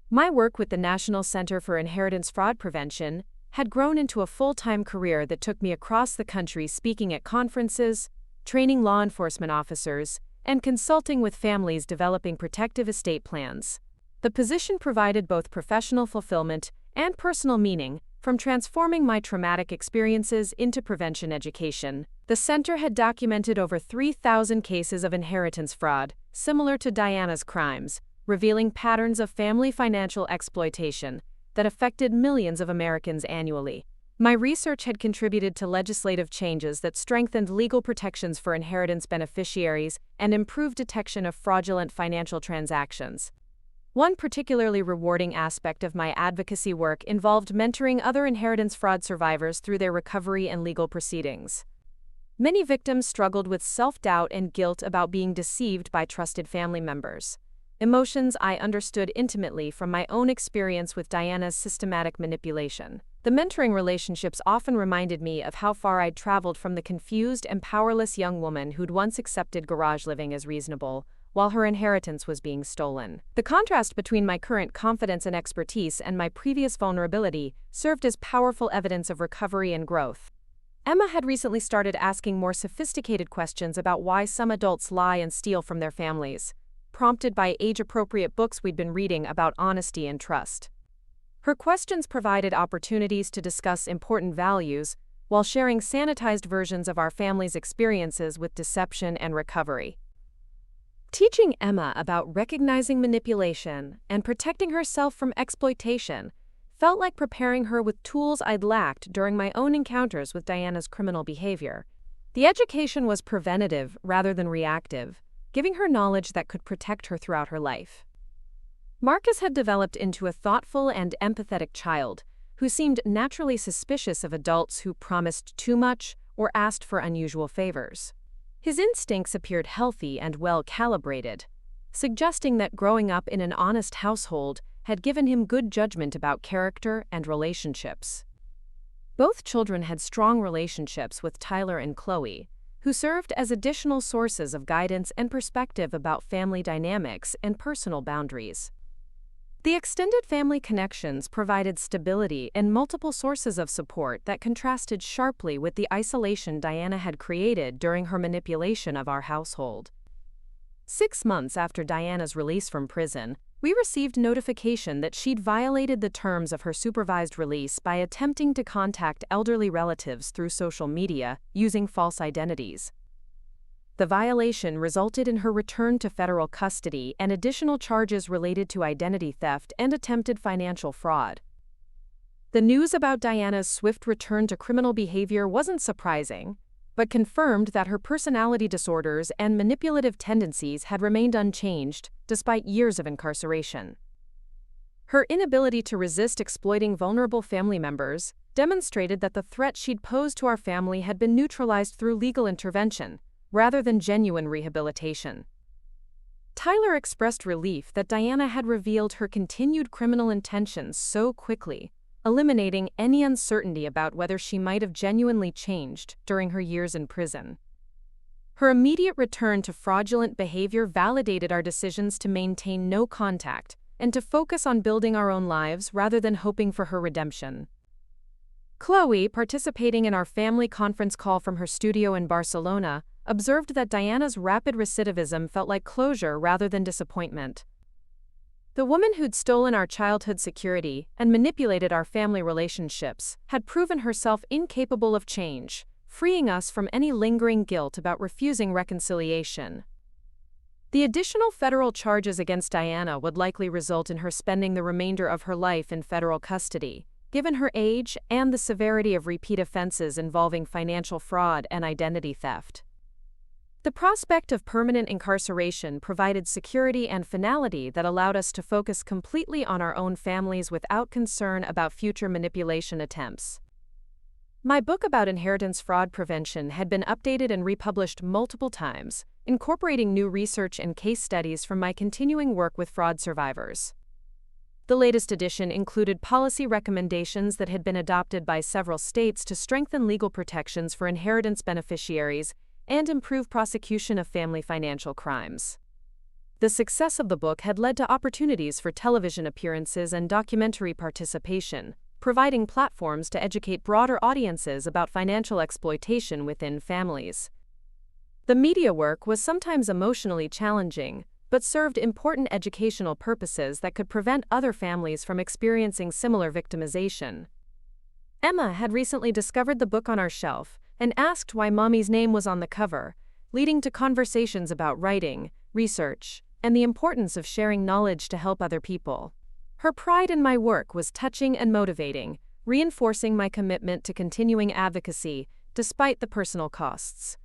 My work with the National Center for Inheritance Fraud Prevention had grown into a full-time career that took me across the country speaking at conferences, training law enforcement officers, and consulting with families developing protective estate plans. The position provided both professional fulfillment and personal meaning, from transforming my traumatic experiences into prevention education. The center had documented over 3,000 cases of inheritance fraud, similar to Diana's crimes, revealing patterns of family financial exploitation that affected millions of Americans annually. My research had contributed to legislative changes that strengthened legal protections for inheritance beneficiaries and improved detection of fraudulent financial transactions. One particularly rewarding aspect of my advocacy work involved mentoring other inheritance fraud survivors through their recovery and legal proceedings. Many victims struggled with self-doubt and guilt about being deceived by trusted family members, emotions I understood intimately from my own experience with Diana's systematic manipulation. The mentoring relationships often reminded me of how far I'd traveled from the confused and powerless young woman who'd once accepted garage living as reasonable, while her inheritance was being stolen. The contrast between my current confidence and expertise and my previous vulnerability served as powerful evidence of recovery and growth. Emma had recently started asking more sophisticated questions about why some adults lie and steal from their families, prompted by age-appropriate books we'd been reading about honesty and trust. Her questions provided opportunities to discuss important values while sharing sanitized versions of our family's experiences with deception and recovery. Teaching Emma about recognizing manipulation and protecting herself from exploitation felt like preparing her with tools I'd lacked during my own encounters with Diana's criminal behavior. The education was preventative rather than reactive, giving her knowledge that could protect her throughout her life. Marcus had developed into a thoughtful and empathetic child who seemed naturally suspicious of adults who promised too much or asked for unusual favors. His instincts appeared healthy and well-calibrated, suggesting that growing up in an honest household had given him good judgment about character and relationships. Both children had strong relationships with Tyler and Chloe, who served as additional sources of guidance and perspective about family dynamics and personal boundaries. The extended family connections provided stability and multiple sources of support that contrasted sharply with the isolation Diana had created during her manipulation of our household. 6 months after Diana's release from prison, we received notification that she'd violated the terms of her supervised release by attempting to contact elderly relatives through social media using false identities. The violation resulted in her return to federal custody and additional charges related to identity theft and attempted financial fraud. The news about Diana's swift return to criminal behavior wasn't surprising, but confirmed that her personality disorders and manipulative tendencies had remained unchanged despite years of incarceration. Her inability to resist exploiting vulnerable family members demonstrated that the threat she'd posed to our family had been neutralized through legal intervention, rather than genuine rehabilitation. Tyler expressed relief that Diana had revealed her continued criminal intentions so quickly, eliminating any uncertainty about whether she might have genuinely changed during her years in prison. Her immediate return to fraudulent behavior validated our decisions to maintain no contact and to focus on building our own lives rather than hoping for her redemption. Chloe, participating in our family conference call from her studio in Barcelona, observed that Diana's rapid recidivism felt like closure rather than disappointment. The woman who'd stolen our childhood security and manipulated our family relationships had proven herself incapable of change, freeing us from any lingering guilt about refusing reconciliation. The additional federal charges against Diana would likely result in her spending the remainder of her life in federal custody, given her age and the severity of repeat offenses involving financial fraud and identity theft. The prospect of permanent incarceration provided security and finality that allowed us to focus completely on our own families without concern about future manipulation attempts. My book about inheritance fraud prevention had been updated and republished multiple times, incorporating new research and case studies from my continuing work with fraud survivors. The latest edition included policy recommendations that had been adopted by several states to strengthen legal protections for inheritance beneficiaries and improve prosecution of family financial crimes. The success of the book had led to opportunities for television appearances and documentary participation, providing platforms to educate broader audiences about financial exploitation within families. The media work was sometimes emotionally challenging, but served important educational purposes that could prevent other families from experiencing similar victimization. Emma had recently discovered the book on our shelf and asked why Mommy's name was on the cover, leading to conversations about writing, research, and the importance of sharing knowledge to help other people. Her pride in my work was touching and motivating, reinforcing my commitment to continuing advocacy despite the personal costs.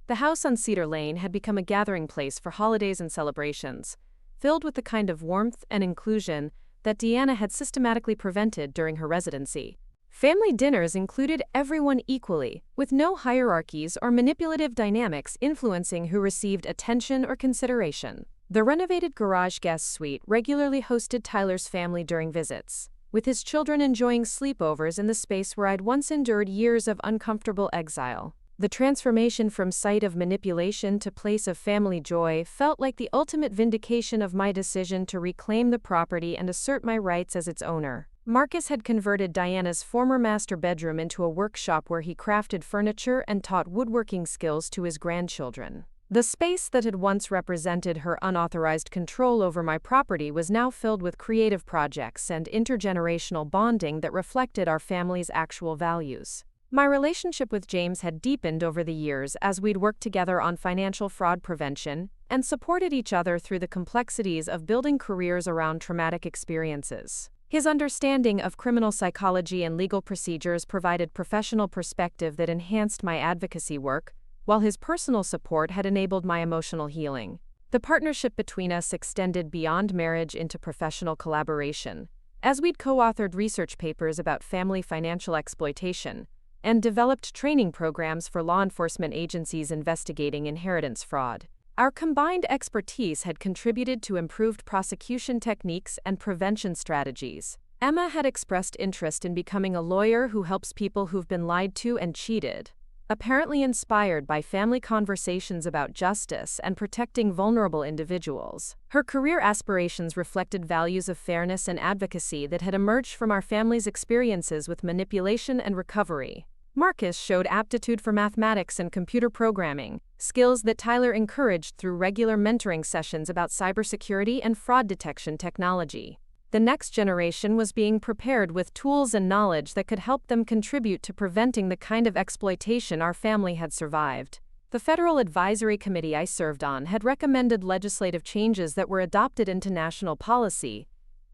The house on Cedar Lane had become a gathering place for holidays and celebrations, filled with the kind of warmth and inclusion that Diana had systematically prevented during her residency. Family dinners included everyone equally, with no hierarchies or manipulative dynamics influencing who received attention or consideration. The renovated garage guest suite regularly hosted Tyler's family during visits, with his children enjoying sleepovers in the space where I'd once endured years of uncomfortable exile. The transformation from site of manipulation to place of family joy felt like the ultimate vindication of my decision to reclaim the property and assert my rights as its owner. Marcus had converted Diana's former master bedroom into a workshop where he crafted furniture and taught woodworking skills to his grandchildren. The space that had once represented her unauthorized control over my property was now filled with creative projects and intergenerational bonding that reflected our family's actual values. My relationship with James had deepened over the years as we'd worked together on financial fraud prevention and supported each other through the complexities of building careers around traumatic experiences. His understanding of criminal psychology and legal procedures provided professional perspective that enhanced my advocacy work, while his personal support had enabled my emotional healing. The partnership between us extended beyond marriage into professional collaboration, as we'd co-authored research papers about family financial exploitation and developed training programs for law enforcement agencies investigating inheritance fraud. Our combined expertise had contributed to improved prosecution techniques and prevention strategies. Emma had expressed interest in becoming a lawyer who helps people who've been lied to and cheated. Apparently inspired by family conversations about justice and protecting vulnerable individuals, her career aspirations reflected values of fairness and advocacy that had emerged from our family's experiences with manipulation and recovery. Marcus showed aptitude for mathematics and computer programming, skills that Tyler encouraged through regular mentoring sessions about cybersecurity and fraud detection technology. The next generation was being prepared with tools and knowledge that could help them contribute to preventing the kind of exploitation our family had survived. The Federal Advisory Committee I served on had recommended legislative changes that were adopted into national policy,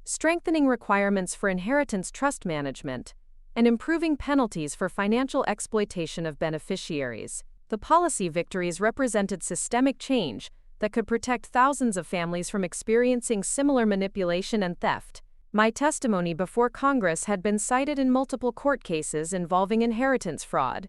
strengthening requirements for inheritance trust management, and improving penalties for financial exploitation of beneficiaries. The policy victories represented systemic change that could protect thousands of families from experiencing similar manipulation and theft. My testimony before Congress had been cited in multiple court cases involving inheritance fraud,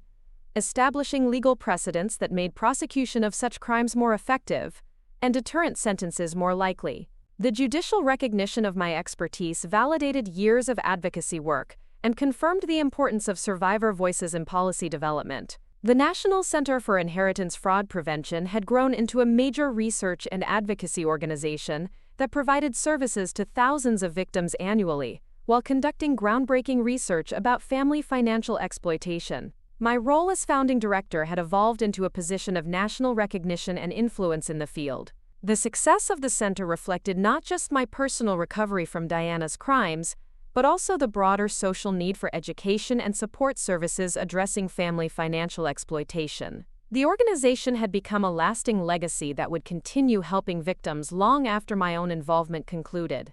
establishing legal precedents that made prosecution of such crimes more effective and deterrent sentences more likely. The judicial recognition of my expertise validated years of advocacy work and confirmed the importance of survivor voices in policy development. The National Center for Inheritance Fraud Prevention had grown into a major research and advocacy organization that provided services to thousands of victims annually, while conducting groundbreaking research about family financial exploitation. My role as founding director had evolved into a position of national recognition and influence in the field. The success of the center reflected not just my personal recovery from Diana's crimes, but also the broader social need for education and support services addressing family financial exploitation. The organization had become a lasting legacy that would continue helping victims long after my own involvement concluded.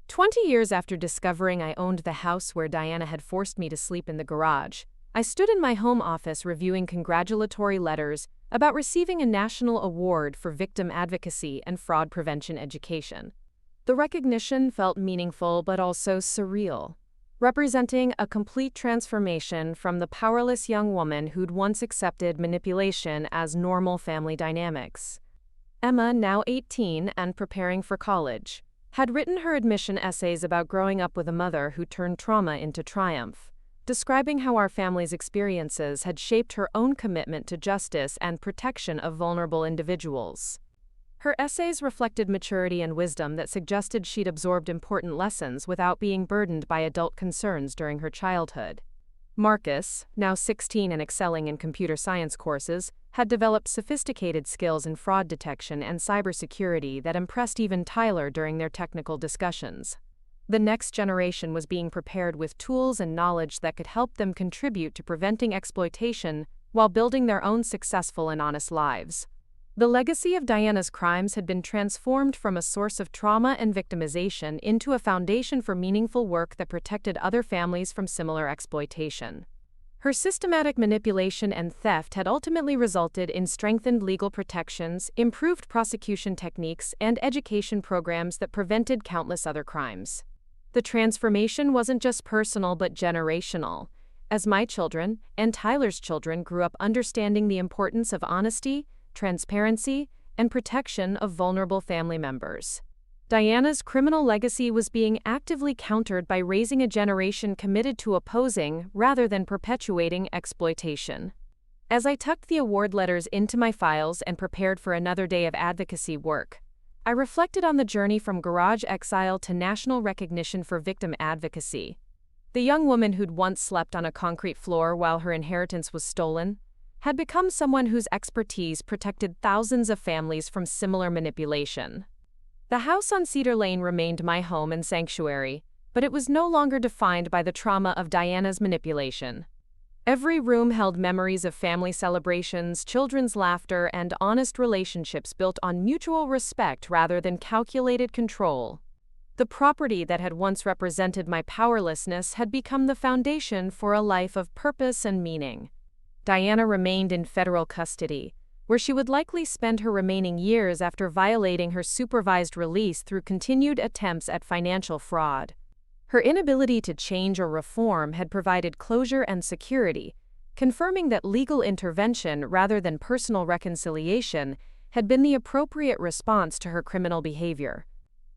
20 years after discovering I owned the house where Diana had forced me to sleep in the garage, I stood in my home office reviewing congratulatory letters about receiving a national award for victim advocacy and fraud prevention education. The recognition felt meaningful but also surreal, representing a complete transformation from the powerless young woman who'd once accepted manipulation as normal family dynamics. Emma, now 18 and preparing for college, had written her admission essays about growing up with a mother who turned trauma into triumph, describing how our family's experiences had shaped her own commitment to justice and protection of vulnerable individuals. Her essays reflected maturity and wisdom that suggested she'd absorbed important lessons without being burdened by adult concerns during her childhood. Marcus, now 16 and excelling in computer science courses, had developed sophisticated skills in fraud detection and cybersecurity that impressed even Tyler during their technical discussions. The next generation was being prepared with tools and knowledge that could help them contribute to preventing exploitation while building their own successful and honest lives. The legacy of Diana's crimes had been transformed from a source of trauma and victimization into a foundation for meaningful work that protected other families from similar exploitation. Her systematic manipulation and theft had ultimately resulted in strengthened legal protections, improved prosecution techniques, and education programs that prevented countless other crimes. The transformation wasn't just personal but generational, as my children and Tyler's children grew up understanding the importance of honesty, transparency, and protection of vulnerable family members. Diana's criminal legacy was being actively countered by raising a generation committed to opposing, rather than perpetuating, exploitation. As I tucked the award letters into my files and prepared for another day of advocacy work, I reflected on the journey from garage exile to national recognition for victim advocacy. The young woman who'd once slept on a concrete floor while her inheritance was stolen had become someone whose expertise protected thousands of families from similar manipulation. The house on Cedar Lane remained my home and sanctuary, but it was no longer defined by the trauma of Diana's manipulation. Every room held memories of family celebrations, children's laughter, and honest relationships built on mutual respect rather than calculated control. The property that had once represented my powerlessness had become the foundation for a life of purpose and meaning. Diana remained in federal custody, where she would likely spend her remaining years after violating her supervised release through continued attempts at financial fraud. Her inability to change or reform had provided closure and security, confirming that legal intervention rather than personal reconciliation had been the appropriate response to her criminal behavior.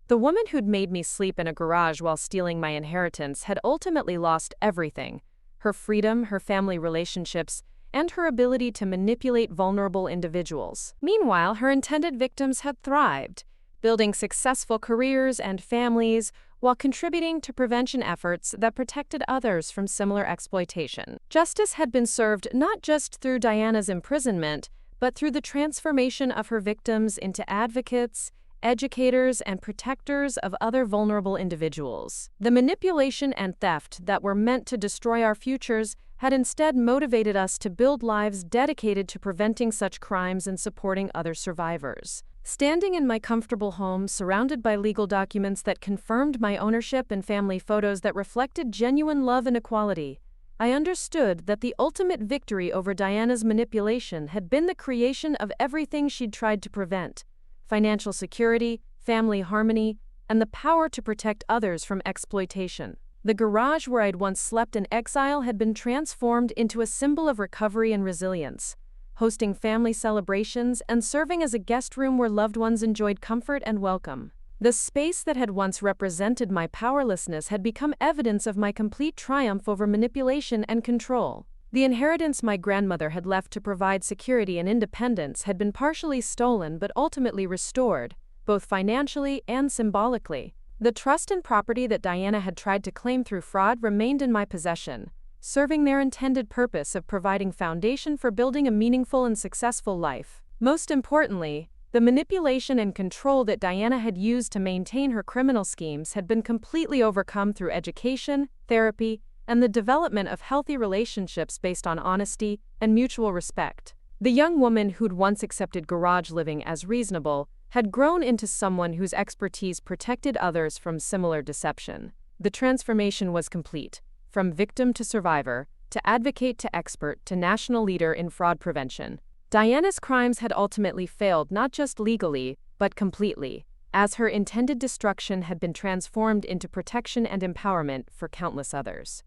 The woman who'd made me sleep in a garage while stealing my inheritance had ultimately lost everything: her freedom, her family relationships, and her ability to manipulate vulnerable individuals. Meanwhile, her intended victims had thrived, building successful careers and families while contributing to prevention efforts that protected others from similar exploitation. Justice had been served not just through Diana's imprisonment, but through the transformation of her victims into advocates, educators, and protectors of other vulnerable individuals. The manipulation and theft that were meant to destroy our futures had instead motivated us to build lives dedicated to preventing such crimes and supporting other survivors. Standing in my comfortable home, surrounded by legal documents that confirmed my ownership and family photos that reflected genuine love and equality, I understood that the ultimate victory over Diana's manipulation had been the creation of everything she'd tried to prevent: financial security, family harmony, and the power to protect others from exploitation. The garage where I'd once slept in exile had been transformed into a symbol of recovery and resilience, hosting family celebrations and serving as a guest room where loved ones enjoyed comfort and welcome. The space that had once represented my powerlessness had become evidence of my complete triumph over manipulation and control. The inheritance my grandmother had left to provide security and independence had been partially stolen but ultimately restored, both financially and symbolically. The trust and property that Diana had tried to claim through fraud remained in my possession, serving their intended purpose of providing foundation for building a meaningful and successful life. Most importantly, the manipulation and control that Diana had used to maintain her criminal schemes had been completely overcome through education, therapy, and the development of healthy relationships based on honesty and mutual respect. The young woman who'd once accepted garage living as reasonable had grown into someone whose expertise protected others from similar deception. The transformation was complete, from victim to survivor, to advocate to expert to national leader in fraud prevention. Diana's crimes had ultimately failed not just legally, but completely, as her intended destruction had been transformed into protection and empowerment for countless others.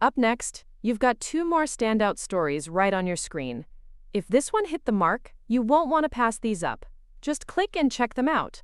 Up next, you've got 2 more standout stories right on your screen. If this one hit the mark, you won't want to pass these up. Just click and check them out.